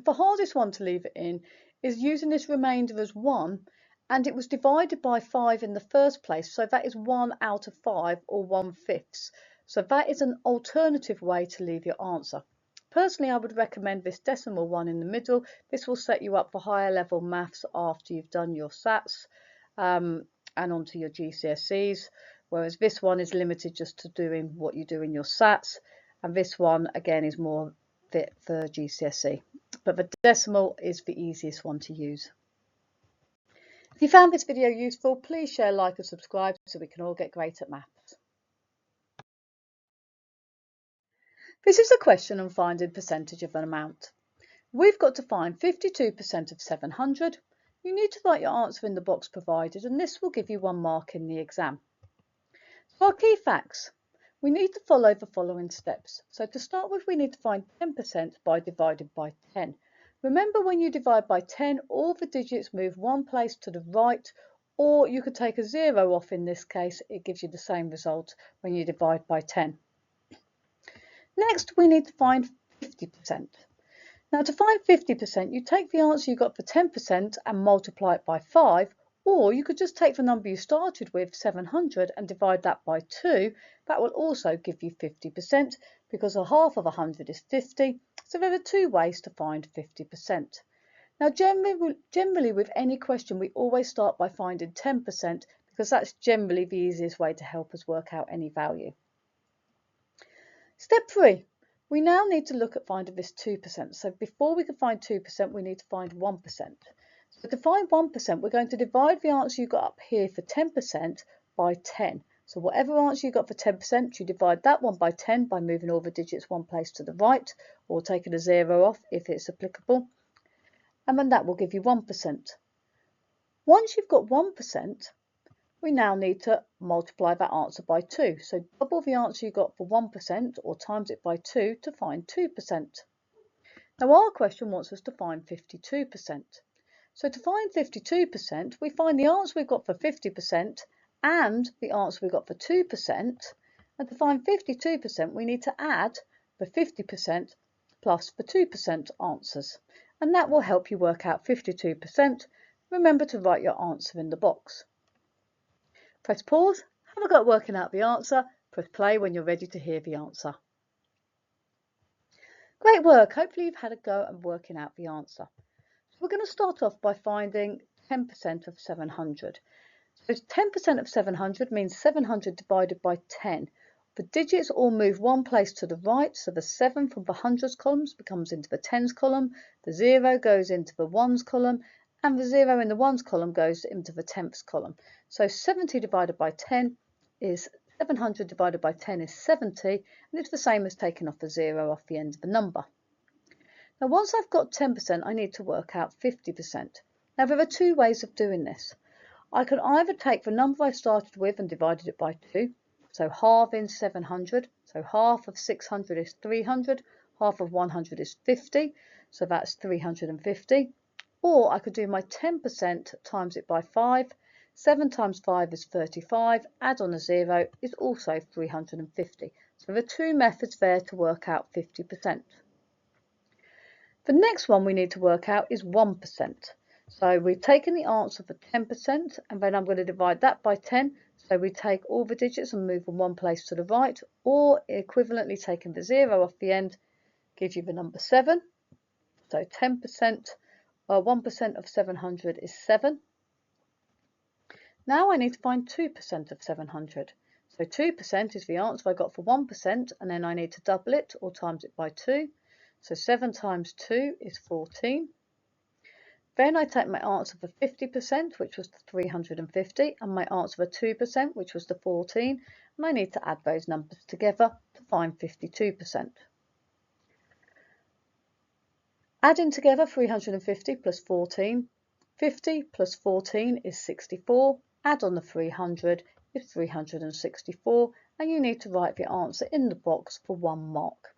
[SPEAKER 1] The hardest one to leave it in is using this remainder as 1, and it was divided by 5 in the first place, so that is 1 out of 5 or 1/5. So that is an alternative way to leave your answer. Personally, I would recommend this decimal one in the middle. This will set you up for higher level maths after you've done your SATs and onto your GCSEs, whereas this one is limited just to doing what you do in your SATs, and this one again is more fit for GCSE. But the decimal is the easiest one to use. If you found this video useful, please share, like and subscribe so we can all get great at maths. This is a question on finding percentage of an amount. We've got to find 52% of 700. You need to write your answer in the box provided, and this will give you 1 mark in the exam. So our key facts. We need to follow the following steps. So to start with, we need to find 10% by divided by 10. Remember, when you divide by 10, all the digits move 1 place to the right, or you could take a 0 off in this case. It gives you the same result when you divide by 10. Next, we need to find 50%. Now to find 50%, you take the answer you got for 10% and multiply it by 5, or you could just take the number you started with, 700, and divide that by 2. That will also give you 50% because a half of 100 is 50. So there are 2 ways to find 50%. Now generally with any question, we always start by finding 10% because that's generally the easiest way to help us work out any value. Step 3. We now need to look at finding this 2%. So before we can find 2%, we need to find 1%. So to find 1%, we're going to divide the answer you got up here for 10% by 10. So whatever answer you got for 10%, you divide that one by 10 by moving all the digits 1 place to the right, or taking a 0 off if it's applicable. And then that will give you 1%. Once you've got 1%, we now need to multiply that answer by 2. So double the answer you got for 1% or times it by 2 to find 2%. Now our question wants us to find 52%. So to find 52%, we find the answer we've got for 50% and the answer we got for 2%. And to find 52%, we need to add the 50% plus the 2% answers. And that will help you work out 52%. Remember to write your answer in the box. Press pause, have a go at working out the answer. Press play when you're ready to hear the answer. Great work. Hopefully you've had a go at working out the answer. So we're going to start off by finding 10% of 700. So 10% of 700 means 700 divided by 10. The digits all move 1 place to the right, so the 7 from the hundreds columns becomes into the tens column, the 0 goes into the ones column, and the 0 in the ones column goes into the tenths column. So 70 divided by 10 is 700 divided by 10 is 70, and it's the same as taking off the 0 off the end of the number. Now once I've got 10%, I need to work out 50%. Now there are 2 ways of doing this. I can either take the number I started with and divided it by 2, so halving 700, so half of 600 is 300, half of 100 is 50, so that's 350. Or I could do my 10% times it by 5, 7 times 5 is 35, add on a 0 is also 350. So there are 2 methods there to work out 50%. The next one we need to work out is 1%. So we've taken the answer for 10% and then I'm going to divide that by 10. So we take all the digits and move them 1 place to the right, or equivalently taking the 0 off the end gives you the number 7. So 10%, 1% of 700 is 7. Now I need to find 2% of 700. So 2% is the answer I got for 1%, and then I need to double it or times it by 2. So 7 times 2 is 14. Then I take my answer for 50%, which was the 350, and my answer for 2%, which was the 14, and I need to add those numbers together to find 52%. Adding together 350 plus 14, 50 plus 14 is 64, add on the 300 is 364, and you need to write the answer in the box for 1 mark.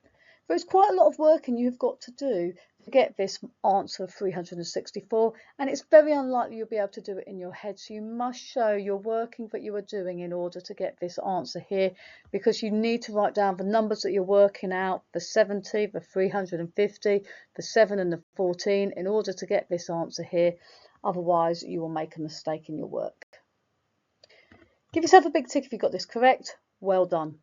[SPEAKER 1] There is quite a lot of work you've got to do to get this answer of 364, and it's very unlikely you'll be able to do it in your head, so you must show your working that you are doing in order to get this answer here, because you need to write down the numbers that you're working out, the 70, the 350, the 7 and the 14 in order to get this answer here, otherwise you will make a mistake in your work. Give yourself a big tick if you got this correct. Well done.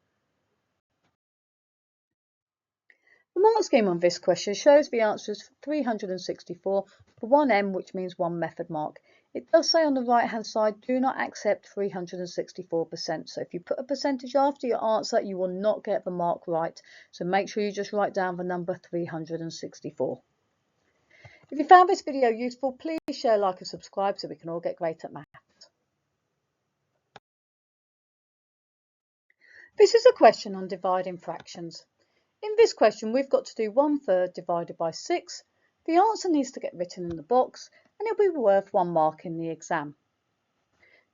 [SPEAKER 1] The mark scheme on this question shows the answer is 364 for 1m, which means 1 method mark. It does say on the right hand side, do not accept 364%. So if you put a percentage after your answer, you will not get the mark right. So make sure you just write down the number 364. If you found this video useful, please share, like and subscribe so we can all get great at maths. This is a question on dividing fractions. In this question, we've got to do 1/3 divided by 6. The answer needs to get written in the box and it'll be worth 1 mark in the exam.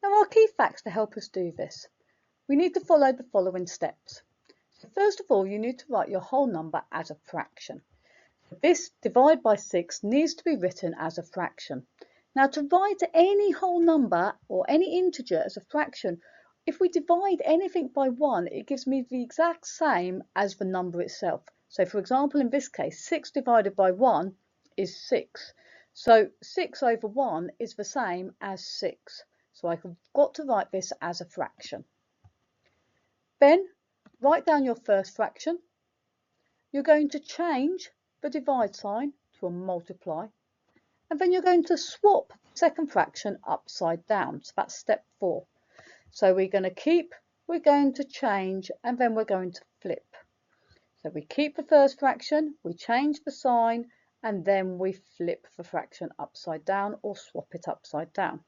[SPEAKER 1] Now, our key facts to help us do this. We need to follow the following steps. So first of all, you need to write your whole number as a fraction. This divide by 6 needs to be written as a fraction. Now, to write any whole number or any integer as a fraction, if we divide anything by 1, it gives me the exact same as the number itself. So for example, in this case, 6 divided by 1 is 6. So 6 over 1 is the same as 6. So I've got to write this as a fraction. Then write down your first fraction. You're going to change the divide sign to a multiply. And then you're going to swap the second fraction upside down. So that's step 4. So we're going to keep, we're going to change, and then we're going to flip. So we keep the first fraction, we change the sign, and then we flip the fraction upside down or swap it upside down.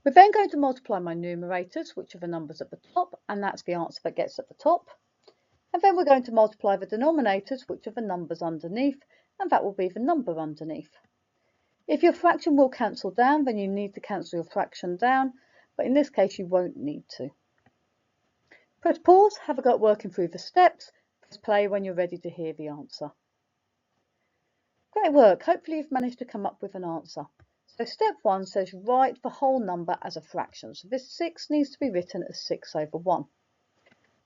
[SPEAKER 1] We're then going to multiply my numerators, which are the numbers at the top, and that's the answer that gets at the top. And then we're going to multiply the denominators, which are the numbers underneath, and that will be the number underneath. If your fraction will cancel down, then you need to cancel your fraction down. But in this case, you won't need to. Press pause, have a go at working through the steps. Press play when you're ready to hear the answer. Great work. Hopefully you've managed to come up with an answer. So step 1 says write the whole number as a fraction. So this 6 needs to be written as 6 over 1.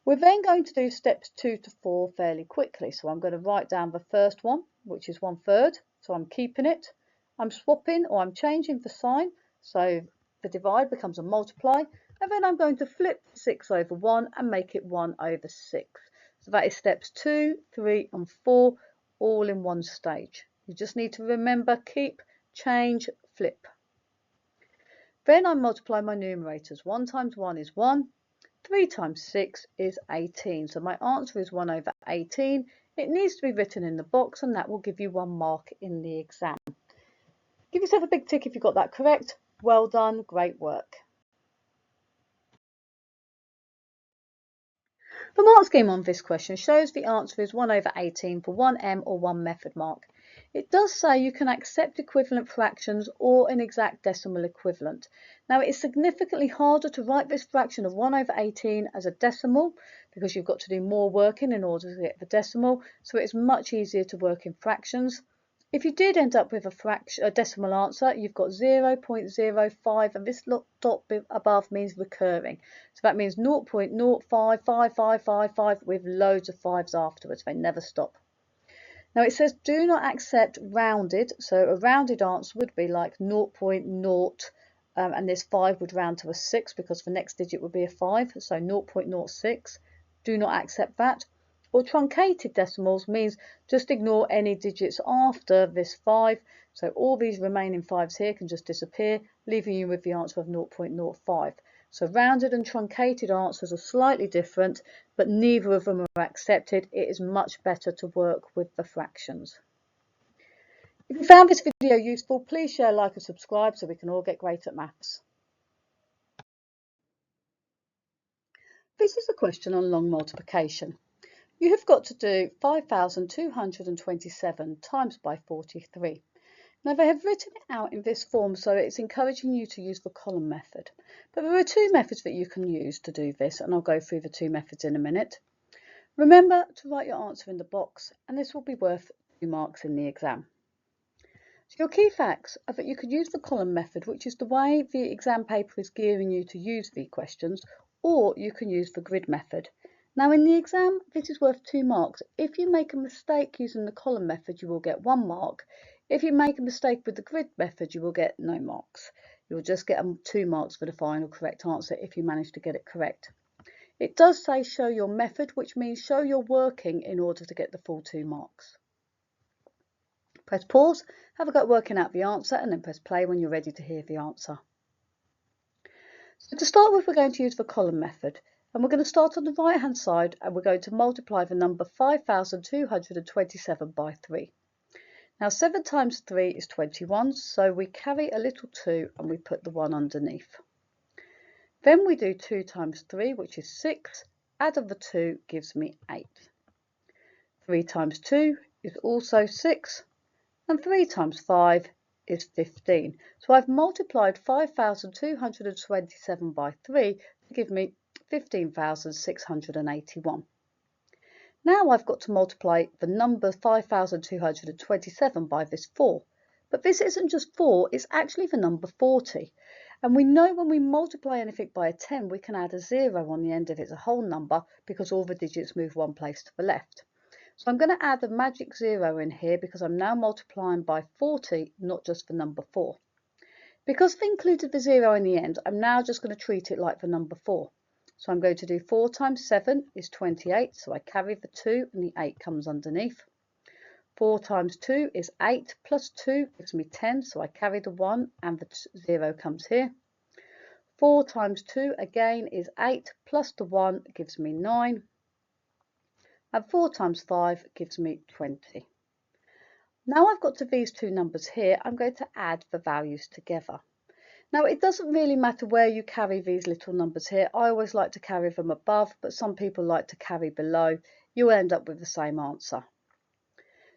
[SPEAKER 1] We're then going to do steps 2 to 4 fairly quickly. So I'm going to write down the first one, which is 1/3. So I'm keeping it. I'm swapping or I'm changing the sign. So the divide becomes a multiply, and then I'm going to flip 6 over 1 and make it 1 over 6. So that is steps 2, 3 and 4 all in one stage. You just need to remember, keep, change, flip. Then I multiply my numerators. 1 times 1 is 1, 3 times 6 is 18. So my answer is 1 over 18. It needs to be written in the box, and that will give you 1 mark in the exam. Give yourself a big tick if you got that correct. Well done, great work. The mark scheme on this question shows the answer is 1 over 18 for 1m or 1 method mark. It does say you can accept equivalent fractions or an exact decimal equivalent. Now, it is significantly harder to write this fraction of 1 over 18 as a decimal because you've got to do more working in order to get the decimal, so it's much easier to work in fractions. If you did end up with a decimal answer, you've got 0.05, and this dot above means recurring. So that means 0.055555 with loads of 5s afterwards. They never stop. Now it says do not accept rounded. So a rounded answer would be like 0.0, and this 5 would round to a 6 because the next digit would be a 5. So 0.06. Do not accept that. Or truncated decimals means just ignore any digits after this 5. So all these remaining 5s here can just disappear, leaving you with the answer of 0.05. So rounded and truncated answers are slightly different, but neither of them are accepted. It is much better to work with the fractions. If you found this video useful, please share, like and subscribe so we can all get great at maths. This is a question on long multiplication. You have got to do 5,227 times by 43. Now they have written it out in this form, so it's encouraging you to use the column method. But there are two methods that you can use to do this, and I'll go through the two methods in a minute. Remember to write your answer in the box, and this will be worth 2 marks in the exam. So your key facts are that you could use the column method, which is the way the exam paper is gearing you to use the questions, or you can use the grid method. Now in the exam, this is worth 2 marks. If you make a mistake using the column method, you will get 1 mark. If you make a mistake with the grid method, you will get no marks. You'll just get 2 marks for the final correct answer if you manage to get it correct. It does say show your method, which means show your working in order to get the full 2 marks. Press pause, have a go at working out the answer, and then press play when you're ready to hear the answer. So to start with, we're going to use the column method, and we're going to start on the right hand side, and we're going to multiply the number 5,227 by 3. Now 7 times 3 is 21, so we carry a little 2 and we put the 1 underneath. Then we do 2 times 3, which is 6, add of the 2 gives me 8. 3 times 2 is also 6. And 3 times 5 is 15. So I've multiplied 5,227 by 3 to give me 15,681. Now I've got to multiply the number 5,227 by this 4. But this isn't just 4, it's actually the number 40. And we know when we multiply anything by a 10, we can add a 0 on the end if it's a whole number, because all the digits move one place to the left. So I'm going to add a magic 0 in here because I'm now multiplying by 40, not just the number 4. Because I've included the 0 in the end, I'm now just going to treat it like the number 4. So I'm going to do 4 times 7 is 28, so I carry the 2 and the 8 comes underneath. 4 times 2 is 8 plus 2 gives me 10, so I carry the 1 and the 0 comes here. 4 times 2 again is 8 plus the 1 gives me 9. And 4 times 5 gives me 20. Now I've got to these two numbers here, I'm going to add the values together. Now it doesn't really matter where you carry these little numbers here. I always like to carry them above, but some people like to carry below. You will end up with the same answer.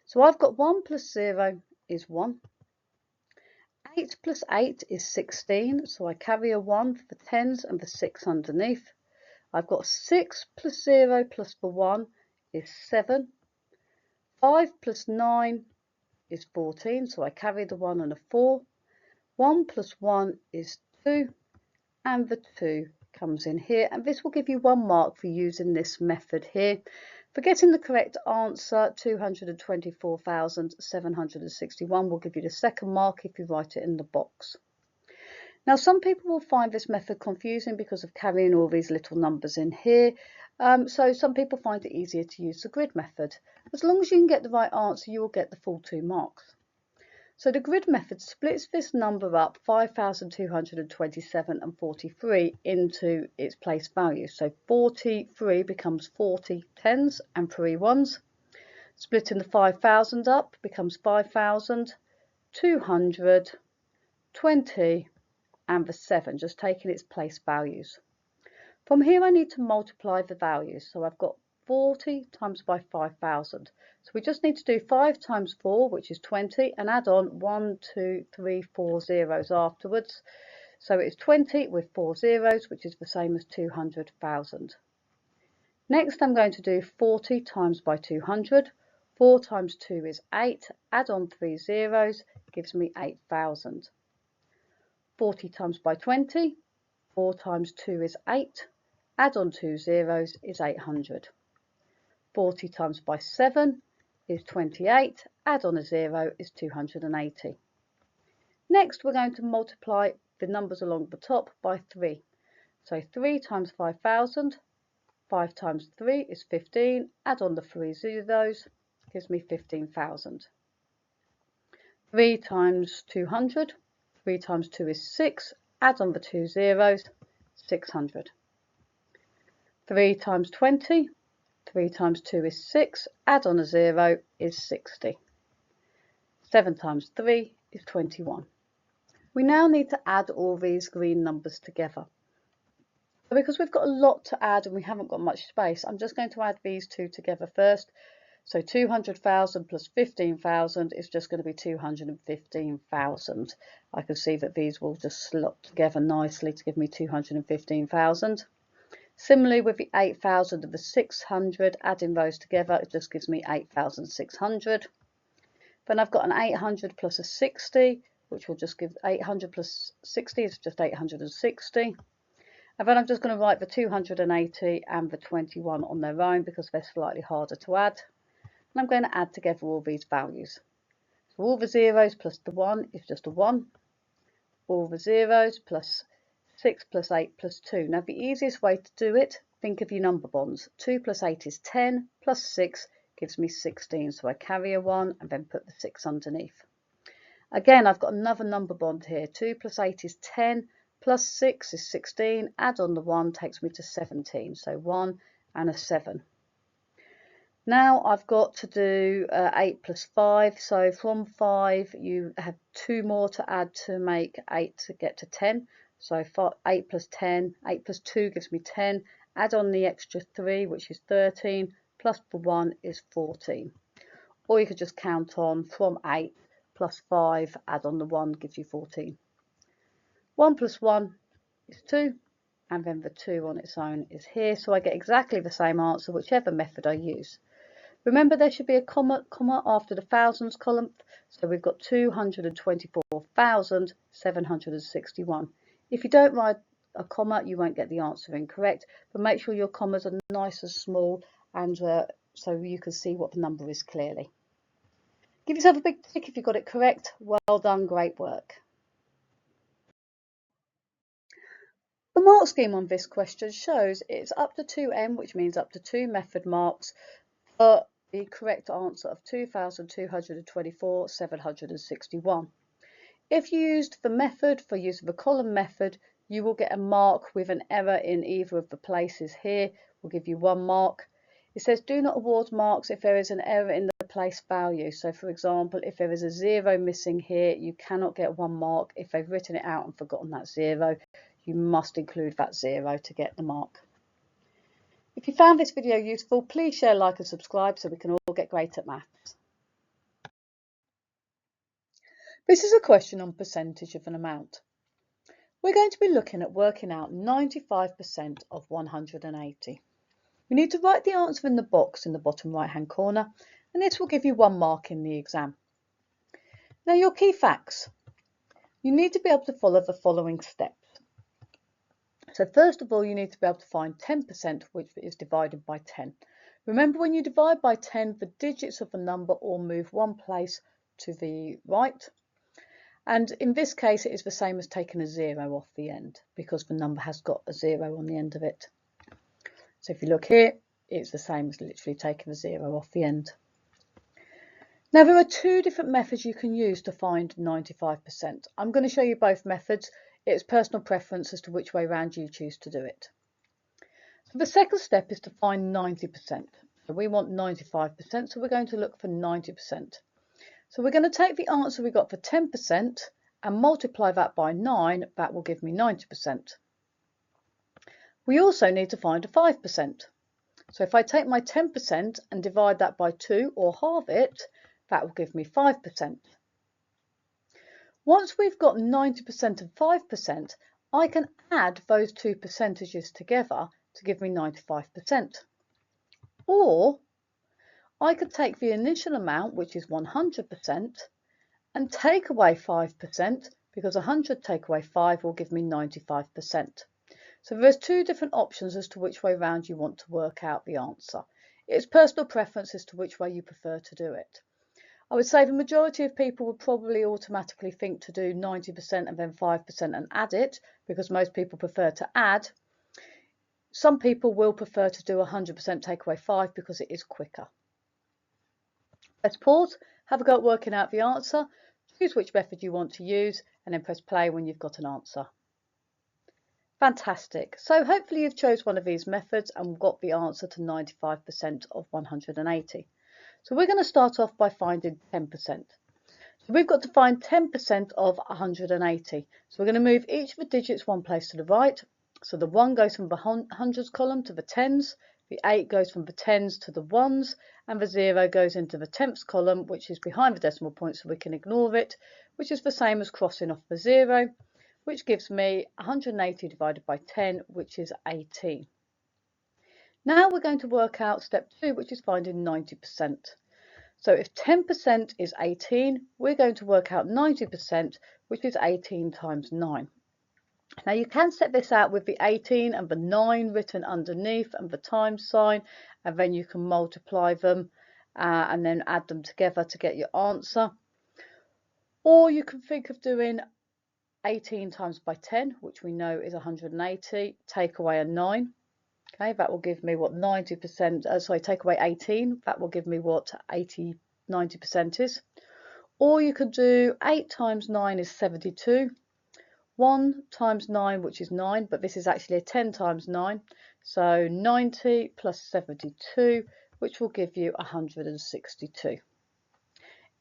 [SPEAKER 1] So I've got 1 plus 0 is 1. 8 plus 8 is 16, so I carry a 1 for the 10s and the 6 underneath. I've got 6 plus 0 plus the 1 is 7. 5 plus 9 is 14, so I carry the 1 and a 4. 1 plus 1 is 2, and the 2 comes in here, and this will give you 1 mark for using this method here. For getting the correct answer, 224,761 will give you the second mark if you write it in the box. Now some people will find this method confusing because of carrying all these little numbers in here. So some people find it easier to use the grid method. As long as you can get the right answer, you will get the full 2 marks. So the grid method splits this number up, 5,227 and 43, into its place values. So 43 becomes 40 10s and 3 1s. Splitting the 5,000 up becomes 5,000, 200, 20 and the 7, just taking its place values. From here I need to multiply the values. So I've got 40 times by 5,000. So we just need to do 5 times 4, which is 20, and add on 1, 2, 3, 4 zeros afterwards. So it's 20 with 4 zeros, which is the same as 200,000. Next I'm going to do 40 times by 200. 4 times 2 is 8, add on 3 zeros, gives me 8,000. 40 times by 20, 4 times 2 is 8, add on 2 zeros is 800. 40 times by 7 is 28, add on a 0 is 280. Next we're going to multiply the numbers along the top by 3. So 3 times 5,000, 5 times 3 is 15, add on the 3 zeros, gives me 15,000. 3 times 200, 3 times 2 is 6, add on the 2 zeros, 600. 3 times 20, 3 times 2 is 6, add on a 0 is 60. 7 times 3 is 21. We now need to add all these green numbers together. So because we've got a lot to add and we haven't got much space, I'm just going to add these two together first. So 200,000 plus 15,000 is just going to be 215,000. I can see that these will just slot together nicely to give me 215,000. Similarly with the 8,000 and the 600, adding those together, it just gives me 8,600. Then I've got an 800 plus a 60, which will just give 800 plus 60 is just 860. And then I'm just going to write the 280 and the 21 on their own because they're slightly harder to add. And I'm going to add together all these values. So all the zeros plus the 1 is just a 1. All the zeros plus 6 plus 8 plus 2. Now the easiest way to do it, think of your number bonds. 2 plus 8 is 10, plus 6 gives me 16. So I carry a 1 and then put the 6 underneath. Again, I've got another number bond here. 2 plus 8 is 10, plus 6 is 16. Add on the 1 takes me to 17. So 1 and a 7. Now I've got to do 8 plus 5. So from 5, you have 2 more to add to make 8 to get to 10. So 8 plus 10, 8 plus 2 gives me 10. Add on the extra 3, which is 13, plus the 1 is 14. Or you could just count on from 8 plus 5, add on the 1 gives you 14. 1 plus 1 is 2, and then the 2 on its own is here. So I get exactly the same answer, whichever method I use. Remember, there should be a comma after the thousands column. So we've got 224,761. If you don't write a comma, you won't get the answer incorrect. But make sure your commas are nice and small, and so you can see what the number is clearly. Give yourself a big tick if you got it correct. Well done, great work. The mark scheme on this question shows it's up to 2m, which means up to 2 method marks for the correct answer of 2,224,761. If you used the method for use of the column method, you will get a mark with an error in either of the places here. We'll give you 1 mark. It says do not award marks if there is an error in the place value. So for example, if there is a 0 missing here, you cannot get 1 mark. If they've written it out and forgotten that 0, you must include that 0 to get the mark. If you found this video useful, please share, like and subscribe so we can all get great at maths. This is a question on percentage of an amount. We're going to be looking at working out 95% of 180. We need to write the answer in the box in the bottom right hand corner, and this will give you 1 mark in the exam. Now your key facts. You need to be able to follow the following steps. So first of all, you need to be able to find 10%, which is divided by 10. Remember, when you divide by 10, the digits of the number all move 1 place to the right. And in this case, it is the same as taking a 0 off the end because the number has got a 0 on the end of it. So if you look here, it's the same as literally taking a 0 off the end. Now there are 2 different methods you can use to find 95%. I'm going to show you both methods. It's personal preference as to which way round you choose to do it. So the second step is to find 90%. So we want 95%, so we're going to look for 90%. So we're going to take the answer we got for 10% and multiply that by 9. That will give me 90%. We also need to find a 5%. So if I take my 10% and divide that by 2 or halve it, that will give me 5%. Once we've got 90% and 5%, I can add those 2 percentages together to give me 95%. Or I could take the initial amount, which is 100%, and take away 5%, because 100 take away 5 will give me 95%. So there's 2 different options as to which way round you want to work out the answer. It's personal preference as to which way you prefer to do it. I would say the majority of people would probably automatically think to do 90% and then 5% and add it, because most people prefer to add. Some people will prefer to do 100% take away 5 because it is quicker. Let's pause, have a go at working out the answer, choose which method you want to use, and then press play when you've got an answer. Fantastic. So hopefully you've chose one of these methods and got the answer to 95% of 180. So we're going to start off by finding 10%. So we've got to find 10% of 180. So we're going to move each of the digits one place to the right. So the 1 goes from the hundreds column to the tens, the 8 goes from the tens to the ones, and the 0 goes into the tenths column, which is behind the decimal point, so we can ignore it, which is the same as crossing off the 0, which gives me 180 divided by 10, which is 18. Now we're going to work out step 2, which is finding 90%. So if 10% is 18, we're going to work out 90%, which is 18 times 9. Now you can set this out with the 18 and the 9 written underneath and the times sign, and then you can multiply them and then add them together to get your answer. Or you can think of doing 18 times by 10, which we know is 180, take away a 9. Okay, that will give me what 90%, take away 18, that will give me what 90% is. Or you could do 8 times 9 is 72. 1 times 9, which is 9, but this is actually a 10 times 9. So 90 plus 72, which will give you 162.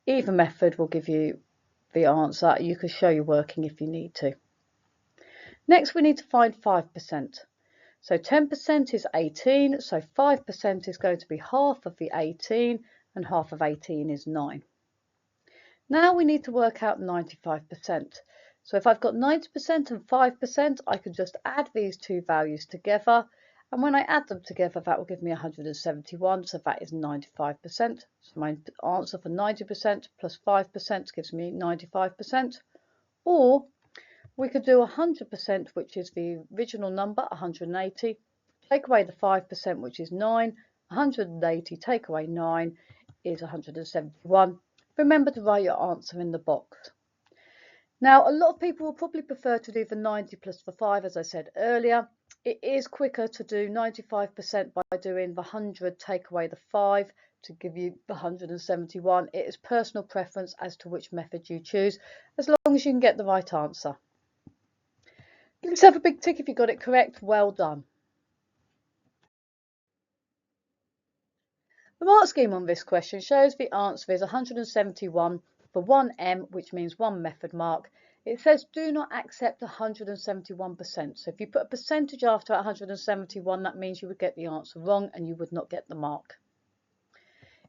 [SPEAKER 1] Either method will give you the answer. You can show your working if you need to. Next, we need to find 5%. So 10% is 18, so 5% is going to be half of the 18, and half of 18 is 9. Now we need to work out 95%. So if I've got 90% and 5%, I can just add these two values together. And when I add them together, that will give me 171. So that is 95%. So my answer for 90% plus 5% gives me 95%. Or we could do 100%, which is the original number, 180. Take away the 5%, which is 9. 180 take away 9 is 171. Remember to write your answer in the box. Now, a lot of people will probably prefer to do the 90 plus the 5, as I said earlier. It is quicker to do 95% by doing the 100 take away the 5 to give you the 171. It is personal preference as to which method you choose, as long as you can get the right answer. Give yourself a big tick if you got it correct. Well done. The mark scheme on this question shows the answer is 171 for 1M, which means one method mark. It says do not accept 171%. So if you put a percentage after 171, that means you would get the answer wrong and you would not get the mark.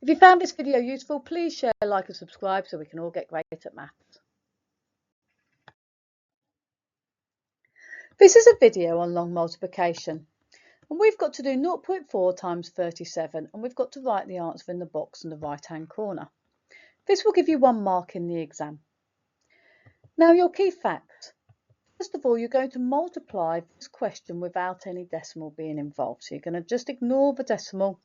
[SPEAKER 1] If you found this video useful, please share, like and subscribe so we can all get great at maths. This is a video on long multiplication. And we've got to do 0.4 times 37, and we've got to write the answer in the box in the right-hand corner. This will give you 1 mark in the exam. Now, your key facts. First of all, you're going to multiply this question without any decimal being involved. So you're going to just ignore the decimal,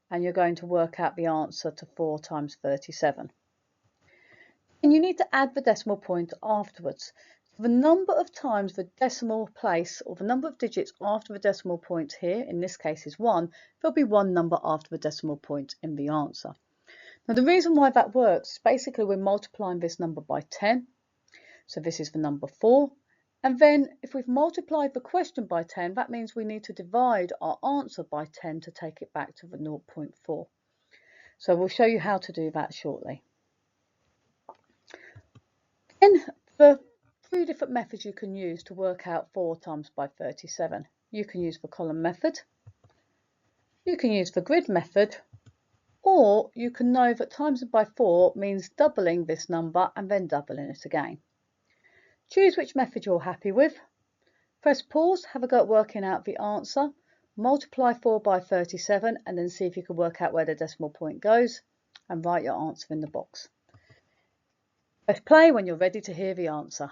[SPEAKER 1] and you're going to work out the answer to 4 times 37. And you need to add the decimal point afterwards. The number of times the decimal place, or the number of digits after the decimal point here, in this case is 1, there'll be 1 number after the decimal point in the answer. Now the reason why that works is basically we're multiplying this number by 10. So this is the number 4. And then if we've multiplied the question by 10, that means we need to divide our answer by 10 to take it back to the 0.4. So we'll show you how to do that shortly. Then the 3 different methods you can use to work out 4 times by 37. You can use the column method, you can use the grid method, or you can know that times it by 4 means doubling this number and then doubling it again. Choose which method you're happy with. Press pause, have a go at working out the answer, multiply 4 by 37 and then see if you can work out where the decimal point goes and write your answer in the box. Press play when you're ready to hear the answer.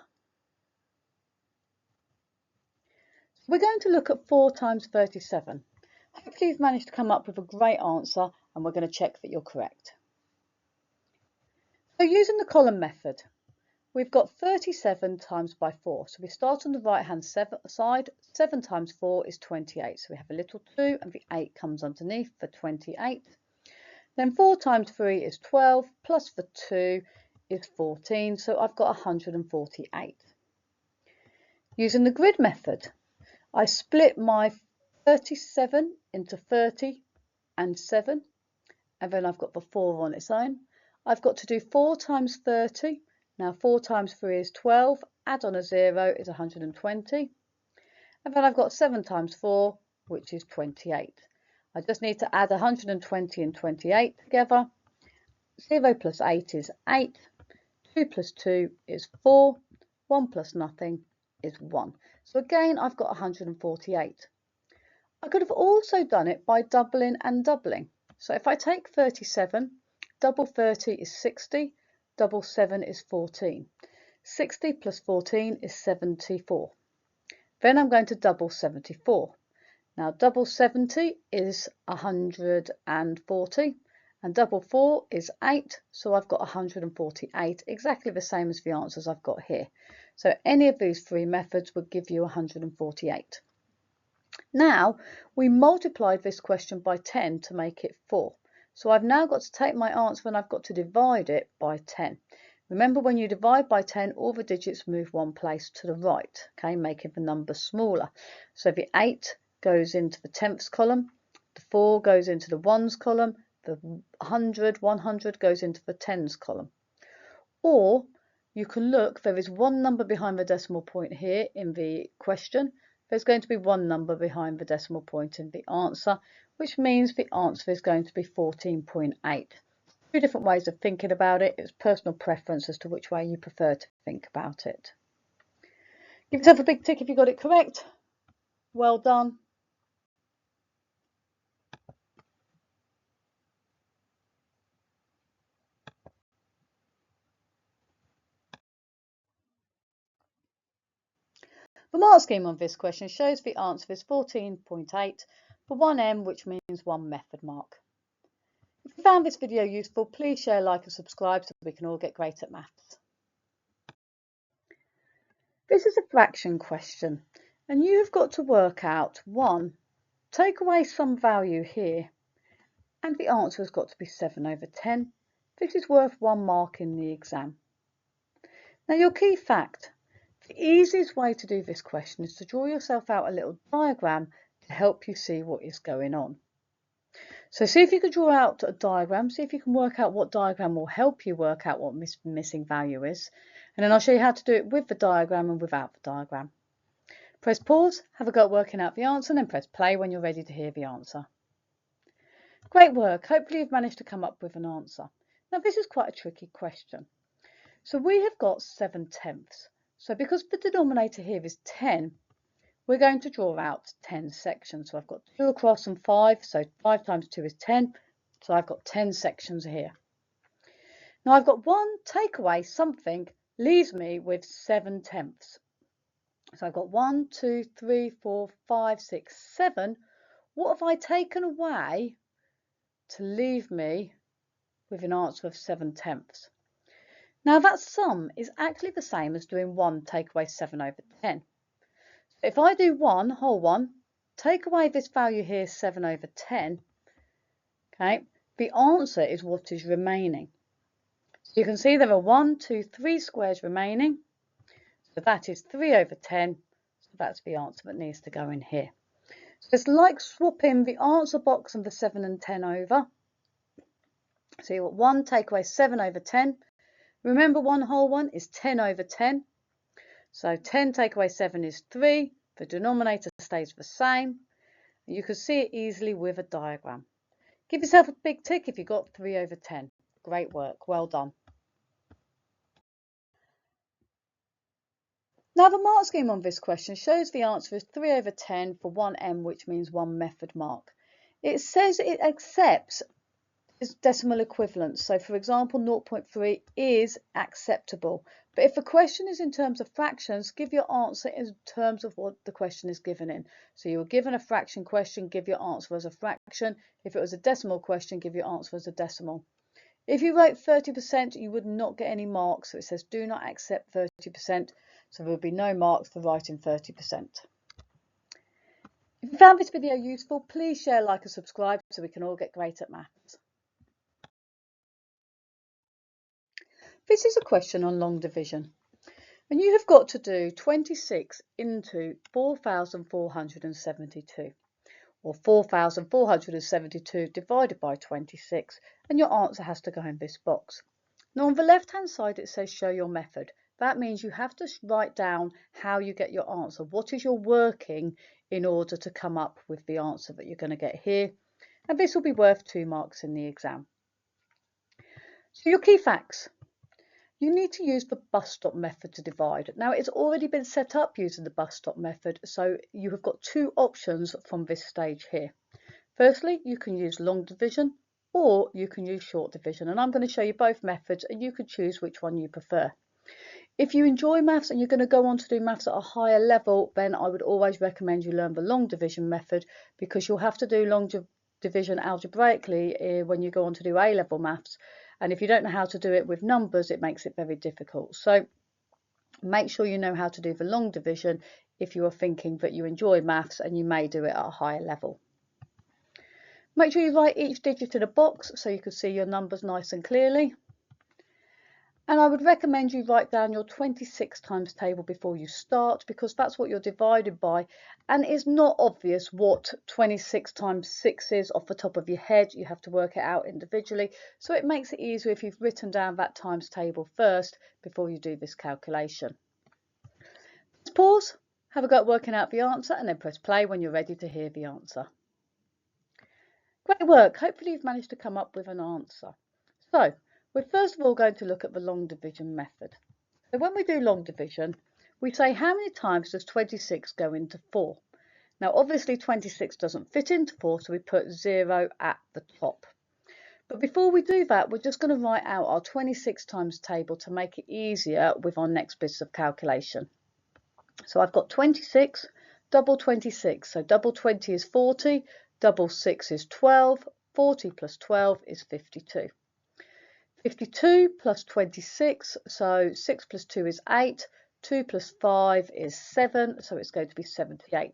[SPEAKER 1] We're going to look at 4 times 37. Hopefully you've managed to come up with a great answer and we're going to check that you're correct. So using the column method, we've got 37 times by 4. So we start on the right hand side. 7 times 4 is 28. So we have a little 2 and the 8 comes underneath for 28. Then 4 times 3 is 12 plus the 2 is 14. So I've got 148. Using the grid method, I split my 37 into 30 and 7, and then I've got the 4 on its own. I've got to do 4 times 30. Now 4 times 3 is 12, add on a 0 is 120. And then I've got 7 times 4, which is 28. I just need to add 120 and 28 together. 0 plus 8 is 8. 2 plus 2 is 4. 1 plus nothing is 1. So again, I've got 148. I could have also done it by doubling and doubling. So if I take 37, double 30 is 60, double 7 is 14. 60 plus 14 is 74. Then I'm going to double 74. Now double 70 is 140 and double 4 is 8, so I've got 148, exactly the same as the answers I've got here. So any of these 3 methods would give you 148. Now we multiplied this question by 10 to make it 4. So I've now got to take my answer and I've got to divide it by 10. Remember, when you divide by 10, all the digits move one place to the right, okay, making the number smaller. So the 8 goes into the tenths column, the 4 goes into the ones column, the 100 goes into the tens column. Or you can look, there is one number behind the decimal point here in the question. There's going to be one number behind the decimal point in the answer, which means the answer is going to be 14.8. 2 different ways of thinking about it. It's personal preference as to which way you prefer to think about it. Give yourself a big tick if you got it correct. Well done. The mark scheme on this question shows the answer is 14.8 for 1M, which means 1 method mark. If you found this video useful, please share, like and subscribe so we can all get great at maths. This is a fraction question and you've got to work out 1, take away some value here, and the answer has got to be 7 over 10. This is worth 1 mark in the exam. Now your key fact, the easiest way to do this question is to draw yourself out a little diagram to help you see what is going on. So see if you can draw out a diagram, see if you can work out what diagram will help you work out what missing value is, and then I'll show you how to do it with the diagram and without the diagram. Press pause, have a go at working out the answer, and then press play when you're ready to hear the answer. Great work, hopefully you've managed to come up with an answer. Now this is quite a tricky question. So we have got 7 tenths. So because the denominator here is 10, we're going to draw out 10 sections. So I've got 2 across and 5, so 5 times 2 is 10. So I've got 10 sections here. Now I've got 1 takeaway, something leaves me with 7 tenths. So I've got 1, 2, 3, 4, 5, 6, 7. What have I taken away to leave me with an answer of 7 tenths? Now that sum is actually the same as doing 1 take away 7 over 10. So if I do 1, whole 1, take away this value here, 7 over 10, okay, the answer is what is remaining. So you can see there are 1, 2, 3 squares remaining. So that is 3 over 10. So that's the answer that needs to go in here. So it's like swapping the answer box and the 7 and 10 over. So you've got 1 take away 7 over 10. Remember, 1 whole 1 is 10 over 10. So 10 take away 7 is 3. The denominator stays the same. You can see it easily with a diagram. Give yourself a big tick if you got 3 over 10. Great work, well done. Now the mark scheme on this question shows the answer is 3 over 10 for 1M, which means 1 method mark. It says it accepts decimal equivalents. So for example, 0.3 is acceptable. But if the question is in terms of fractions, give your answer in terms of what the question is given in. So you were given a fraction question, give your answer as a fraction. If it was a decimal question, give your answer as a decimal. If you wrote 30%, you would not get any marks. So it says do not accept 30%. So there will be no marks for writing 30%. If you found this video useful, please share, like and subscribe so we can all get great at maths. This is a question on long division. And you have got to do 26 into 4,472, or 4,472 divided by 26, and your answer has to go in this box. Now on the left hand side it says show your method. That means you have to write down how you get your answer. What is your working in order to come up with the answer that you're going to get here? And this will be worth 2 marks in the exam. So your key facts. You need to use the bus stop method to divide. Now it's already been set up using the bus stop method, so you have got 2 options from this stage here. Firstly, you can use long division or you can use short division, and I'm going to show you both methods and you can choose which one you prefer. If you enjoy maths and you're going to go on to do maths at a higher level, then I would always recommend you learn the long division method, because you'll have to do long division algebraically when you go on to do A-level maths, and if you don't know how to do it with numbers, it makes it very difficult. So make sure you know how to do the long division if you are thinking that you enjoy maths and you may do it at a higher level. Make sure you write each digit in a box so you can see your numbers nice and clearly. And I would recommend you write down your 26 times table before you start, because that's what you're divided by, and it's not obvious what 26 times 6 is off the top of your head. You have to work it out individually, so it makes it easier if you've written down that times table first before you do this calculation. Let's pause, have a go at working out the answer, and then press play when you're ready to hear the answer. Great work. Hopefully you've managed to come up with an answer. So we're first of all going to look at the long division method. So when we do long division, we say how many times does 26 go into 4? Now obviously 26 doesn't fit into 4, so we put 0 at the top. But before we do that, we're just going to write out our 26 times table to make it easier with our next bits of calculation. So I've got 26, double 26, so double 20 is 40, double 6 is 12, 40 plus 12 is 52. 52 plus 26, so 6 plus 2 is 8, 2 plus 5 is 7, so it's going to be 78.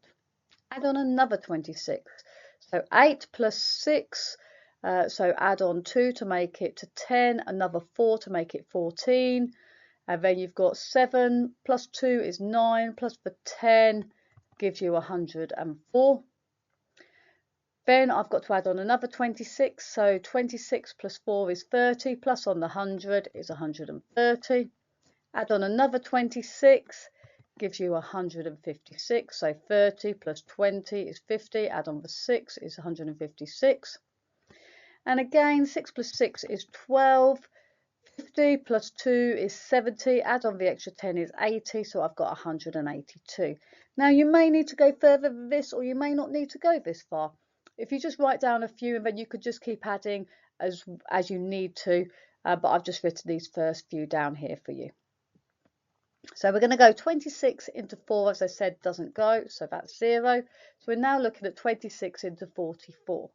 [SPEAKER 1] Add on another 26, so 8 plus 6, so add on 2 to make it to 10, another 4 to make it 14, and then you've got 7 plus 2 is 9, plus the 10 gives you 104. Then I've got to add on another 26, so 26 plus 4 is 30, plus on the 100 is 130. Add on another 26, gives you 156, so 30 plus 20 is 50, add on the 6 is 156. And again, 6 plus 6 is 12, 50 plus 2 is 70, add on the extra 10 is 80, so I've got 182. Now you may need to go further than this, or you may not need to go this far. If you just write down a few, and then you could just keep adding as you need to, but I've just written these first few down here for you. So we're going to go 26 into 4, as I said, doesn't go, so that's 0. So we're now looking at 26 into 44.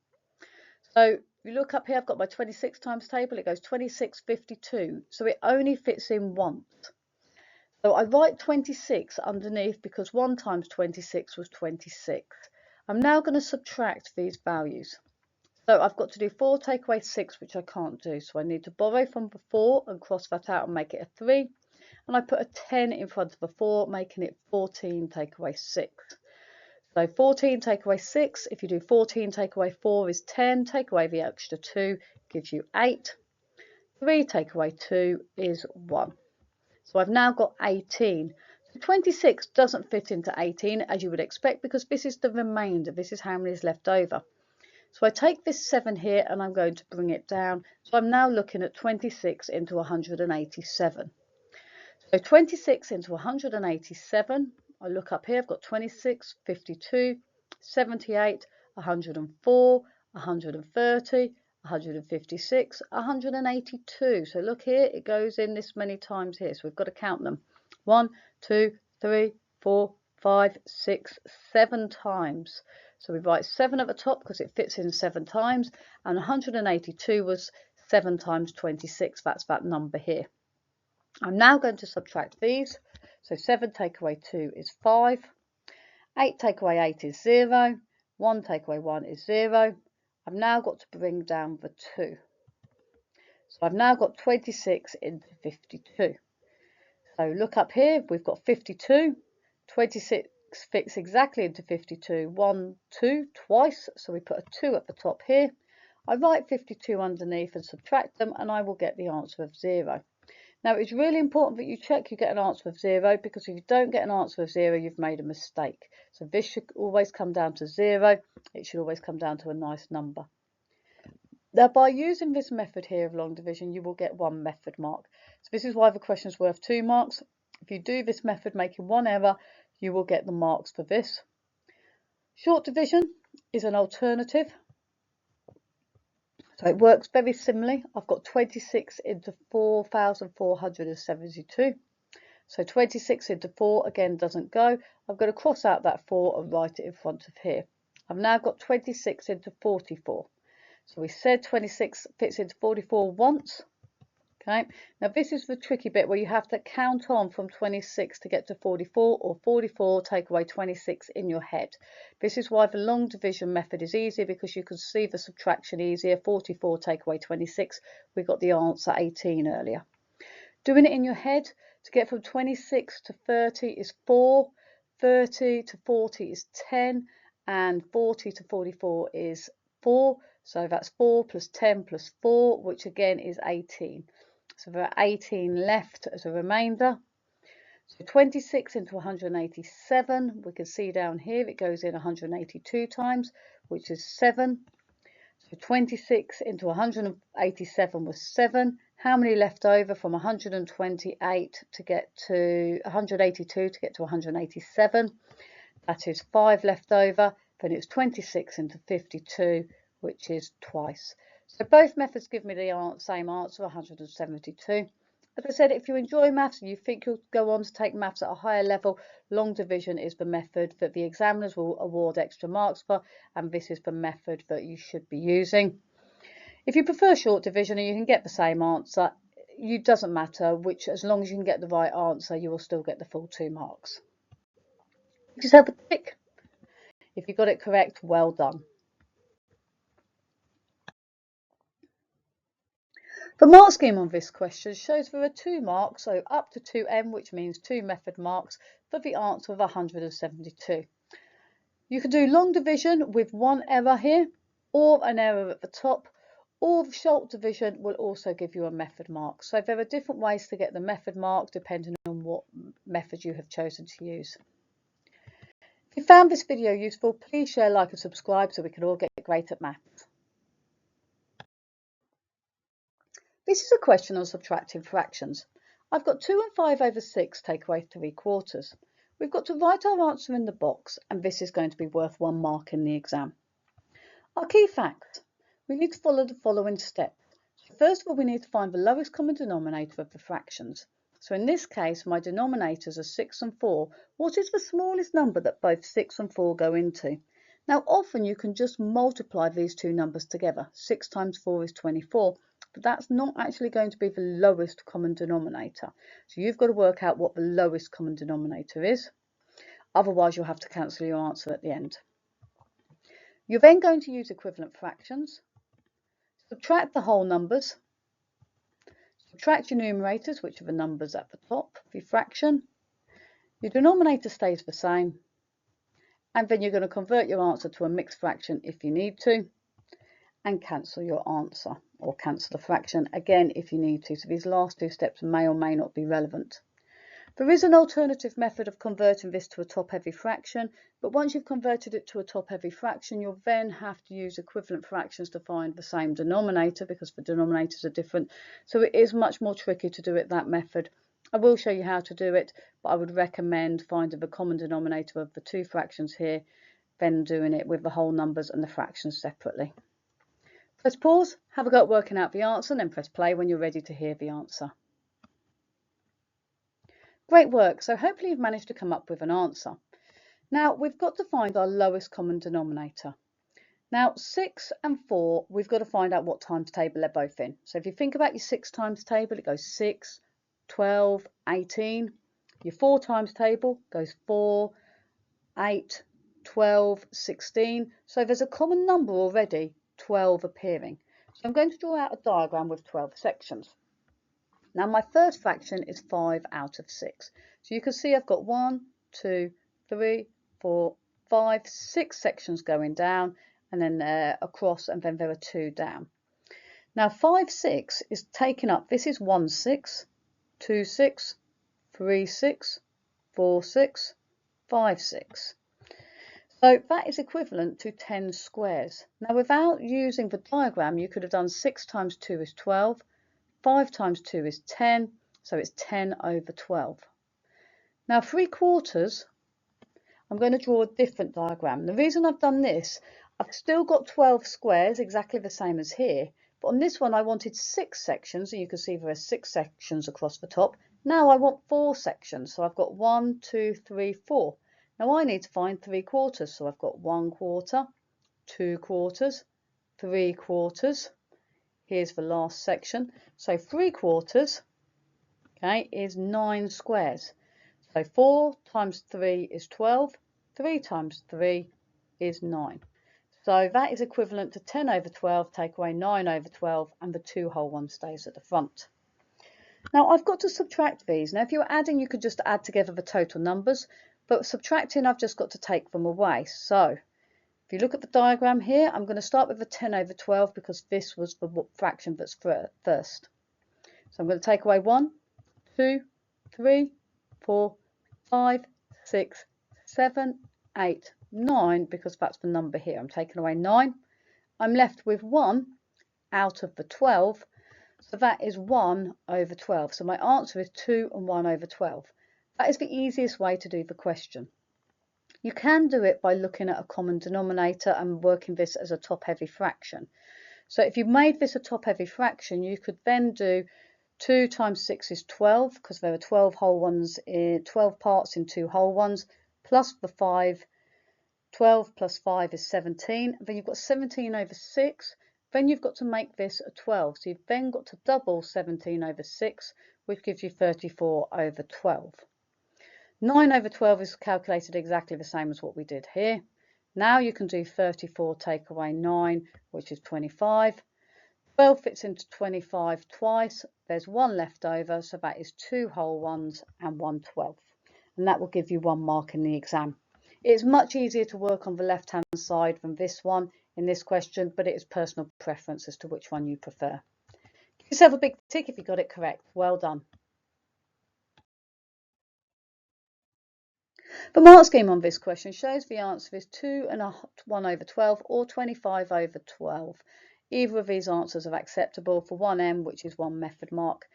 [SPEAKER 1] So if you look up here, I've got my 26 times table, it goes 26, 52, so it only fits in once. So I write 26 underneath because 1 times 26 was 26. I'm now going to subtract these values. So I've got to do 4 take away 6, which I can't do. So I need to borrow from the 4 and cross that out and make it a 3. And I put a 10 in front of the 4, making it 14 take away 6. So 14 take away 6, if you do 14 take away 4 is 10, take away the extra 2 gives you 8. 3 take away 2 is 1. So I've now got 18. 26 doesn't fit into 18 as you would expect, because this is the remainder, this is how many is left over. So I take this 7 here and I'm going to bring it down. So I'm now looking at 26 into 187. So 26 into 187, I look up here, I've got 26, 52, 78, 104, 130, 156, 182. So look here, it goes in this many times here. So we've got to count them. 1, 2, 3, 4, 5, 6, 7 times. So we write 7 at the top because it fits in 7 times, and 182 was 7 times 26. That's that number here. I'm now going to subtract these. So 7 take away 2 is 5. 8 take away 8 is 0. 1 take away 1 is 0. I've now got to bring down the 2. So I've now got 26 into 52. So look up here, we've got 52, 26 fits exactly into 52, 1, 2, twice, so we put a 2 at the top here. I write 52 underneath and subtract them, and I will get the answer of 0. Now it's really important that you check you get an answer of 0, because if you don't get an answer of 0, you've made a mistake. So this should always come down to 0. It should always come down to a nice number. Now by using this method here of long division, you will get 1 method mark. So this is why the question is worth 2 marks. If you do this method making 1 error, you will get the marks for this. Short division is an alternative. So it works very similarly. I've got 26 into 4,472. So 26 into 4 again doesn't go. I've got to cross out that 4 and write it in front of here. I've now got 26 into 44. So we said 26 fits into 44 once. Okay, now this is the tricky bit where you have to count on from 26 to get to 44, or 44 take away 26 in your head. This is why the long division method is easier, because you can see the subtraction easier. 44 take away 26, we got the answer 18 earlier. Doing it in your head, to get from 26 to 30 is 4, 30 to 40 is 10, and 40 to 44 is 4. So that's 4 plus 10 plus 4, which again is 18. So there are 18 left as a remainder. So 26 into 187, we can see down here it goes in 182 times, which is 7. So 26 into 187 was 7. How many left over from 128 to get to 182 to get to 187? That is 5 left over. Then it's 26 into 52, which is twice. So both methods give me the same answer, 172. As I said, if you enjoy maths and you think you'll go on to take maths at a higher level, long division is the method that the examiners will award extra marks for, and this is the method that you should be using. If you prefer short division and you can get the same answer, it doesn't matter which, as long as you can get the right answer, you will still get the full 2 marks. Give yourself a tick. If you got it correct, well done. The mark scheme on this question shows there are 2 marks, so up to 2m, which means 2 method marks, for the answer of 172. You can do long division with 1 error here, or an error at the top, or the short division will also give you a method mark. So there are different ways to get the method mark depending on what method you have chosen to use. If you found this video useful, please share, like and subscribe so we can all get great at maths. This is a question on subtracting fractions. I've got 2 and 5 over 6 take away 3/4. We've got to write our answer in the box, and this is going to be worth 1 mark in the exam. Our key facts. We need to follow the following steps. So first of all, we need to find the lowest common denominator of the fractions. So in this case, my denominators are 6 and 4. What is the smallest number that both 6 and 4 go into? Now, often you can just multiply these 2 numbers together. 6 times 4 is 24. But that's not actually going to be the lowest common denominator. So you've got to work out what the lowest common denominator is. Otherwise, you'll have to cancel your answer at the end. You're then going to use equivalent fractions. Subtract the whole numbers. Subtract your numerators, which are the numbers at the top of your fraction. Your denominator stays the same. And then you're going to convert your answer to a mixed fraction if you need to, and cancel your answer, or cancel the fraction again if you need to. So these last 2 steps may or may not be relevant. There is an alternative method of converting this to a top-heavy fraction, but once you've converted it to a top-heavy fraction, you'll then have to use equivalent fractions to find the same denominator, because the denominators are different. So it is much more tricky to do it that method. I will show you how to do it, but I would recommend finding the common denominator of the 2 fractions here, then doing it with the whole numbers and the fractions separately. Press pause, have a go at working out the answer, and then press play when you're ready to hear the answer. Great work, so hopefully you've managed to come up with an answer. Now we've got to find our lowest common denominator. Now 6 and 4, we've got to find out what times table they're both in. So if you think about your 6 times table, it goes 6, 12, 18. Your 4 times table goes 4, 8, 12, 16. So there's a common number already, 12 appearing. So I'm going to draw out a diagram with 12 sections. Now my third fraction is 5 out of 6. So you can see I've got 1, 2, 3, 4, 5, 6 sections going down, and then across, and then there are 2 down. Now 5, 6 is taken up, this is 1, 6, 2, 6, 3, 6, 4, 6, 5, 6. So that is equivalent to 10 squares. Now without using the diagram, you could have done 6 times 2 is 12, 5 times 2 is 10, so it's 10 over 12. Now 3/4, I'm going to draw a different diagram. The reason I've done this, I've still got 12 squares, exactly the same as here, but on this one I wanted 6 sections, and you can see there are 6 sections across the top. Now I want 4 sections, so I've got 1, 2, 3, 4. Now I need to find 3/4, so I've got 1/4, 2/4, 3/4. Here's the last section. So 3/4, okay, is 9 squares. So 4 times 3 is 12, 3 times 3 is 9. So that is equivalent to 10 over 12, take away 9 over 12, and the 2 whole one stays at the front. Now I've got to subtract these. Now if you're adding, you could just add together the total numbers, but subtracting, I've just got to take them away. So if you look at the diagram here, I'm going to start with the 10 over 12 because this was the fraction that's first. So I'm going to take away 1, 2, 3, 4, 5, 6, 7, 8, 9, because that's the number here. I'm taking away 9. I'm left with 1 out of the 12, so that is 1 over 12. So my answer is 2 and 1 over 12. That is the easiest way to do the question. You can do it by looking at a common denominator and working this as a top-heavy fraction. So if you made this a top-heavy fraction, you could then do 2 times 6 is 12, because there are 12 whole ones, 12 parts in 2 whole ones, plus the 5. 12 plus 5 is 17. Then you've got 17 over 6. Then you've got to make this a 12. So you've then got to double 17 over 6, which gives you 34 over 12. 9 over 12 is calculated exactly the same as what we did here. Now you can do 34 take away 9, which is 25. 12 fits into 25 twice. There's 1 left over, so that is 2 whole ones and 1/12. And that will give you 1 mark in the exam. It's much easier to work on the left-hand side than this one in this question, but it is personal preference as to which one you prefer. Give yourself a big tick if you got it correct. Well done. The mark scheme on this question shows the answer is 2 and 1 over 12 or 25 over 12. Either of these answers are acceptable for 1M, which is 1 method mark.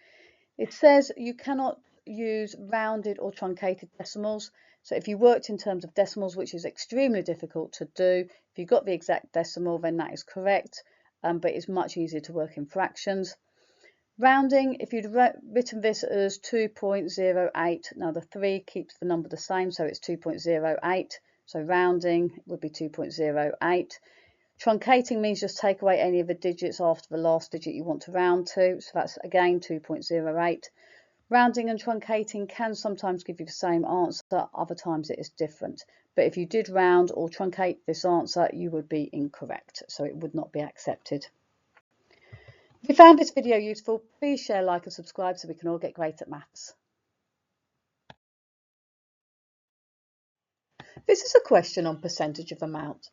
[SPEAKER 1] It says you cannot use rounded or truncated decimals. So if you worked in terms of decimals, which is extremely difficult to do, if you got the exact decimal, then that is correct, but it's much easier to work in fractions. Rounding, if you'd written this as 2.08, now the 3 keeps the number the same, so it's 2.08, so rounding would be 2.08. Truncating means just take away any of the digits after the last digit you want to round to, so that's again 2.08. Rounding and truncating can sometimes give you the same answer, other times it is different. But if you did round or truncate this answer, you would be incorrect, so it would not be accepted. If you found this video useful, please share, like and subscribe so we can all get great at maths. This is a question on percentage of amount.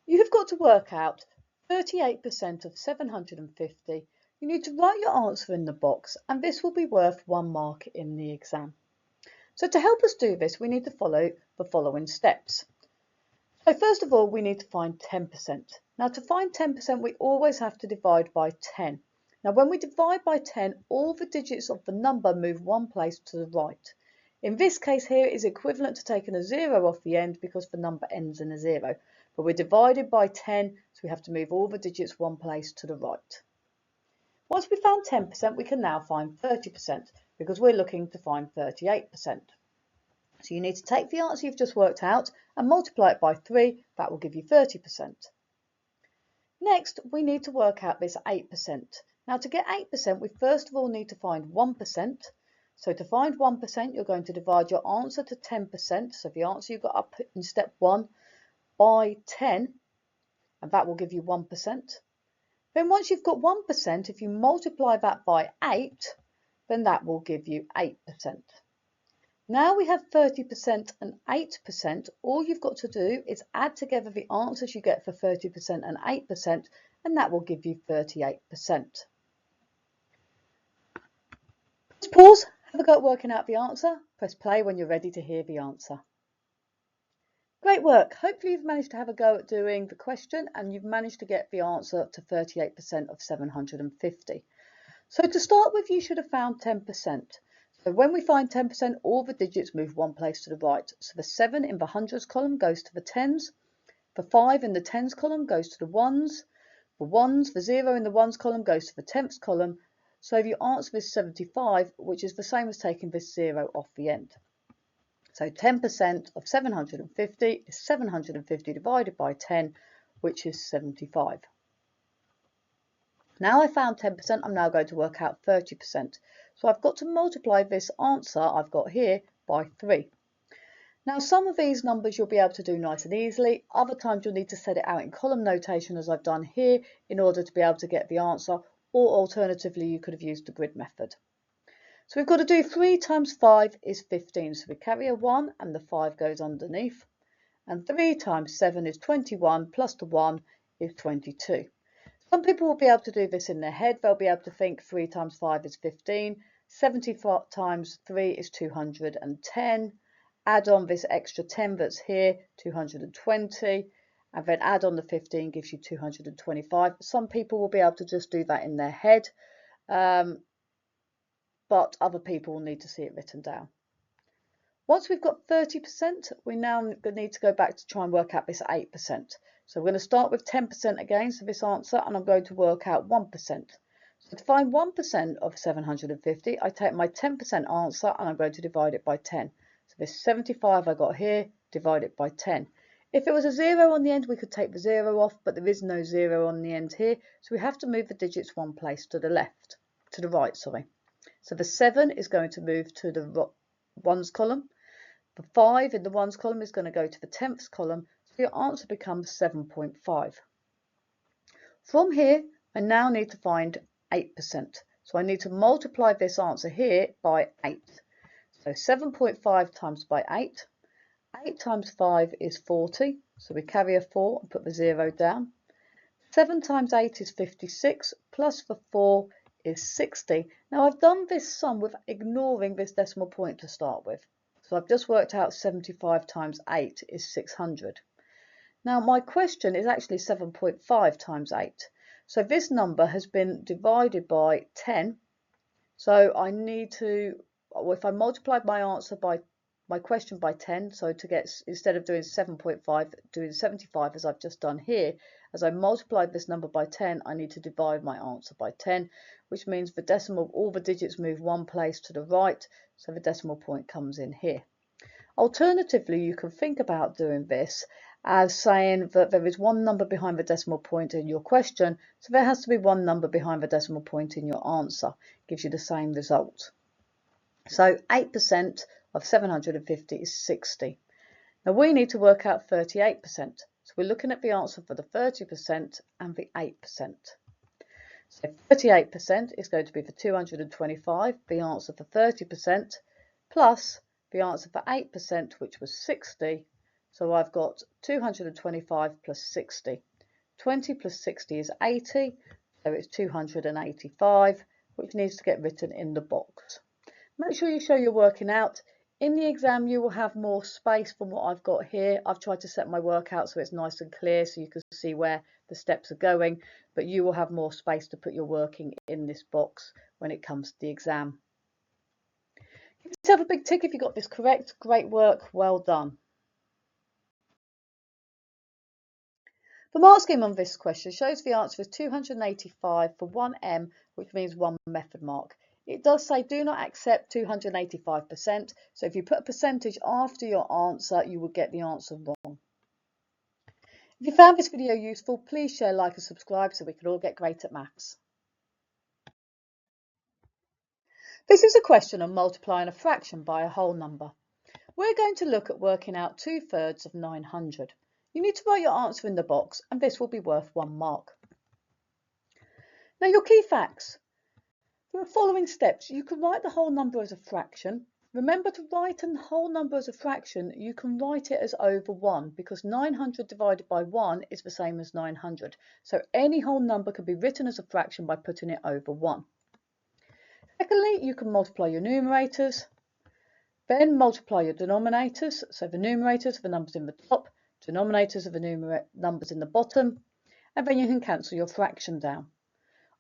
[SPEAKER 1] You have got to work out 38% of 750. You need to write your answer in the box, and this will be worth 1 mark in the exam. So to help us do this, we need to follow the following steps. So first of all, we need to find 10%. Now to find 10%, we always have to divide by 10. Now when we divide by 10, all the digits of the number move 1 place to the right. In this case here, it is equivalent to taking a 0 off the end because the number ends in a 0. But we're divided by 10, so we have to move all the digits 1 place to the right. Once we found 10%, we can now find 30% because we're looking to find 38%. So you need to take the answer you've just worked out and multiply it by 3. That will give you 30%. Next, we need to work out this 8%. Now to get 8%, we first of all need to find 1%. So to find 1%, you're going to divide your answer to 10%. So the answer you got up in step 1 by 10, and that will give you 1%. Then once you've got 1%, if you multiply that by 8, then that will give you 8%. Now we have 30% and 8%. All you've got to do is add together the answers you get for 30% and 8%, and that will give you 38%. Let's pause, have a go at working out the answer. Press play when you're ready to hear the answer. Great work. Hopefully you've managed to have a go at doing the question and you've managed to get the answer to 38% of 750. So to start with, you should have found 10%. So when we find 10%, all the digits move one place to the right. So the 7 in the hundreds column goes to the tens. The 5 in the tens column goes to the ones. The 0 in the ones column goes to the tenths column. So the answer is 75, which is the same as taking this 0 off the end. So 10% of 750 is 750 divided by 10, which is 75. Now I found 10%, I'm now going to work out 30%. So I've got to multiply this answer I've got here by 3. Now some of these numbers you'll be able to do nice and easily. Other times you'll need to set it out in column notation as I've done here in order to be able to get the answer, or alternatively you could have used the grid method. So we've got to do 3 times 5 is 15. So we carry a 1 and the 5 goes underneath. And 3 times 7 is 21 plus the 1 is 22. Some people will be able to do this in their head. They'll be able to think 3 times 5 is 15. 70 times 3 is 210. Add on this extra 10 that's here, 220. And then add on the 15 gives you 225. Some people will be able to just do that in their head. But other people will need to see it written down. Once we've got 30%, we now need to go back to try and work out this 8%. So we're going to start with 10% again, so this answer, and I'm going to work out 1%. So to find 1% of 750, I take my 10% answer and I'm going to divide it by 10. So this 75 I got here, divide it by 10. If it was a 0 on the end, we could take the 0 off, but there is no 0 on the end here, so we have to move the digits one place to the right. So the 7 is going to move to the ones column. The 5 in the ones column is going to go to the tenths column, so your answer becomes 7.5. From here, I now need to find 8%. So I need to multiply this answer here by 8. So 7.5 times by 8. 8 times 5 is 40, so we carry a 4 and put the 0 down. 7 times 8 is 56, plus the 4 is 60. Now I've done this sum with ignoring this decimal point to start with. So I've just worked out 75 times 8 is 600. Now my question is actually 7.5 times 8. So this number has been divided by 10. So I need to, if I multiplied my answer by my question by 10, so to get, instead of doing 7.5, doing 75 as I've just done here, as I multiplied this number by 10, I need to divide my answer by 10, which means the decimal, all the digits move one place to the right, so the decimal point comes in here. Alternatively, you can think about doing this as saying that there is one number behind the decimal point in your question, so there has to be one number behind the decimal point in your answer. It gives you the same result. So 8% of 750 is 60. Now we need to work out 38%. So we're looking at the answer for the 30% and the 8%. So 38% is going to be for 225, the answer for 30%, plus the answer for 8%, which was 60. So I've got 225 plus 60. 20 plus 60 is 80, so it's 285, which needs to get written in the box. Make sure you show you're working out. In the exam, you will have more space from what I've got here. I've tried to set my work out so it's nice and clear so you can see where the steps are going, but you will have more space to put your working in this box when it comes to the exam. Give yourself a big tick if you got this correct. Great work, well done. The mark scheme on this question shows the answer is 285 for 1M, which means 1 method mark. It does say do not accept 285%, so if you put a percentage after your answer, you will get the answer wrong. If you found this video useful, please share, like and subscribe so we can all get great at maths. This is a question on multiplying a fraction by a whole number. We're going to look at working out 2/3 of 900. You need to write your answer in the box and this will be worth 1 mark. Now your key facts. For the following steps, you can write the whole number as a fraction. Remember, to write a whole number as a fraction, you can write it as over 1 because 900 divided by 1 is the same as 900. So any whole number can be written as a fraction by putting it over 1. Secondly, you can multiply your numerators, then multiply your denominators. So the numerators are the numbers in the top, denominators are the numbers in the bottom, and then you can cancel your fraction down.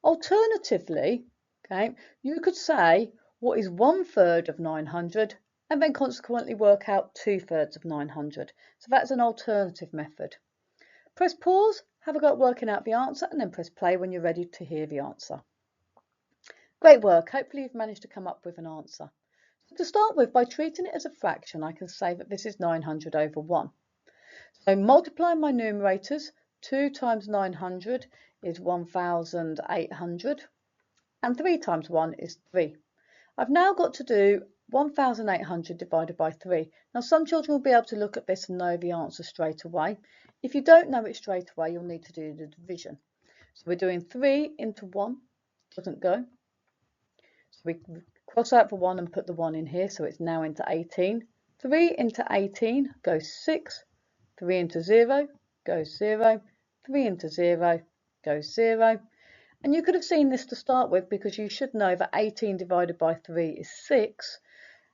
[SPEAKER 1] Alternatively, okay, you could say what is 1/3 of 900 and then consequently work out 2/3 of 900. So that's an alternative method. Press pause, have a go at working out the answer, and then press play when you're ready to hear the answer. Great work. Hopefully you've managed to come up with an answer. So to start with, by treating it as a fraction, I can say that this is 900 over 1. So multiplying my numerators, 2 times 900 is 1,800, and 3 times 1 is 3. I've now got to do 1,800 divided by 3. Now some children will be able to look at this and know the answer straight away. If you don't know it straight away, you'll need to do the division. So we're doing 3 into 1, doesn't go. So we cross out the 1 and put the 1 in here, so it's now into 18. 3 into 18 goes 6. 3 into 0 goes 0. 3 into 0 goes 0. And you could have seen this to start with because you should know that 18 divided by 3 is 6.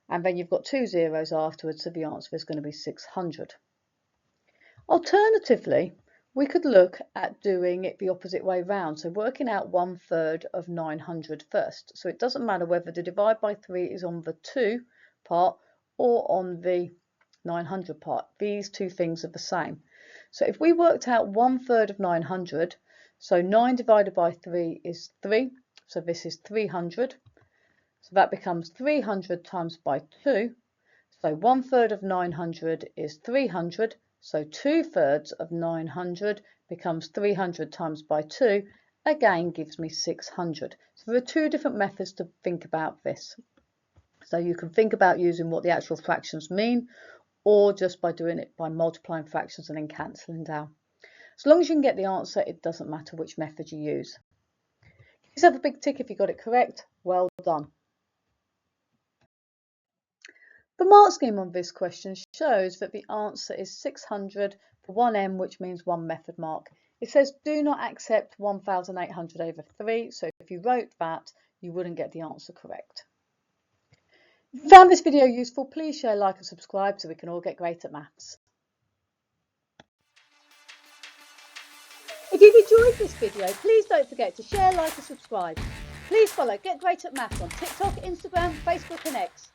[SPEAKER 1] And then you've got 2 zeros afterwards, so the answer is going to be 600. Alternatively, we could look at doing it the opposite way round, so working out 1/3 of 900 first. So it doesn't matter whether the divide by 3 is on the 2 part or on the 900 part. These two things are the same. So if we worked out 1/3 of 900, so 9 divided by 3 is 3, so this is 300. So that becomes 300 times by 2. So 1/3 of 900 is 300. So 2/3 of 900 becomes 300 times by 2. Again, gives me 600. So there are two different methods to think about this. So you can think about using what the actual fractions mean, or just by doing it by multiplying fractions and then cancelling down. As long as you can get the answer, it doesn't matter which method you use. Give yourself a big tick if you got it correct. Well done. The mark scheme on this question shows that the answer is 600 for 1m, which means 1 method mark. It says do not accept 1,800 over 3, so if you wrote that, you wouldn't get the answer correct. If you found this video useful, please share, like and subscribe so we can all get great at maths. If you've enjoyed this video, please don't forget to share, like and subscribe. Please follow Get Great at Maths on TikTok, Instagram, Facebook and X.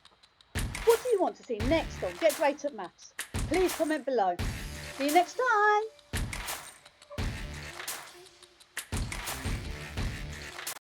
[SPEAKER 1] What do you want to see next on Get Great at Maths? Please comment below. See you next time.